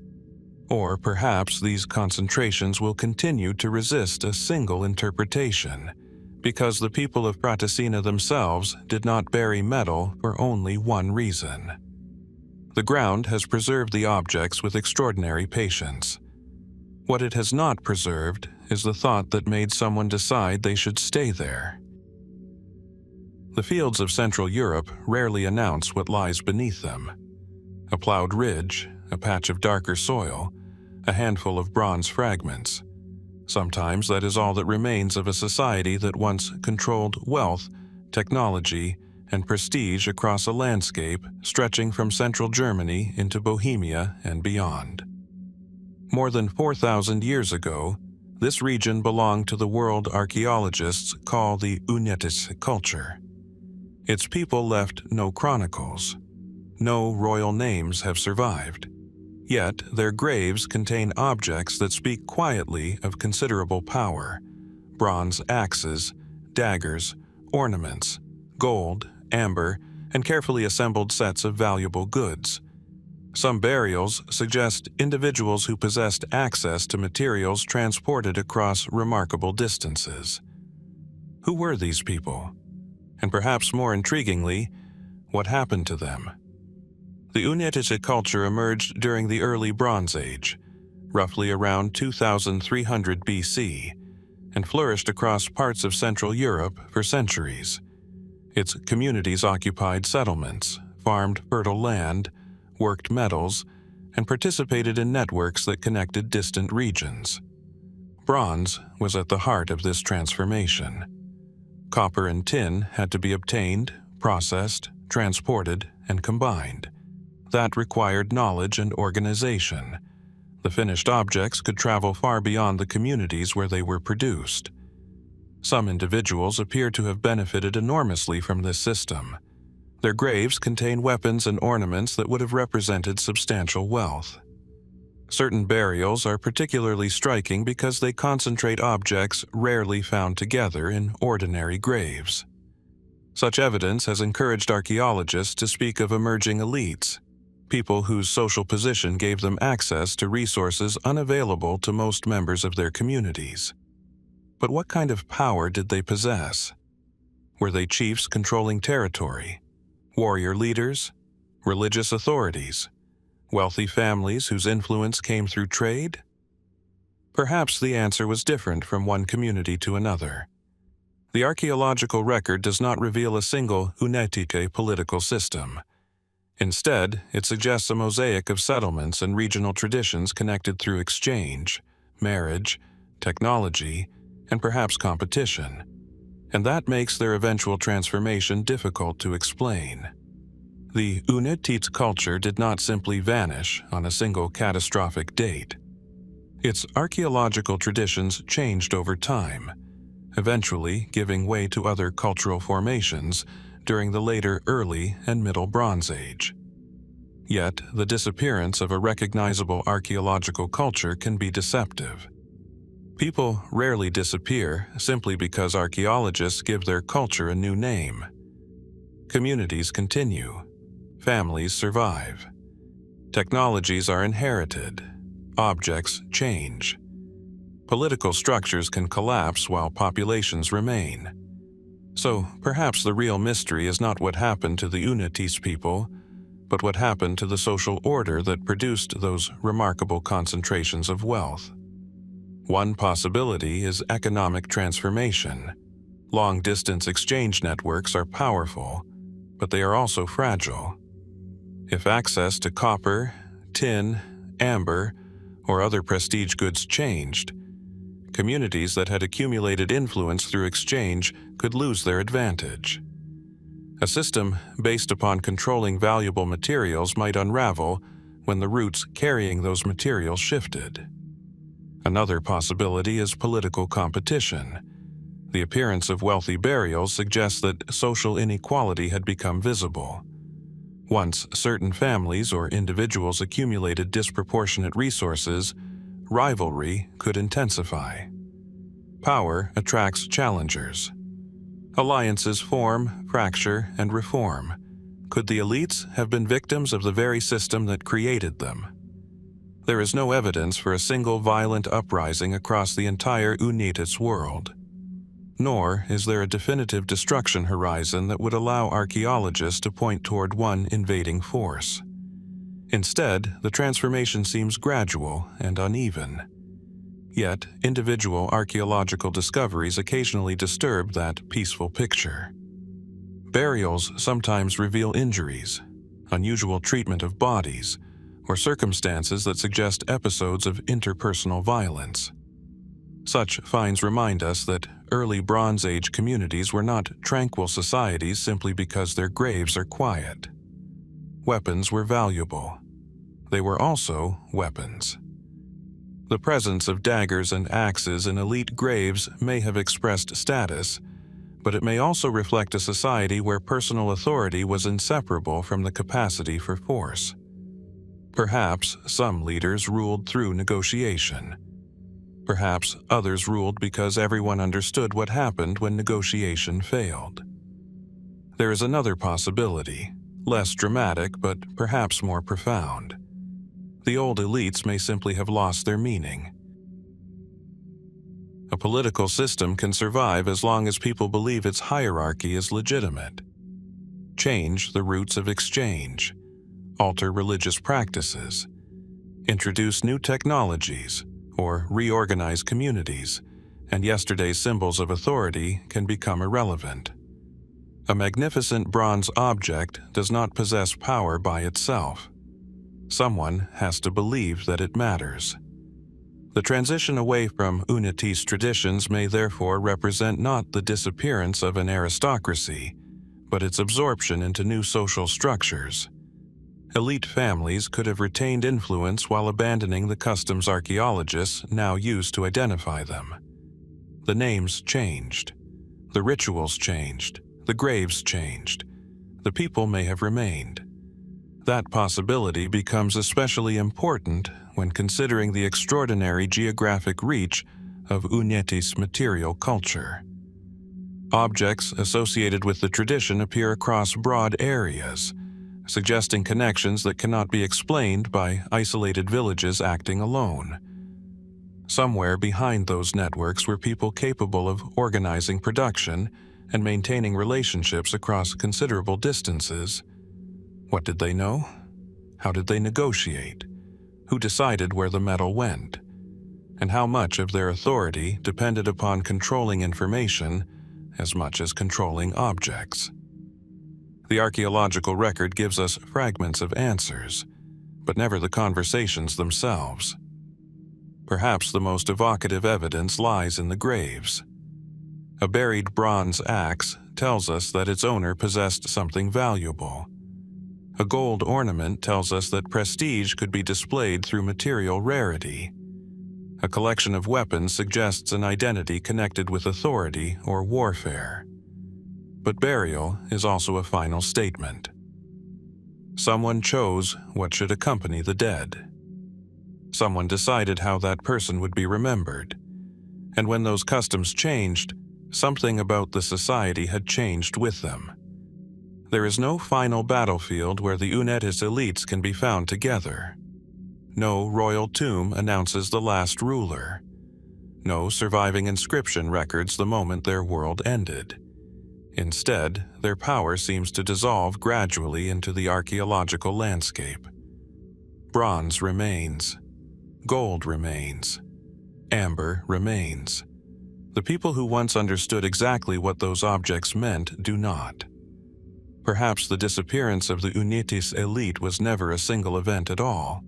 Or perhaps these concentrations will continue to resist a single interpretation, because the people of Frattesina themselves did not bury metal for only one reason. The ground has preserved the objects with extraordinary patience. What it has not preserved is the thought that made someone decide they should stay there. The fields of Central Europe rarely announce what lies beneath them. A plowed ridge, a patch of darker soil, a handful of bronze fragments. Sometimes that is all that remains of a society that once controlled wealth, technology, and prestige across a landscape stretching from central Germany into Bohemia and beyond. More than 4,000 years ago, this region belonged to the world archaeologists call the Únětice culture. Its people left no chronicles. No royal names have survived. Yet their graves contain objects that speak quietly of considerable power: bronze axes, daggers, ornaments, gold, amber, and carefully assembled sets of valuable goods. Some burials suggest individuals who possessed access to materials transported across remarkable distances. Who were these people? And perhaps more intriguingly, what happened to them? The Únětice culture emerged during the early Bronze Age, roughly around 2300 BC, and flourished across parts of Central Europe for centuries. Its communities occupied settlements, farmed fertile land, worked metals, and participated in networks that connected distant regions. Bronze was at the heart of this transformation. Copper and tin had to be obtained, processed, transported, and combined. That required knowledge and organization. The finished objects could travel far beyond the communities where they were produced. Some individuals appear to have benefited enormously from this system. Their graves contain weapons and ornaments that would have represented substantial wealth. Certain burials are particularly striking because they concentrate objects rarely found together in ordinary graves. Such evidence has encouraged archaeologists to speak of emerging elites, people whose social position gave them access to resources unavailable to most members of their communities. But what kind of power did they possess? Were they chiefs controlling territory, warrior leaders, religious authorities, wealthy families whose influence came through trade? Perhaps the answer was different from one community to another. The archaeological record does not reveal a single Únětice political system. Instead, it suggests a mosaic of settlements and regional traditions connected through exchange, marriage, technology, and perhaps competition. And that makes their eventual transformation difficult to explain. The Únětice culture did not simply vanish on a single catastrophic date. Its archaeological traditions changed over time, eventually giving way to other cultural formations during the later Early and Middle Bronze Age. Yet, the disappearance of a recognizable archaeological culture can be deceptive. People rarely disappear simply because archaeologists give their culture a new name. Communities continue. Families survive. Technologies are inherited. Objects change. Political structures can collapse while populations remain. So perhaps the real mystery is not what happened to the Únětice people, but what happened to the social order that produced those remarkable concentrations of wealth. One possibility is economic transformation. Long-distance exchange networks are powerful, but they are also fragile. If access to copper, tin, amber, or other prestige goods changed, communities that had accumulated influence through exchange could lose their advantage. A system based upon controlling valuable materials might unravel when the routes carrying those materials shifted. Another possibility is political competition. The appearance of wealthy burials suggests that social inequality had become visible. Once certain families or individuals accumulated disproportionate resources, rivalry could intensify. Power attracts challengers. Alliances form, fracture, and reform. Could the elites have been victims of the very system that created them? There is no evidence for a single violent uprising across the entire Únětice world. Nor is there a definitive destruction horizon that would allow archaeologists to point toward one invading force. Instead, the transformation seems gradual and uneven. Yet, individual archaeological discoveries occasionally disturb that peaceful picture. Burials sometimes reveal injuries, unusual treatment of bodies, or circumstances that suggest episodes of interpersonal violence. Such finds remind us that early Bronze Age communities were not tranquil societies simply because their graves are quiet. Weapons were valuable. They were also weapons. The presence of daggers and axes in elite graves may have expressed status, but it may also reflect a society where personal authority was inseparable from the capacity for force. Perhaps some leaders ruled through negotiation. Perhaps others ruled because everyone understood what happened when negotiation failed. There is another possibility, less dramatic but perhaps more profound. The old elites may simply have lost their meaning. A political system can survive as long as people believe its hierarchy is legitimate. Change the routes of exchange, alter religious practices, introduce new technologies, or reorganize communities, and yesterday's symbols of authority can become irrelevant. A magnificent bronze object does not possess power by itself. Someone has to believe that it matters. The transition away from Únětice traditions may therefore represent not the disappearance of an aristocracy, but its absorption into new social structures. Elite families could have retained influence while abandoning the customs archaeologists now use to identify them. The names changed. The rituals changed. The graves changed. The people may have remained. That possibility becomes especially important when considering the extraordinary geographic reach of Únětice material culture. Objects associated with the tradition appear across broad areas, suggesting connections that cannot be explained by isolated villages acting alone. Somewhere behind those networks were people capable of organizing production and maintaining relationships across considerable distances. What did they know? How did they negotiate? Who decided where the metal went? And how much of their authority depended upon controlling information as much as controlling objects? The archaeological record gives us fragments of answers, but never the conversations themselves. Perhaps the most evocative evidence lies in the graves. A buried bronze axe tells us that its owner possessed something valuable. A gold ornament tells us that prestige could be displayed through material rarity. A collection of weapons suggests an identity connected with authority or warfare. But burial is also a final statement. Someone chose what should accompany the dead. Someone decided how that person would be remembered. And when those customs changed, something about the society had changed with them. There is no final battlefield where the Únětice elites can be found together. No royal tomb announces the last ruler. No surviving inscription records the moment their world ended. Instead, their power seems to dissolve gradually into the archaeological landscape. Bronze remains. Gold remains. Amber remains. The people who once understood exactly what those objects meant do not. Perhaps the disappearance of the Únětice elite was never a single event at all.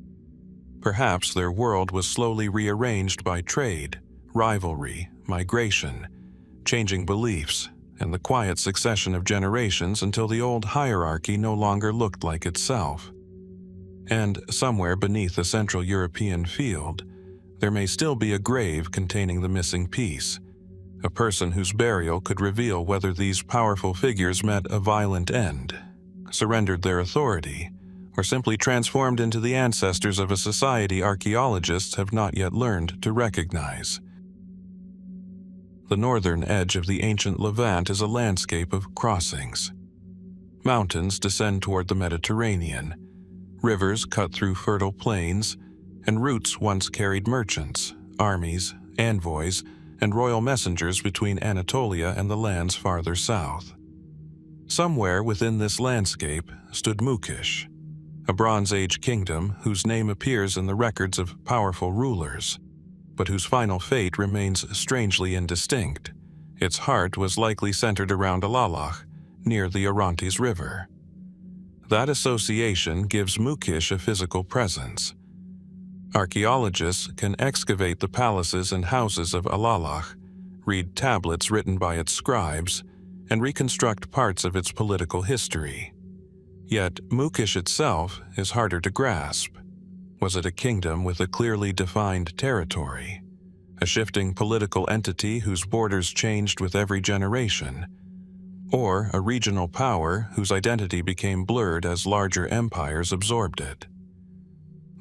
Perhaps their world was slowly rearranged by trade, rivalry, migration, changing beliefs, and the quiet succession of generations until the old hierarchy no longer looked like itself. And somewhere beneath the Central European field, there may still be a grave containing the missing piece, a person whose burial could reveal whether these powerful figures met a violent end, surrendered their authority, or simply transformed into the ancestors of a society archaeologists have not yet learned to recognize. The northern edge of the ancient Levant is a landscape of crossings. Mountains descend toward the Mediterranean, rivers cut through fertile plains, and routes once carried merchants, armies, envoys, and royal messengers between Anatolia and the lands farther south. Somewhere within this landscape stood Mukish, a Bronze Age kingdom whose name appears in the records of powerful rulers, but whose final fate remains strangely indistinct. Its heart was likely centered around Alalakh, near the Orontes River. That association gives Mukish a physical presence. Archaeologists can excavate the palaces and houses of Alalakh, read tablets written by its scribes, and reconstruct parts of its political history. Yet Mukish itself is harder to grasp. Was it a kingdom with a clearly defined territory? A shifting political entity whose borders changed with every generation? Or a regional power whose identity became blurred as larger empires absorbed it?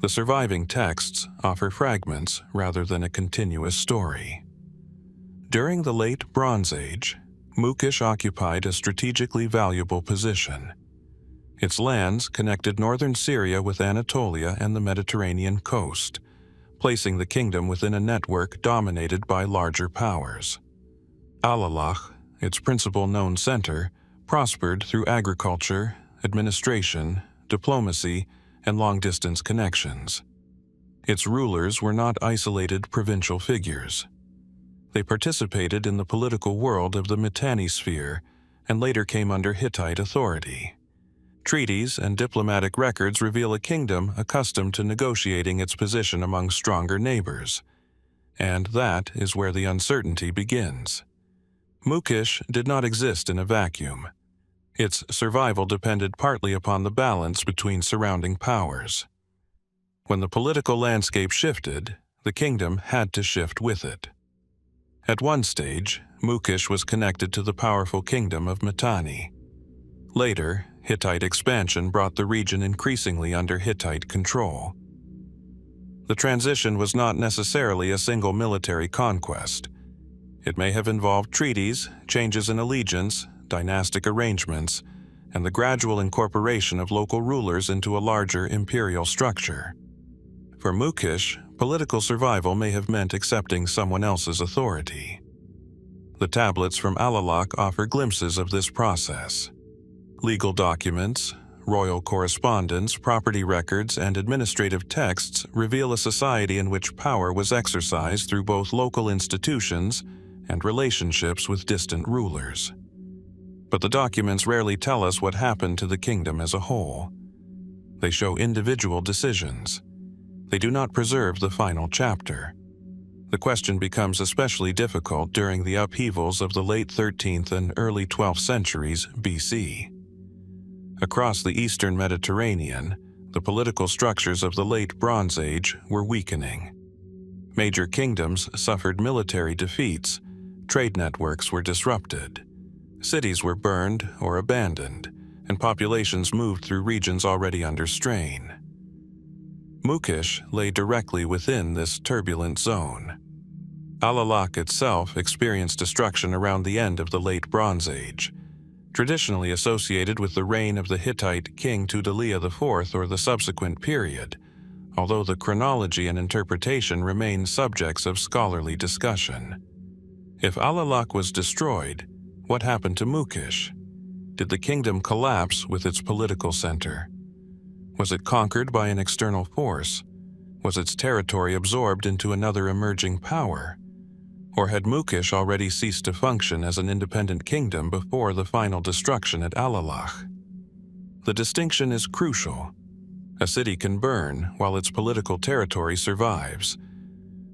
The surviving texts offer fragments rather than a continuous story. During the late Bronze Age, Mukish occupied a strategically valuable position. Its lands connected northern Syria with Anatolia and the Mediterranean coast, placing the kingdom within a network dominated by larger powers. Alalakh, its principal known center, prospered through agriculture, administration, diplomacy, and long-distance connections. Its rulers were not isolated provincial figures. They participated in the political world of the Mitanni sphere and later came under Hittite authority. Treaties and diplomatic records reveal a kingdom accustomed to negotiating its position among stronger neighbors. And that is where the uncertainty begins. Mukish did not exist in a vacuum. Its survival depended partly upon the balance between surrounding powers. When the political landscape shifted, the kingdom had to shift with it. At one stage, Mukish was connected to the powerful kingdom of Mitanni. Later, Hittite expansion brought the region increasingly under Hittite control. The transition was not necessarily a single military conquest. It may have involved treaties, changes in allegiance, dynastic arrangements, and the gradual incorporation of local rulers into a larger imperial structure. For Mukish, political survival may have meant accepting someone else's authority. The tablets from Alalakh offer glimpses of this process. Legal documents, royal correspondence, property records, and administrative texts reveal a society in which power was exercised through both local institutions and relationships with distant rulers. But the documents rarely tell us what happened to the kingdom as a whole. They show individual decisions. They do not preserve the final chapter. The question becomes especially difficult during the upheavals of the late 13th and early 12th centuries BC. Across the eastern Mediterranean, the political structures of the late Bronze Age were weakening. Major kingdoms suffered military defeats, trade networks were disrupted, cities were burned or abandoned, and populations moved through regions already under strain. Mukish lay directly within this turbulent zone. Alalakh itself experienced destruction around the end of the late Bronze Age, traditionally associated with the reign of the Hittite king Tudhaliya IV or the subsequent period, although the chronology and interpretation remain subjects of scholarly discussion. If Alalakh was destroyed, what happened to Mukish? Did the kingdom collapse with its political center? Was it conquered by an external force? Was its territory absorbed into another emerging power? Or had Mukish already ceased to function as an independent kingdom before the final destruction at Alalakh? The distinction is crucial. A city can burn while its political territory survives.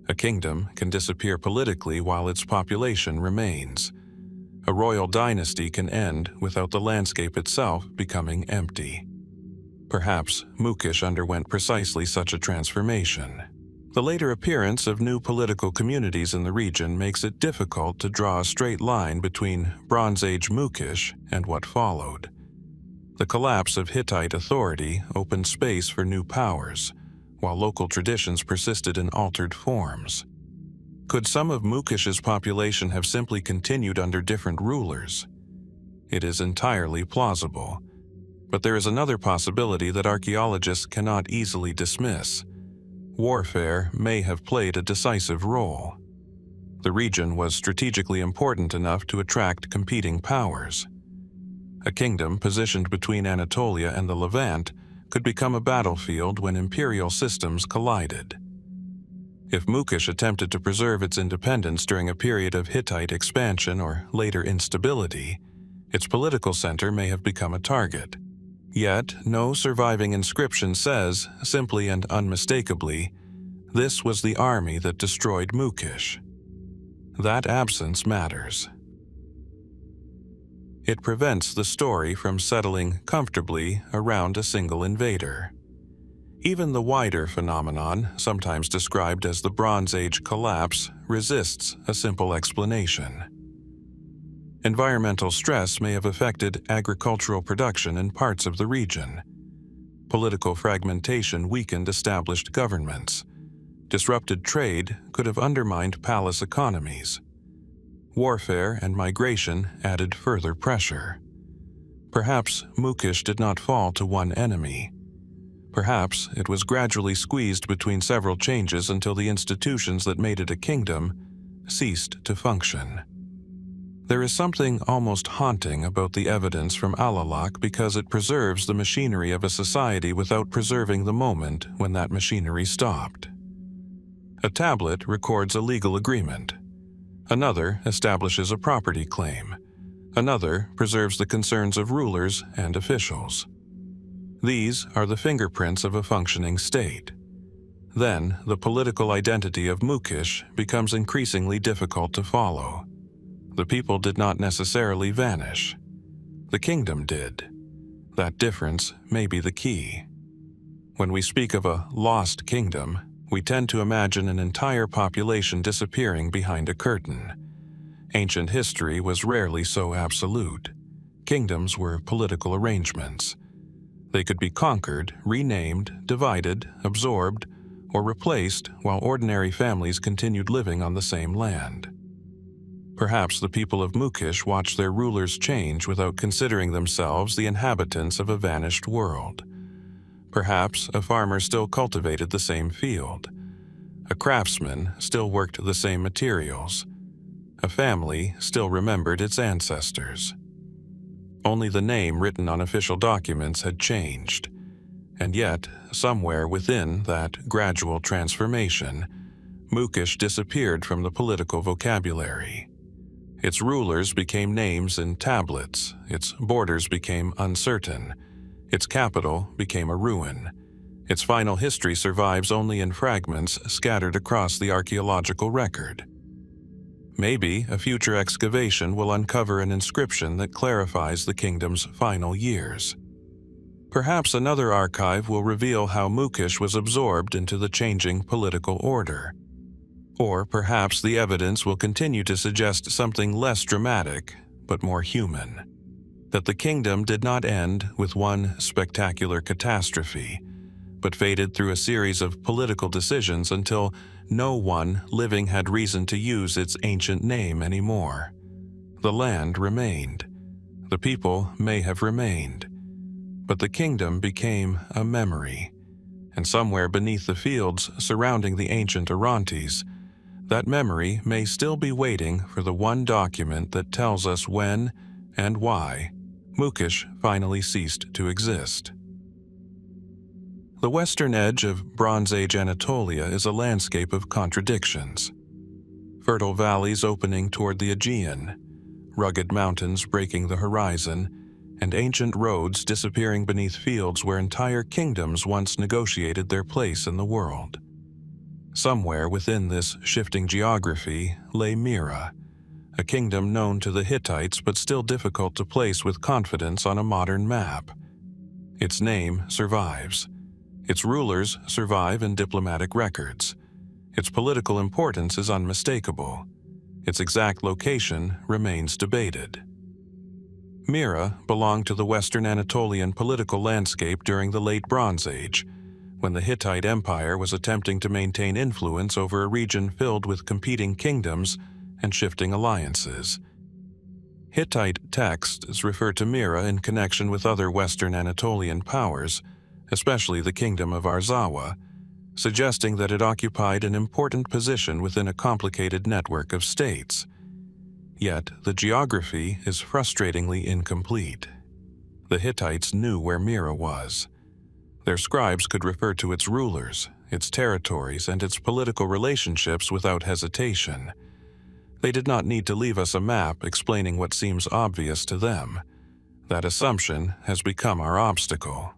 A kingdom can disappear politically while its population remains. A royal dynasty can end without the landscape itself becoming empty. Perhaps Mukish underwent precisely such a transformation. The later appearance of new political communities in the region makes it difficult to draw a straight line between Bronze Age Mukish and what followed. The collapse of Hittite authority opened space for new powers, while local traditions persisted in altered forms. Could some of Mukish's population have simply continued under different rulers? It is entirely plausible. But there is another possibility that archaeologists cannot easily dismiss. Warfare may have played a decisive role. The region was strategically important enough to attract competing powers. A kingdom positioned between Anatolia and the Levant could become a battlefield when imperial systems collided. If Mukish attempted to preserve its independence during a period of Hittite expansion or later instability, its political center may have become a target. Yet, no surviving inscription says, simply and unmistakably, this was the army that destroyed Mukish. That absence matters. It prevents the story from settling comfortably around a single invader. Even the wider phenomenon, sometimes described as the Bronze Age collapse, resists a simple explanation. Environmental stress may have affected agricultural production in parts of the region. Political fragmentation weakened established governments. Disrupted trade could have undermined palace economies. warfare and migration added further pressure. Perhaps Mukish did not fall to one enemy. Perhaps it was gradually squeezed between several changes until the institutions that made it a kingdom ceased to function. There is something almost haunting about the evidence from Alalakh because it preserves the machinery of a society without preserving the moment when that machinery stopped. A tablet records a legal agreement. Another establishes a property claim. Another preserves the concerns of rulers and officials. These are the fingerprints of a functioning state. Then, the political identity of Mukish becomes increasingly difficult to follow. The people did not necessarily vanish. The kingdom did. That difference may be the key. When we speak of a lost kingdom, we tend to imagine an entire population disappearing behind a curtain. Ancient history was rarely so absolute. Kingdoms were political arrangements. They could be conquered, renamed, divided, absorbed, or replaced while ordinary families continued living on the same land. Perhaps the people of Mukish watched their rulers change without considering themselves the inhabitants of a vanished world. Perhaps a farmer still cultivated the same field. A craftsman still worked the same materials. A family still remembered its ancestors. Only the name written on official documents had changed. And yet, somewhere within that gradual transformation, Mukish disappeared from the political vocabulary. Its rulers became names in tablets, its borders became uncertain, its capital became a ruin. Its final history survives only in fragments scattered across the archaeological record. Maybe a future excavation will uncover an inscription that clarifies the kingdom's final years. Perhaps another archive will reveal how Mukish was absorbed into the changing political order. Or perhaps the evidence will continue to suggest something less dramatic, but more human. That the kingdom did not end with one spectacular catastrophe, but faded through a series of political decisions until no one living had reason to use its ancient name anymore. The land remained. The people may have remained. But the kingdom became a memory, and somewhere beneath the fields surrounding the ancient Orontes, that memory may still be waiting for the one document that tells us when and why Mukish finally ceased to exist. The western edge of Bronze Age Anatolia is a landscape of contradictions. Fertile valleys opening toward the Aegean, rugged mountains breaking the horizon, and ancient roads disappearing beneath fields where entire kingdoms once negotiated their place in the world. Somewhere within this shifting geography lay Mira, a kingdom known to the Hittites but still difficult to place with confidence on a modern map. Its name survives. Its rulers survive in diplomatic records. Its political importance is unmistakable. Its exact location remains debated. Mira belonged to the Western Anatolian political landscape during the Late Bronze Age, when the Hittite Empire was attempting to maintain influence over a region filled with competing kingdoms and shifting alliances. Hittite texts refer to Mira in connection with other Western Anatolian powers, especially the kingdom of Arzawa, suggesting that it occupied an important position within a complicated network of states. Yet, the geography is frustratingly incomplete. The Hittites knew where Mira was. Their scribes could refer to its rulers, its territories, and its political relationships without hesitation. They did not need to leave us a map explaining what seems obvious to them. That assumption has become our obstacle.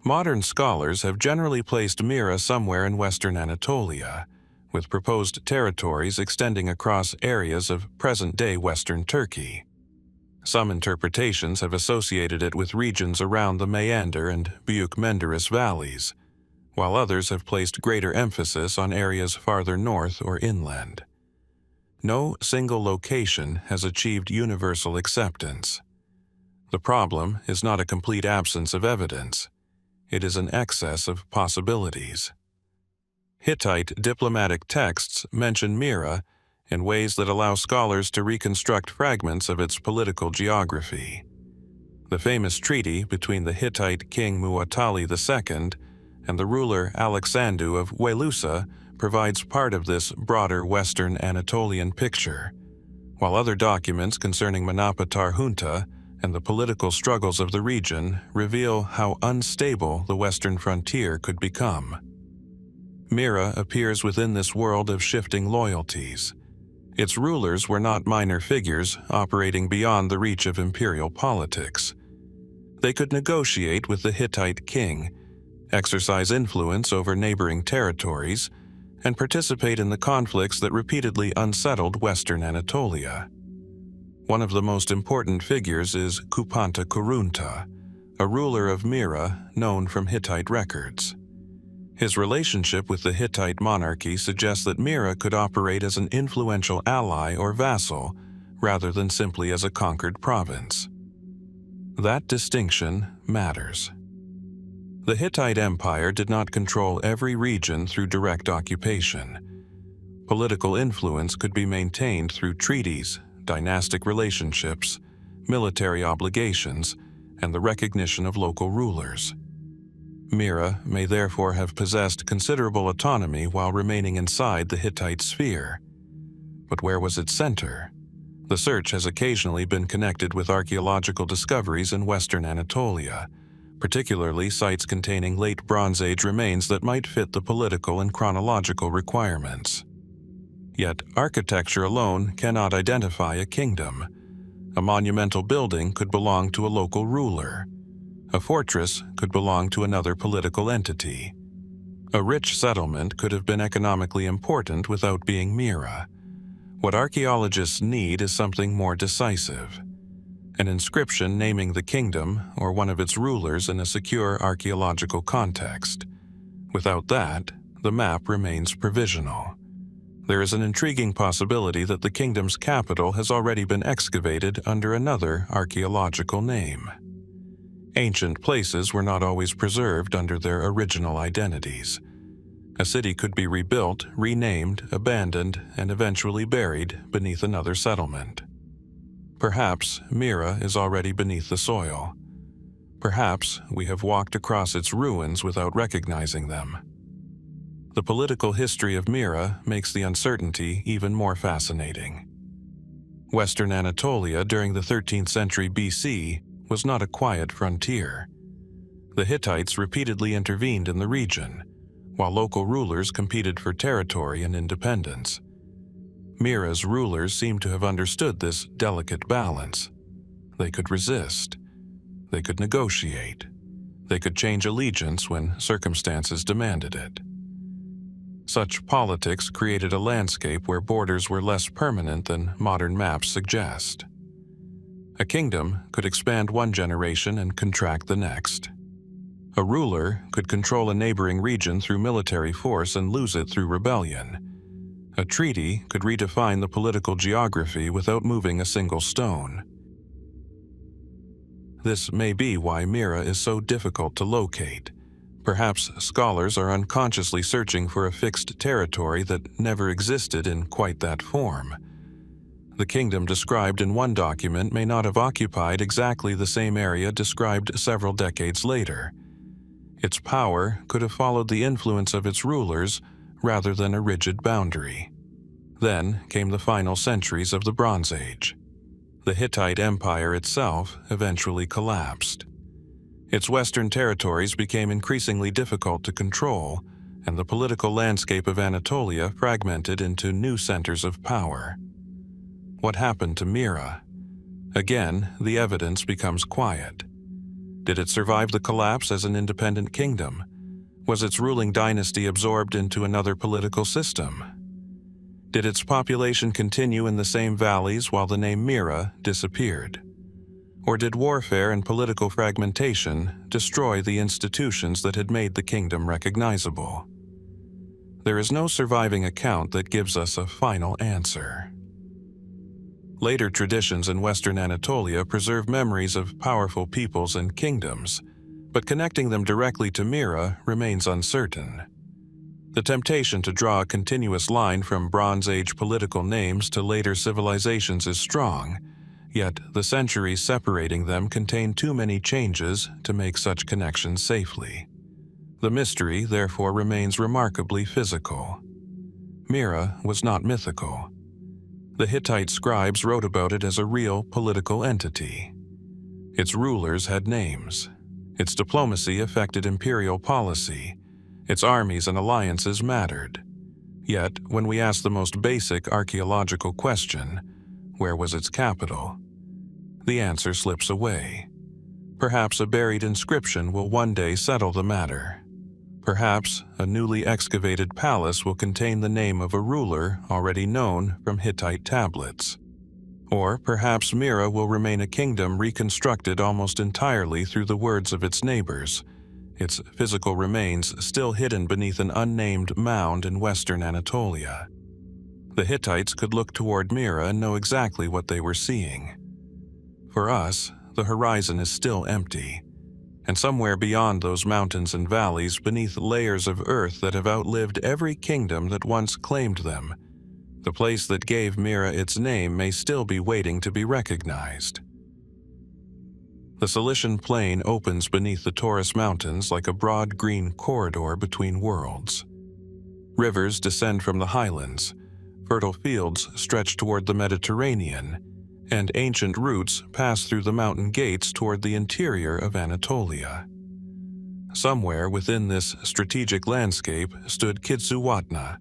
Modern scholars have generally placed Mira somewhere in western Anatolia, with proposed territories extending across areas of present-day western Turkey. Some interpretations have associated it with regions around the Meander and Büyük-Menderes valleys, while others have placed greater emphasis on areas farther north or inland. No single location has achieved universal acceptance. The problem is not a complete absence of evidence. It is an excess of possibilities. Hittite diplomatic texts mention Mira in ways that allow scholars to reconstruct fragments of its political geography. The famous treaty between the Hittite king Muwatalli II and the ruler Alexandru of Welusa provides part of this broader Western Anatolian picture, while other documents concerning Manapa Tarhunta and the political struggles of the region reveal how unstable the western frontier could become. Mira appears within this world of shifting loyalties. Its rulers were not minor figures operating beyond the reach of imperial politics. They could negotiate with the Hittite king, exercise influence over neighboring territories, and participate in the conflicts that repeatedly unsettled Western Anatolia. One of the most important figures is Kupanta Kurunta, a ruler of Mira known from Hittite records. His relationship with the Hittite monarchy suggests that Mira could operate as an influential ally or vassal rather than simply as a conquered province. That distinction matters. The Hittite Empire did not control every region through direct occupation. Political influence could be maintained through treaties, dynastic relationships, military obligations, and the recognition of local rulers. Mira may therefore have possessed considerable autonomy while remaining inside the Hittite sphere. But where was its center? The search has occasionally been connected with archaeological discoveries in Western Anatolia, particularly sites containing late Bronze Age remains that might fit the political and chronological requirements. Yet, architecture alone cannot identify a kingdom. A monumental building could belong to a local ruler. A fortress could belong to another political entity. A rich settlement could have been economically important without being Mira. What archaeologists need is something more decisive. An inscription naming the kingdom or one of its rulers in a secure archaeological context. Without that, the map remains provisional. There is an intriguing possibility that the kingdom's capital has already been excavated under another archaeological name. Ancient places were not always preserved under their original identities. A city could be rebuilt, renamed, abandoned, and eventually buried beneath another settlement. Perhaps Mira is already beneath the soil. Perhaps we have walked across its ruins without recognizing them. The political history of Mira makes the uncertainty even more fascinating. Western Anatolia during the 13th century BC was not a quiet frontier. The Hittites repeatedly intervened in the region, while local rulers competed for territory and independence. Mira's rulers seem to have understood this delicate balance. They could resist. They could negotiate. They could change allegiance when circumstances demanded it. Such politics created a landscape where borders were less permanent than modern maps suggest. A kingdom could expand one generation and contract the next. A ruler could control a neighboring region through military force and lose it through rebellion. A treaty could redefine the political geography without moving a single stone. This may be why Mira is so difficult to locate. Perhaps scholars are unconsciously searching for a fixed territory that never existed in quite that form. The kingdom described in one document may not have occupied exactly the same area described several decades later. Its power could have followed the influence of its rulers rather than a rigid boundary. Then came the final centuries of the Bronze Age. The Hittite Empire itself eventually collapsed. Its western territories became increasingly difficult to control, and the political landscape of Anatolia fragmented into new centers of power. What happened to Mira? Again, the evidence becomes quiet. Did it survive the collapse as an independent kingdom? Was its ruling dynasty absorbed into another political system? Did its population continue in the same valleys while the name Mira disappeared? Or did warfare and political fragmentation destroy the institutions that had made the kingdom recognizable? There is no surviving account that gives us a final answer. Later traditions in Western Anatolia preserve memories of powerful peoples and kingdoms, but connecting them directly to Mira remains uncertain. The temptation to draw a continuous line from Bronze Age political names to later civilizations is strong, yet the centuries separating them contain too many changes to make such connections safely. The mystery, therefore, remains remarkably physical. Mira was not mythical. The Hittite scribes wrote about it as a real political entity. Its rulers had names. Its diplomacy affected imperial policy. Its armies and alliances mattered. Yet, when we ask the most basic archaeological question, where was its capital? The answer slips away. Perhaps a buried inscription will one day settle the matter. Perhaps a newly excavated palace will contain the name of a ruler already known from Hittite tablets. Or perhaps Mira will remain a kingdom reconstructed almost entirely through the words of its neighbors, its physical remains still hidden beneath an unnamed mound in western Anatolia. The Hittites could look toward Mira and know exactly what they were seeing. For us, the horizon is still empty, and somewhere beyond those mountains and valleys, beneath layers of earth that have outlived every kingdom that once claimed them, the place that gave Mira its name may still be waiting to be recognized. The Cilician Plain opens beneath the Taurus Mountains like a broad green corridor between worlds. Rivers descend from the highlands, fertile fields stretch toward the Mediterranean, and ancient routes pass through the mountain gates toward the interior of Anatolia. Somewhere within this strategic landscape stood Kizzuwatna,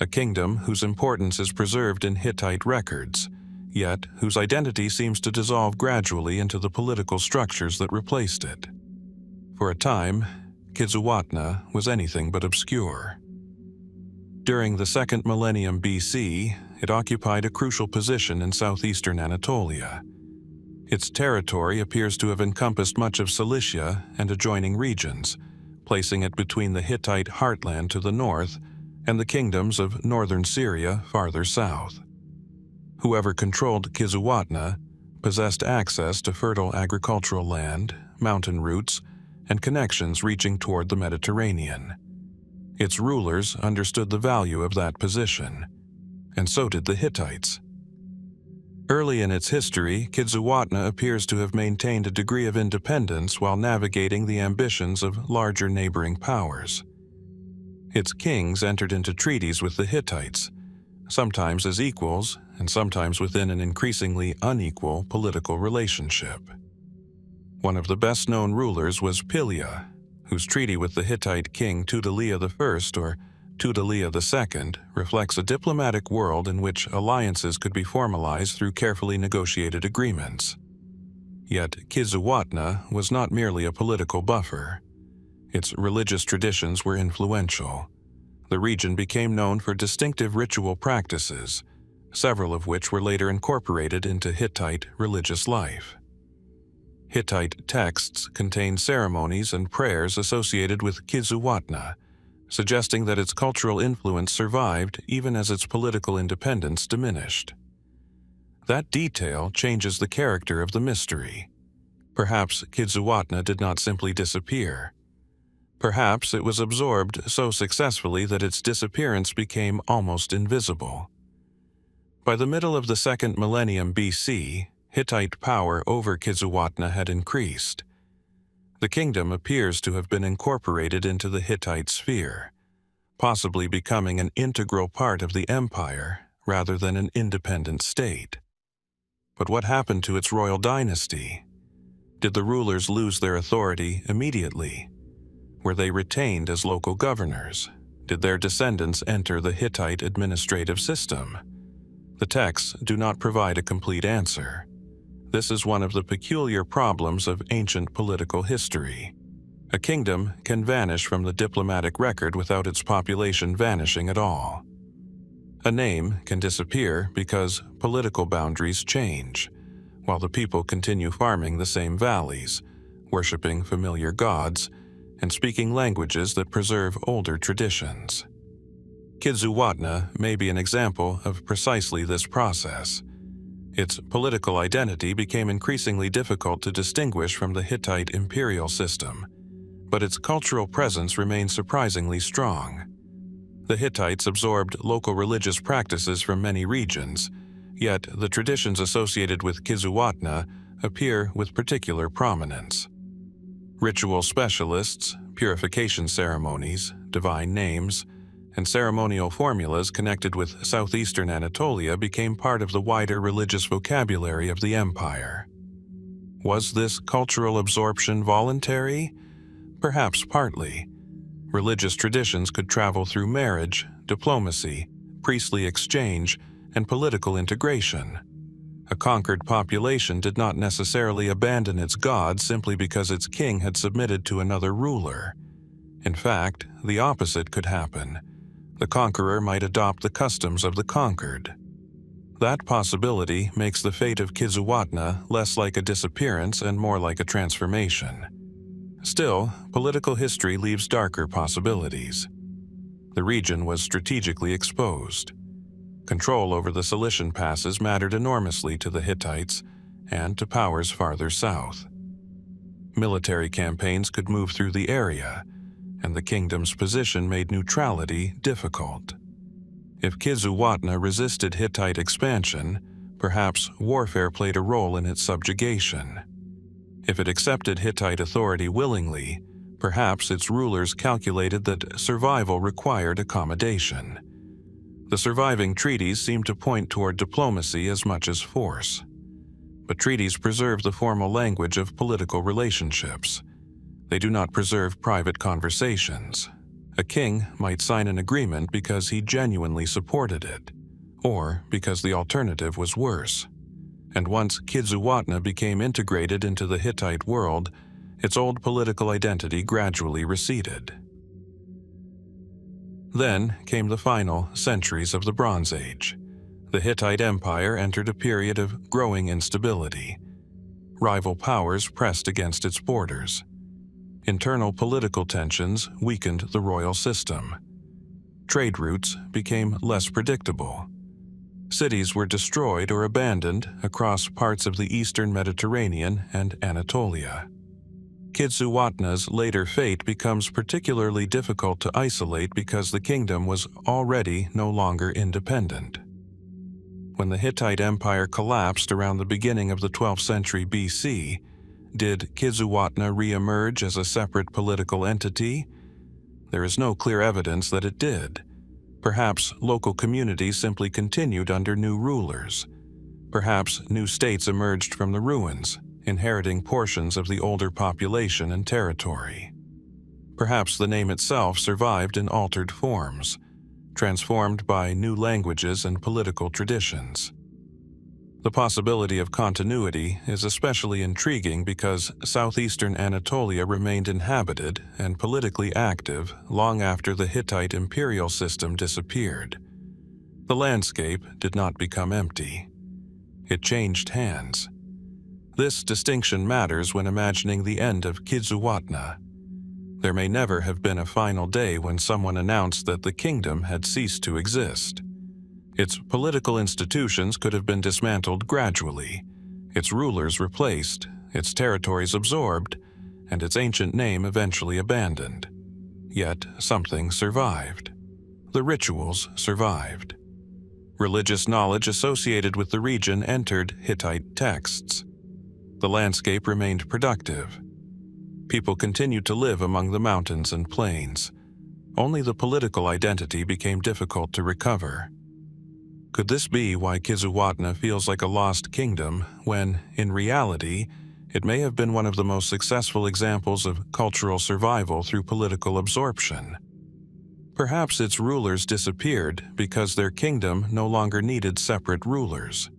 a kingdom whose importance is preserved in Hittite records, yet whose identity seems to dissolve gradually into the political structures that replaced it. For a time, Kizzuwatna was anything but obscure. During the 2nd millennium BC, it occupied a crucial position in southeastern Anatolia. Its territory appears to have encompassed much of Cilicia and adjoining regions, placing it between the Hittite heartland to the north and the kingdoms of northern Syria farther south. Whoever controlled Kizzuwatna possessed access to fertile agricultural land, mountain routes, and connections reaching toward the Mediterranean. Its rulers understood the value of that position, and so did the Hittites. Early in its history, Kizzuwatna appears to have maintained a degree of independence while navigating the ambitions of larger neighboring powers. Its kings entered into treaties with the Hittites, sometimes as equals and sometimes within an increasingly unequal political relationship. One of the best-known rulers was Pylos, whose treaty with the Hittite king Tudaliya I or Tudaliya II reflects a diplomatic world in which alliances could be formalized through carefully negotiated agreements. Yet Kizzuwatna was not merely a political buffer. Its religious traditions were influential. The region became known for distinctive ritual practices, several of which were later incorporated into Hittite religious life. Hittite texts contain ceremonies and prayers associated with Kizzuwatna, suggesting that its cultural influence survived even as its political independence diminished. That detail changes the character of the mystery. Perhaps Kizzuwatna did not simply disappear. Perhaps it was absorbed so successfully that its disappearance became almost invisible. By the middle of the 2nd millennium BC, Hittite power over Kizzuwatna had increased. The kingdom appears to have been incorporated into the Hittite sphere, possibly becoming an integral part of the empire rather than an independent state. But what happened to its royal dynasty? Did the rulers lose their authority immediately? Were they retained as local governors? Did their descendants enter the Hittite administrative system? The texts do not provide a complete answer. This is one of the peculiar problems of ancient political history. A kingdom can vanish from the diplomatic record without its population vanishing at all. A name can disappear because political boundaries change, while the people continue farming the same valleys, worshiping familiar gods, and speaking languages that preserve older traditions. Kizzuwatna may be an example of precisely this process. Its political identity became increasingly difficult to distinguish from the Hittite imperial system, but its cultural presence remained surprisingly strong. The Hittites absorbed local religious practices from many regions, yet the traditions associated with Kizzuwatna appear with particular prominence. Ritual specialists, purification ceremonies, divine names, and ceremonial formulas connected with southeastern Anatolia became part of the wider religious vocabulary of the empire. Was this cultural absorption voluntary? Perhaps partly. Religious traditions could travel through marriage, diplomacy, priestly exchange, and political integration. A conquered population did not necessarily abandon its god simply because its king had submitted to another ruler. In fact, the opposite could happen. The conqueror might adopt the customs of the conquered. That possibility makes the fate of Kizzuwatna less like a disappearance and more like a transformation. Still, political history leaves darker possibilities. The region was strategically exposed. Control over the Cilician passes mattered enormously to the Hittites and to powers farther south. Military campaigns could move through the area, and the kingdom's position made neutrality difficult. If Kizzuwatna resisted Hittite expansion, perhaps warfare played a role in its subjugation. If it accepted Hittite authority willingly, perhaps its rulers calculated that survival required accommodation. The surviving treaties seem to point toward diplomacy as much as force. But treaties preserve the formal language of political relationships. They do not preserve private conversations. A king might sign an agreement because he genuinely supported it, or because the alternative was worse. And once Kizzuwatna became integrated into the Hittite world, its old political identity gradually receded. Then came the final centuries of the Bronze Age. The Hittite Empire entered a period of growing instability. Rival powers pressed against its borders. Internal political tensions weakened the royal system. Trade routes became less predictable. Cities were destroyed or abandoned across parts of the eastern Mediterranean and Anatolia. Kizzuwatna's later fate becomes particularly difficult to isolate because the kingdom was already no longer independent. When the Hittite Empire collapsed around the beginning of the 12th century BC, did Kizzuwatna re-emerge as a separate political entity? There is no clear evidence that it did. Perhaps local communities simply continued under new rulers. Perhaps new states emerged from the ruins, inheriting portions of the older population and territory. Perhaps the name itself survived in altered forms, transformed by new languages and political traditions. The possibility of continuity is especially intriguing because southeastern Anatolia remained inhabited and politically active long after the Hittite imperial system disappeared. The landscape did not become empty. It changed hands. This distinction matters when imagining the end of Kizzuwatna. There may never have been a final day when someone announced that the kingdom had ceased to exist. Its political institutions could have been dismantled gradually, its rulers replaced, its territories absorbed, and its ancient name eventually abandoned. Yet something survived. The rituals survived. Religious knowledge associated with the region entered Hittite texts. The landscape remained productive. People continued to live among the mountains and plains. Only the political identity became difficult to recover. Could this be why Kizzuwatna feels like a lost kingdom when, in reality, it may have been one of the most successful examples of cultural survival through political absorption? Perhaps its rulers disappeared because their kingdom no longer needed separate rulers.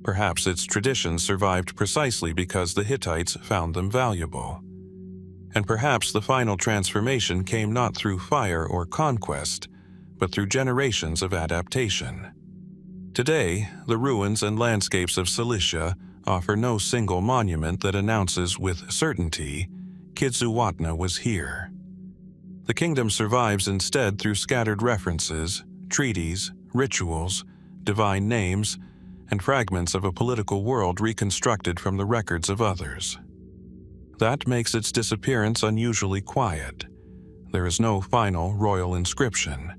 Perhaps its traditions survived precisely because the Hittites found them valuable. And perhaps the final transformation came not through fire or conquest, but through generations of adaptation. Today, the ruins and landscapes of Cilicia offer no single monument that announces with certainty, Kizzuwatna was here. The kingdom survives instead through scattered references, treaties, rituals, divine names, and fragments of a political world reconstructed from the records of others. That makes its disappearance unusually quiet. There is no final royal inscription.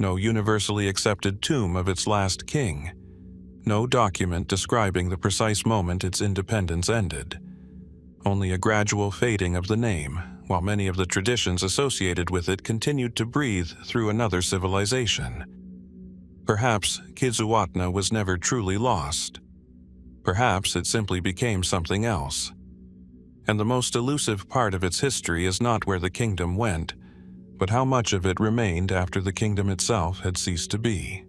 no universally accepted tomb of its last king, no document describing the precise moment its independence ended. Only a gradual fading of the name, while many of the traditions associated with it continued to breathe through another civilization. Perhaps Kizzuwatna was never truly lost. Perhaps it simply became something else. And the most elusive part of its history is not where the kingdom went, but how much of it remained after the kingdom itself had ceased to be.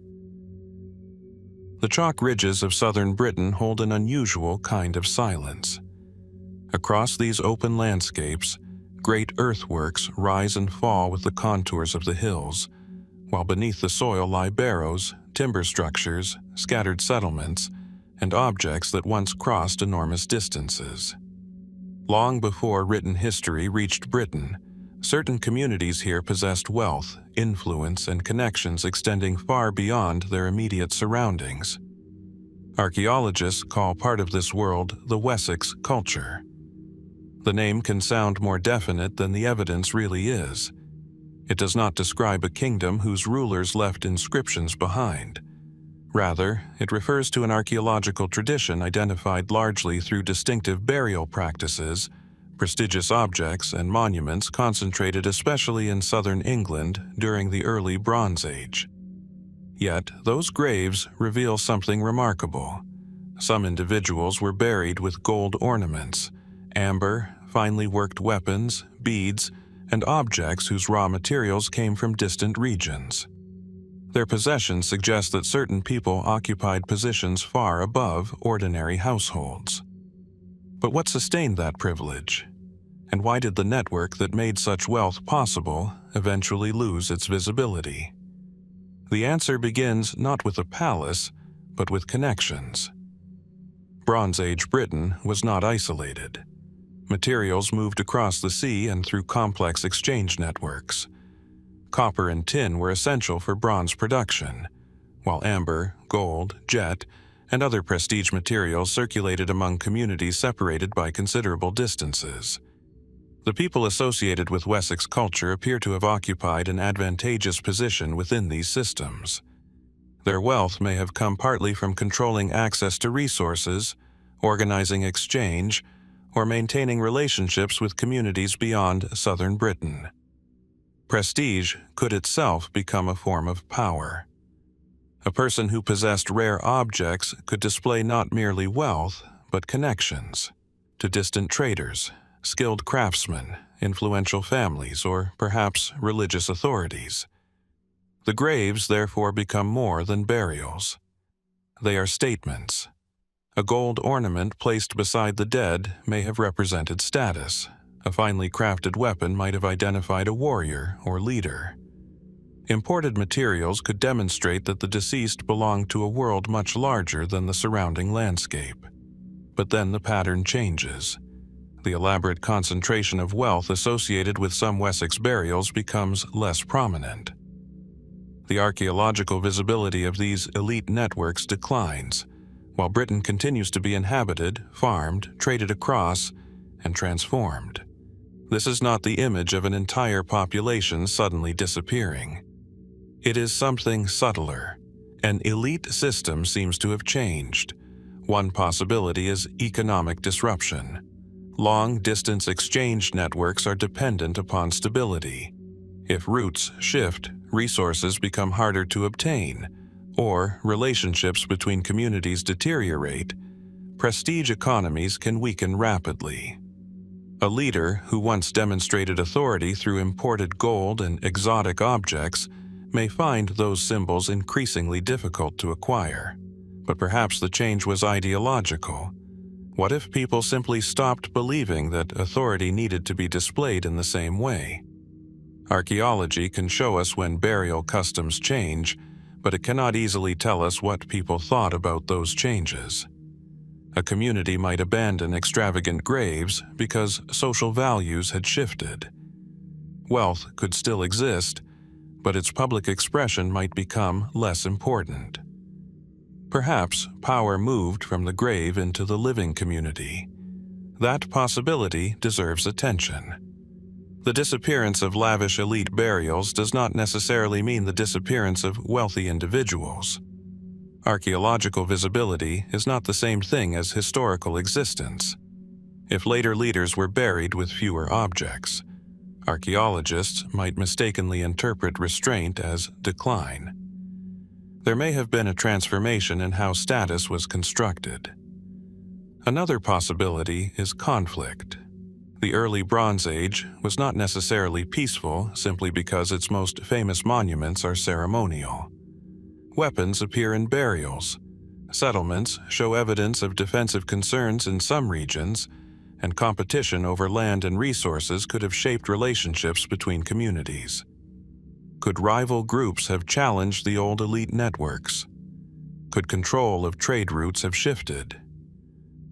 The chalk ridges of southern Britain hold an unusual kind of silence. Across these open landscapes, great earthworks rise and fall with the contours of the hills, while beneath the soil lie barrows, timber structures, scattered settlements, and objects that once crossed enormous distances. Long before written history reached Britain, certain communities here possessed wealth, influence, and connections extending far beyond their immediate surroundings. Archaeologists call part of this world the Wessex culture. The name can sound more definite than the evidence really is. It does not describe a kingdom whose rulers left inscriptions behind. Rather, it refers to an archaeological tradition identified largely through distinctive burial practices, prestigious objects, and monuments concentrated especially in southern England during the early Bronze Age. Yet, those graves reveal something remarkable. Some individuals were buried with gold ornaments, amber, finely worked weapons, beads, and objects whose raw materials came from distant regions. Their possessions suggest that certain people occupied positions far above ordinary households. But what sustained that privilege? And why did the network that made such wealth possible eventually lose its visibility? The answer begins not with a palace, but with connections. Bronze Age Britain was not isolated. Materials moved across the sea and through complex exchange networks. Copper and tin were essential for bronze production, while amber, gold, jet, and other prestige materials circulated among communities separated by considerable distances. The people associated with Wessex culture appear to have occupied an advantageous position within these systems. Their wealth may have come partly from controlling access to resources, organizing exchange, or maintaining relationships with communities beyond southern Britain. Prestige could itself become a form of power. A person who possessed rare objects could display not merely wealth, but connections to distant traders, skilled craftsmen, influential families, or perhaps religious authorities. The graves therefore become more than burials. They are statements. A gold ornament placed beside the dead may have represented status. A finely crafted weapon might have identified a warrior or leader. Imported materials could demonstrate that the deceased belonged to a world much larger than the surrounding landscape. But then the pattern changes. The elaborate concentration of wealth associated with some Wessex burials becomes less prominent. The archaeological visibility of these elite networks declines, while Britain continues to be inhabited, farmed, traded across, and transformed. This is not the image of an entire population suddenly disappearing. It is something subtler. An elite system seems to have changed. One possibility is economic disruption. Long-distance exchange networks are dependent upon stability. If routes shift, resources become harder to obtain, or relationships between communities deteriorate, prestige economies can weaken rapidly. A leader who once demonstrated authority through imported gold and exotic objects may find those symbols increasingly difficult to acquire. But perhaps the change was ideological. What if people simply stopped believing that authority needed to be displayed in the same way? Archaeology can show us when burial customs change, but it cannot easily tell us what people thought about those changes. A community might abandon extravagant graves because social values had shifted. Wealth could still exist, but its public expression might become less important. Perhaps power moved from the grave into the living community. That possibility deserves attention. The disappearance of lavish elite burials does not necessarily mean the disappearance of wealthy individuals. Archaeological visibility is not the same thing as historical existence. If later leaders were buried with fewer objects, archaeologists might mistakenly interpret restraint as decline. There may have been a transformation in how status was constructed. Another possibility is conflict. The early Bronze Age was not necessarily peaceful simply because its most famous monuments are ceremonial. Weapons appear in burials. Settlements show evidence of defensive concerns in some regions, and competition over land and resources could have shaped relationships between communities. Could rival groups have challenged the old elite networks? Could control of trade routes have shifted?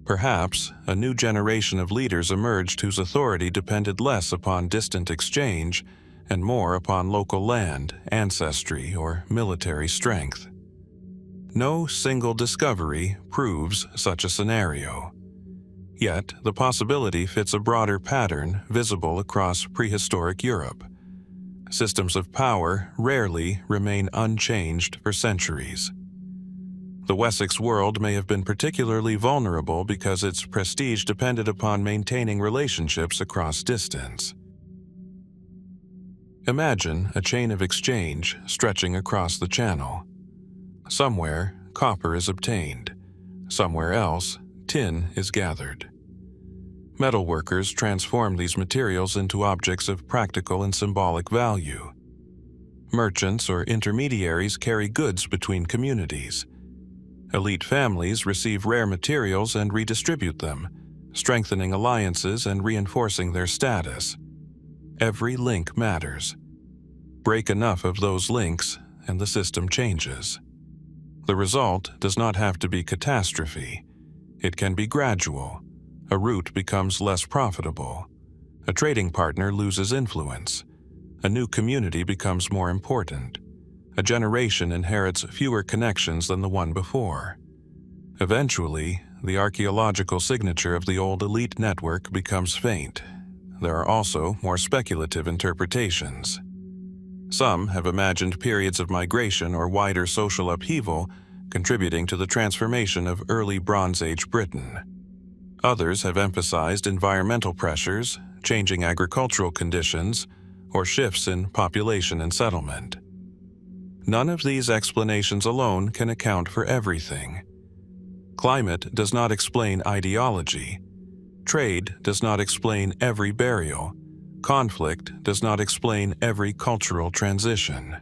Perhaps a new generation of leaders emerged whose authority depended less upon distant exchange and more upon local land, ancestry, or military strength. No single discovery proves such a scenario. Yet, the possibility fits a broader pattern visible across prehistoric Europe. Systems of power rarely remain unchanged for centuries. The Wessex world may have been particularly vulnerable because its prestige depended upon maintaining relationships across distance. Imagine a chain of exchange stretching across the channel. Somewhere, copper is obtained. Somewhere else, tin is gathered. Metalworkers transform these materials into objects of practical and symbolic value. Merchants or intermediaries carry goods between communities. Elite families receive rare materials and redistribute them, strengthening alliances and reinforcing their status. Every link matters. Break enough of those links, and the system changes. The result does not have to be catastrophe. It can be gradual. A route becomes less profitable. A trading partner loses influence. A new community becomes more important. A generation inherits fewer connections than the one before. Eventually, the archaeological signature of the old elite network becomes faint. There are also more speculative interpretations. Some have imagined periods of migration or wider social upheaval contributing to the transformation of early Bronze Age Britain. Others have emphasized environmental pressures, changing agricultural conditions, or shifts in population and settlement. None of these explanations alone can account for everything. Climate does not explain ideology. Trade does not explain every burial. Conflict does not explain every cultural transition.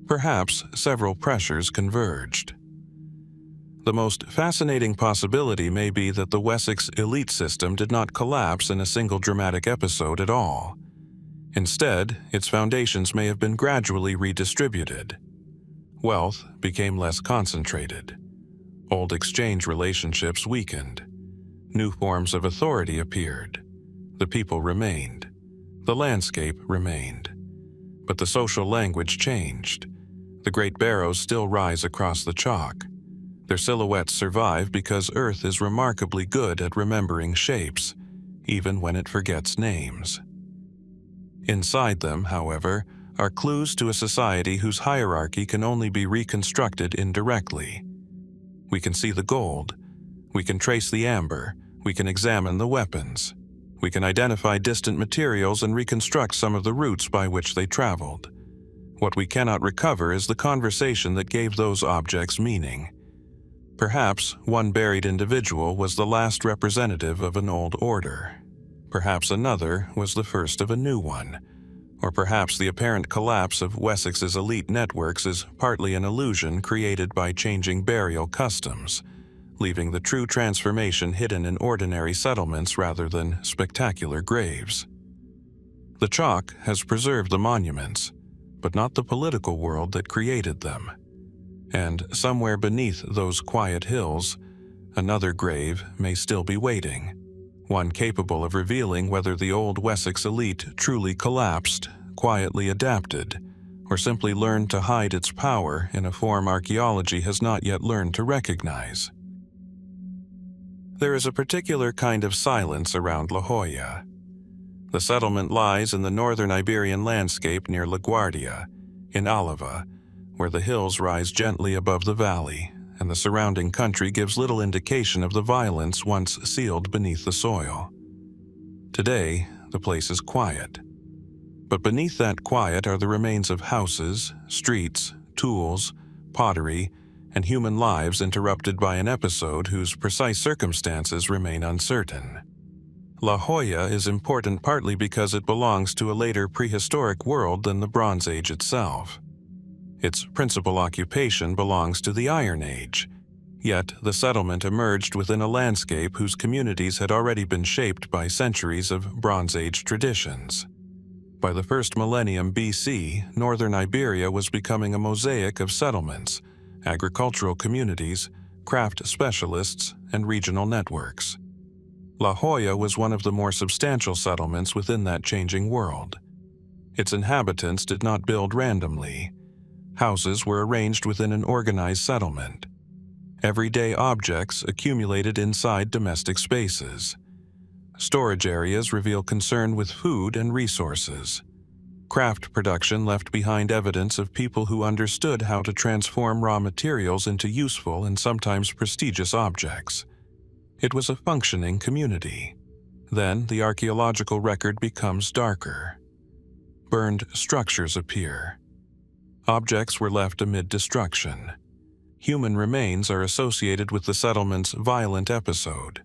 Perhaps several pressures converged. The most fascinating possibility may be that the Wessex elite system did not collapse in a single dramatic episode at all. Instead, its foundations may have been gradually redistributed. Wealth became less concentrated. Old exchange relationships weakened. New forms of authority appeared. The people remained. The landscape remained. But the social language changed. The great barrows still rise across the chalk. Their silhouettes survive because Earth is remarkably good at remembering shapes, even when it forgets names. Inside them, however, are clues to a society whose hierarchy can only be reconstructed indirectly. We can see the gold. We can trace the amber. We can examine the weapons. We can identify distant materials and reconstruct some of the routes by which they traveled. What we cannot recover is the conversation that gave those objects meaning. Perhaps one buried individual was the last representative of an old order. Perhaps another was the first of a new one. Or perhaps the apparent collapse of Wessex's elite networks is partly an illusion created by changing burial customs, leaving the true transformation hidden in ordinary settlements rather than spectacular graves. The chalk has preserved the monuments, but not the political world that created them. And somewhere beneath those quiet hills, another grave may still be waiting, one capable of revealing whether the old Wessex elite truly collapsed, quietly adapted, or simply learned to hide its power in a form archaeology has not yet learned to recognize. There is a particular kind of silence around La Hoya. The settlement lies in the northern Iberian landscape near LaGuardia, in Alava, where the hills rise gently above the valley, and the surrounding country gives little indication of the violence once sealed beneath the soil. Today, the place is quiet. But beneath that quiet are the remains of houses, streets, tools, pottery, and human lives interrupted by an episode whose precise circumstances remain uncertain. La Hoya is important partly because it belongs to a later prehistoric world than the Bronze Age itself. Its principal occupation belongs to the Iron Age, yet the settlement emerged within a landscape whose communities had already been shaped by centuries of Bronze Age traditions. By the first millennium BC, northern Iberia was becoming a mosaic of settlements, agricultural communities, craft specialists, and regional networks. La Hoya was one of the more substantial settlements within that changing world. Its inhabitants did not build randomly. Houses were arranged within an organized settlement. Everyday objects accumulated inside domestic spaces. Storage areas reveal concern with food and resources. Craft production left behind evidence of people who understood how to transform raw materials into useful and sometimes prestigious objects. It was a functioning community. Then the archaeological record becomes darker. Burned structures appear. Objects were left amid destruction. Human remains are associated with the settlement's violent episode.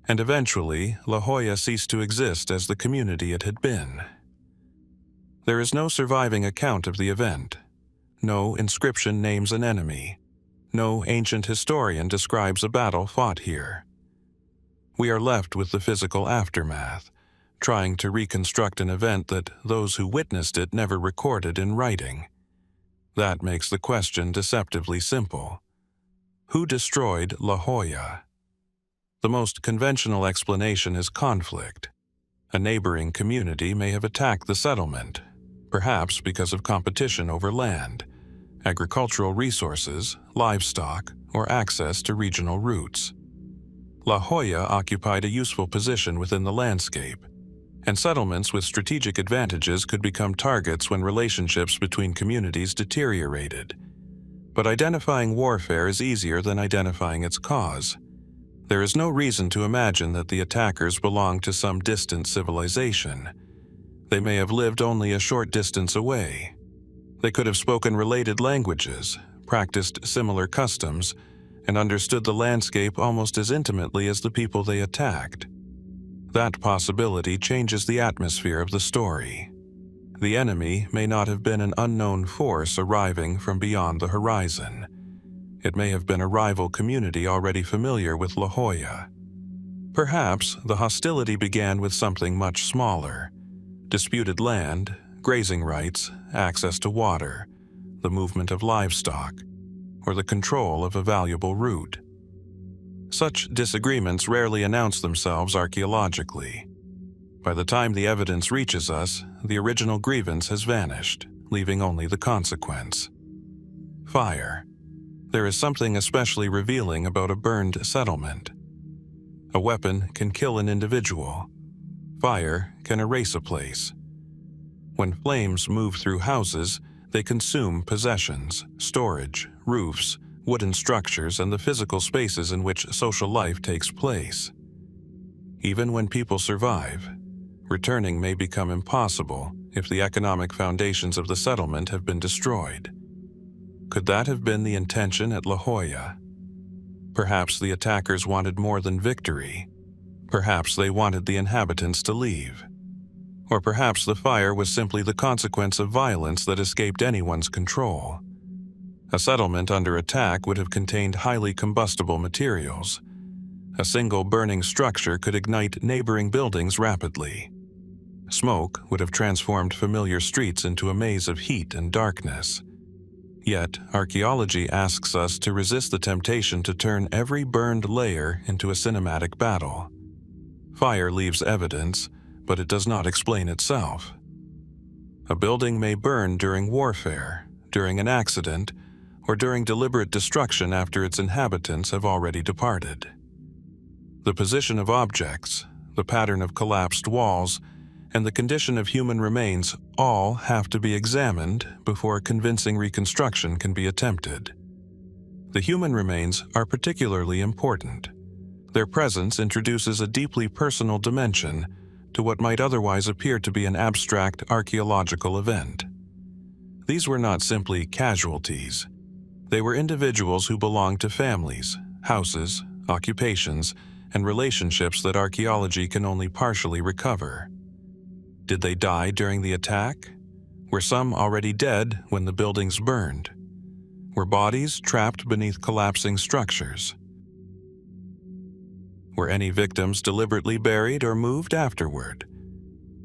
And eventually, La Hoya ceased to exist as the community it had been. There is no surviving account of the event. No inscription names an enemy. No ancient historian describes a battle fought here. We are left with the physical aftermath, trying to reconstruct an event that those who witnessed it never recorded in writing. That makes the question deceptively simple. Who destroyed La Hoya? The most conventional explanation is conflict. A neighboring community may have attacked the settlement, perhaps because of competition over land, agricultural resources, livestock, or access to regional routes. La Hoya occupied a useful position within the landscape, and settlements with strategic advantages could become targets when relationships between communities deteriorated. But identifying warfare is easier than identifying its cause. There is no reason to imagine that the attackers belonged to some distant civilization. They may have lived only a short distance away. They could have spoken related languages, practiced similar customs, and understood the landscape almost as intimately as the people they attacked. That possibility changes the atmosphere of the story. The enemy may not have been an unknown force arriving from beyond the horizon. It may have been a rival community already familiar with La Hoya. Perhaps the hostility began with something much smaller: disputed land, grazing rights, access to water, the movement of livestock, or the control of a valuable route. Such disagreements rarely announce themselves archaeologically. By the time the evidence reaches us, the original grievance has vanished, leaving only the consequence. Fire. There is something especially revealing about a burned settlement. A weapon can kill an individual. Fire can erase a place. When flames move through houses, they consume possessions, storage, roofs, wooden structures, and the physical spaces in which social life takes place. Even when people survive, returning may become impossible if the economic foundations of the settlement have been destroyed. Could that have been the intention at La Hoya? Perhaps the attackers wanted more than victory. Perhaps they wanted the inhabitants to leave. Or perhaps the fire was simply the consequence of violence that escaped anyone's control. A settlement under attack would have contained highly combustible materials. A single burning structure could ignite neighboring buildings rapidly. Smoke would have transformed familiar streets into a maze of heat and darkness. Yet, archaeology asks us to resist the temptation to turn every burned layer into a cinematic battle. Fire leaves evidence, but it does not explain itself. A building may burn during warfare, during an accident, or during deliberate destruction after its inhabitants have already departed. The position of objects, the pattern of collapsed walls, and the condition of human remains all have to be examined before a convincing reconstruction can be attempted. The human remains are particularly important. Their presence introduces a deeply personal dimension to what might otherwise appear to be an abstract archaeological event. These were not simply casualties. They were individuals who belonged to families, houses, occupations, and relationships that archaeology can only partially recover. Did they die during the attack? Were some already dead when the buildings burned? Were bodies trapped beneath collapsing structures? Were any victims deliberately buried or moved afterward?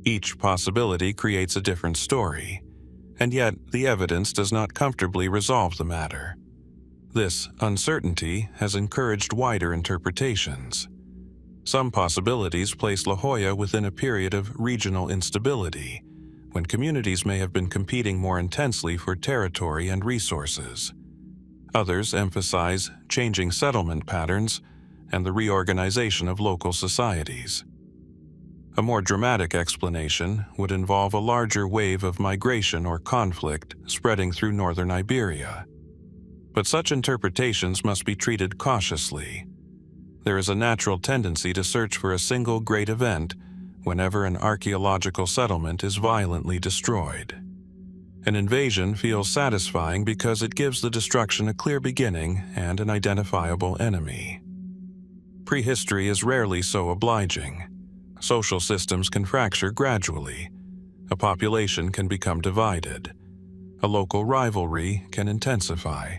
Each possibility creates a different story, and yet the evidence does not comfortably resolve the matter. This uncertainty has encouraged wider interpretations. Some possibilities place La Hoya within a period of regional instability, when communities may have been competing more intensely for territory and resources. Others emphasize changing settlement patterns and the reorganization of local societies. A more dramatic explanation would involve a larger wave of migration or conflict spreading through northern Iberia. But such interpretations must be treated cautiously. There is a natural tendency to search for a single great event whenever an archaeological settlement is violently destroyed. An invasion feels satisfying because it gives the destruction a clear beginning and an identifiable enemy. Prehistory is rarely so obliging. Social systems can fracture gradually. A population can become divided. A local rivalry can intensify.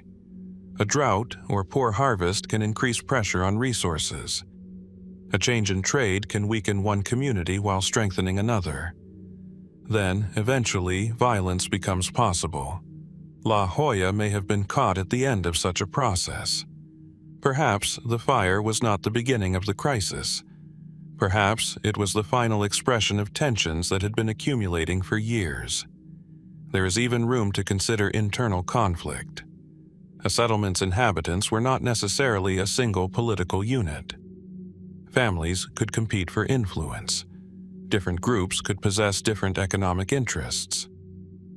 A drought or poor harvest can increase pressure on resources. A change in trade can weaken one community while strengthening another. Then, eventually, violence becomes possible. La Hoya may have been caught at the end of such a process. Perhaps the fire was not the beginning of the crisis. Perhaps it was the final expression of tensions that had been accumulating for years. There is even room to consider internal conflict. A settlement's inhabitants were not necessarily a single political unit. Families could compete for influence. Different groups could possess different economic interests.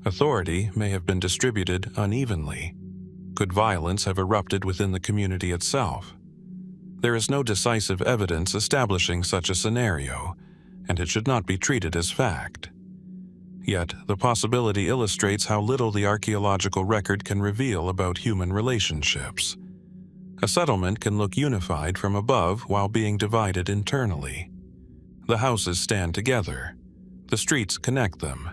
Authority may have been distributed unevenly. Could violence have erupted within the community itself? There is no decisive evidence establishing such a scenario, and it should not be treated as fact. Yet, the possibility illustrates how little the archaeological record can reveal about human relationships. A settlement can look unified from above while being divided internally. The houses stand together. The streets connect them.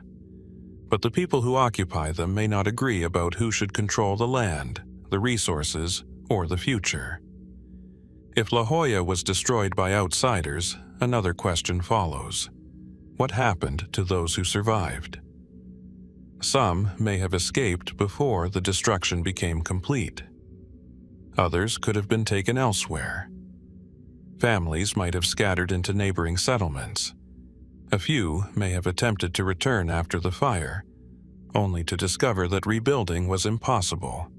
But the people who occupy them may not agree about who should control the land, the resources, or the future. If La Hoya was destroyed by outsiders, another question follows. What happened to those who survived? Some may have escaped before the destruction became complete. Others could have been taken elsewhere. Families might have scattered into neighboring settlements. A few may have attempted to return after the fire, only to discover that rebuilding was impossible.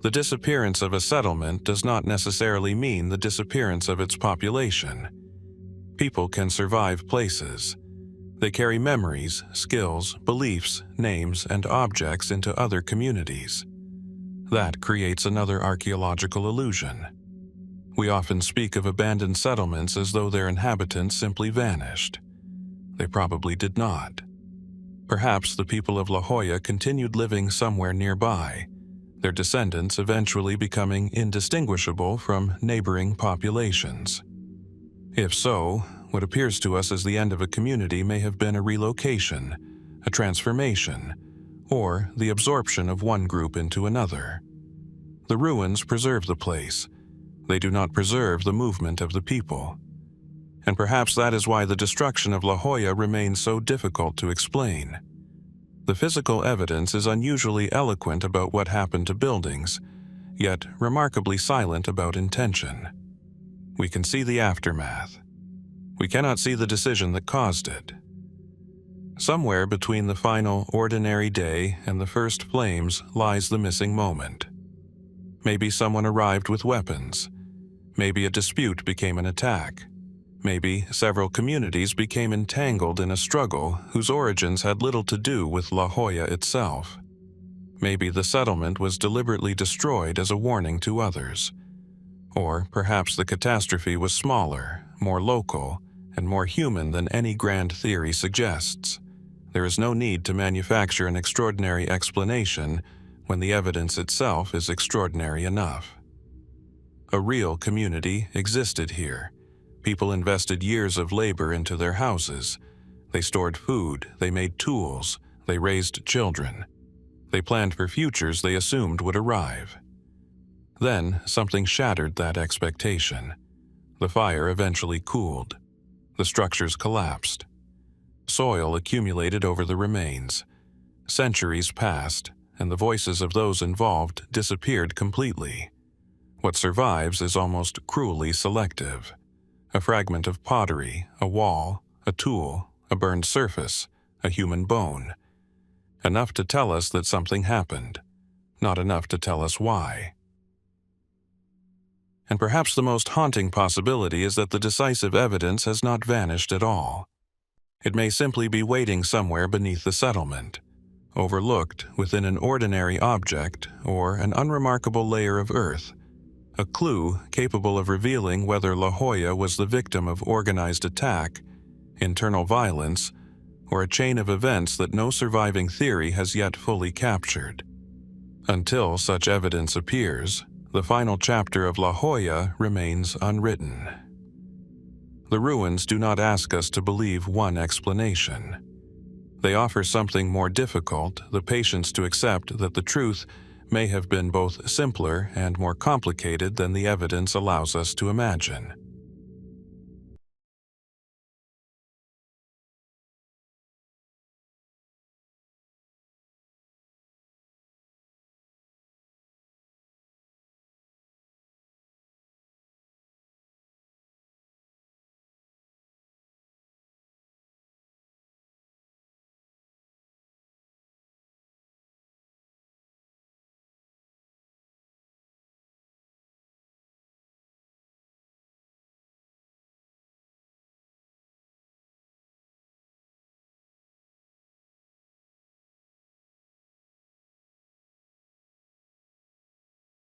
The disappearance of a settlement does not necessarily mean the disappearance of its population. People can survive places. They carry memories, skills, beliefs, names, and objects into other communities. That creates another archaeological illusion. We often speak of abandoned settlements as though their inhabitants simply vanished. They probably did not. Perhaps the people of La Hoya continued living somewhere nearby, their descendants eventually becoming indistinguishable from neighboring populations. If so, what appears to us as the end of a community may have been a relocation, a transformation, or the absorption of one group into another. The ruins preserve the place. They do not preserve the movement of the people. And perhaps that is why the destruction of La Hoya remains so difficult to explain. The physical evidence is unusually eloquent about what happened to buildings, yet remarkably silent about intention. We can see the aftermath. We cannot see the decision that caused it. Somewhere between the final ordinary day and the first flames lies the missing moment. Maybe someone arrived with weapons. Maybe a dispute became an attack. Maybe several communities became entangled in a struggle whose origins had little to do with La Hoya itself. Maybe the settlement was deliberately destroyed as a warning to others. Or perhaps the catastrophe was smaller, more local, and more human than any grand theory suggests. There is no need to manufacture an extraordinary explanation when the evidence itself is extraordinary enough. A real community existed here. People invested years of labor into their houses. They stored food, they made tools, they raised children. They planned for futures they assumed would arrive. Then something shattered that expectation. The fire eventually cooled. The structures collapsed. Soil accumulated over the remains. Centuries passed, and the voices of those involved disappeared completely. What survives is almost cruelly selective. A fragment of pottery, a wall, a tool, a burned surface, a human bone. Enough to tell us that something happened, not enough to tell us why. And perhaps the most haunting possibility is that the decisive evidence has not vanished at all. It may simply be waiting somewhere beneath the settlement, overlooked within an ordinary object or an unremarkable layer of earth, a clue capable of revealing whether La Hoya was the victim of organized attack, internal violence, or a chain of events that no surviving theory has yet fully captured. Until such evidence appears, the final chapter of La Hoya remains unwritten. The ruins do not ask us to believe one explanation. They offer something more difficult, the patience to accept that the truth may have been both simpler and more complicated than the evidence allows us to imagine.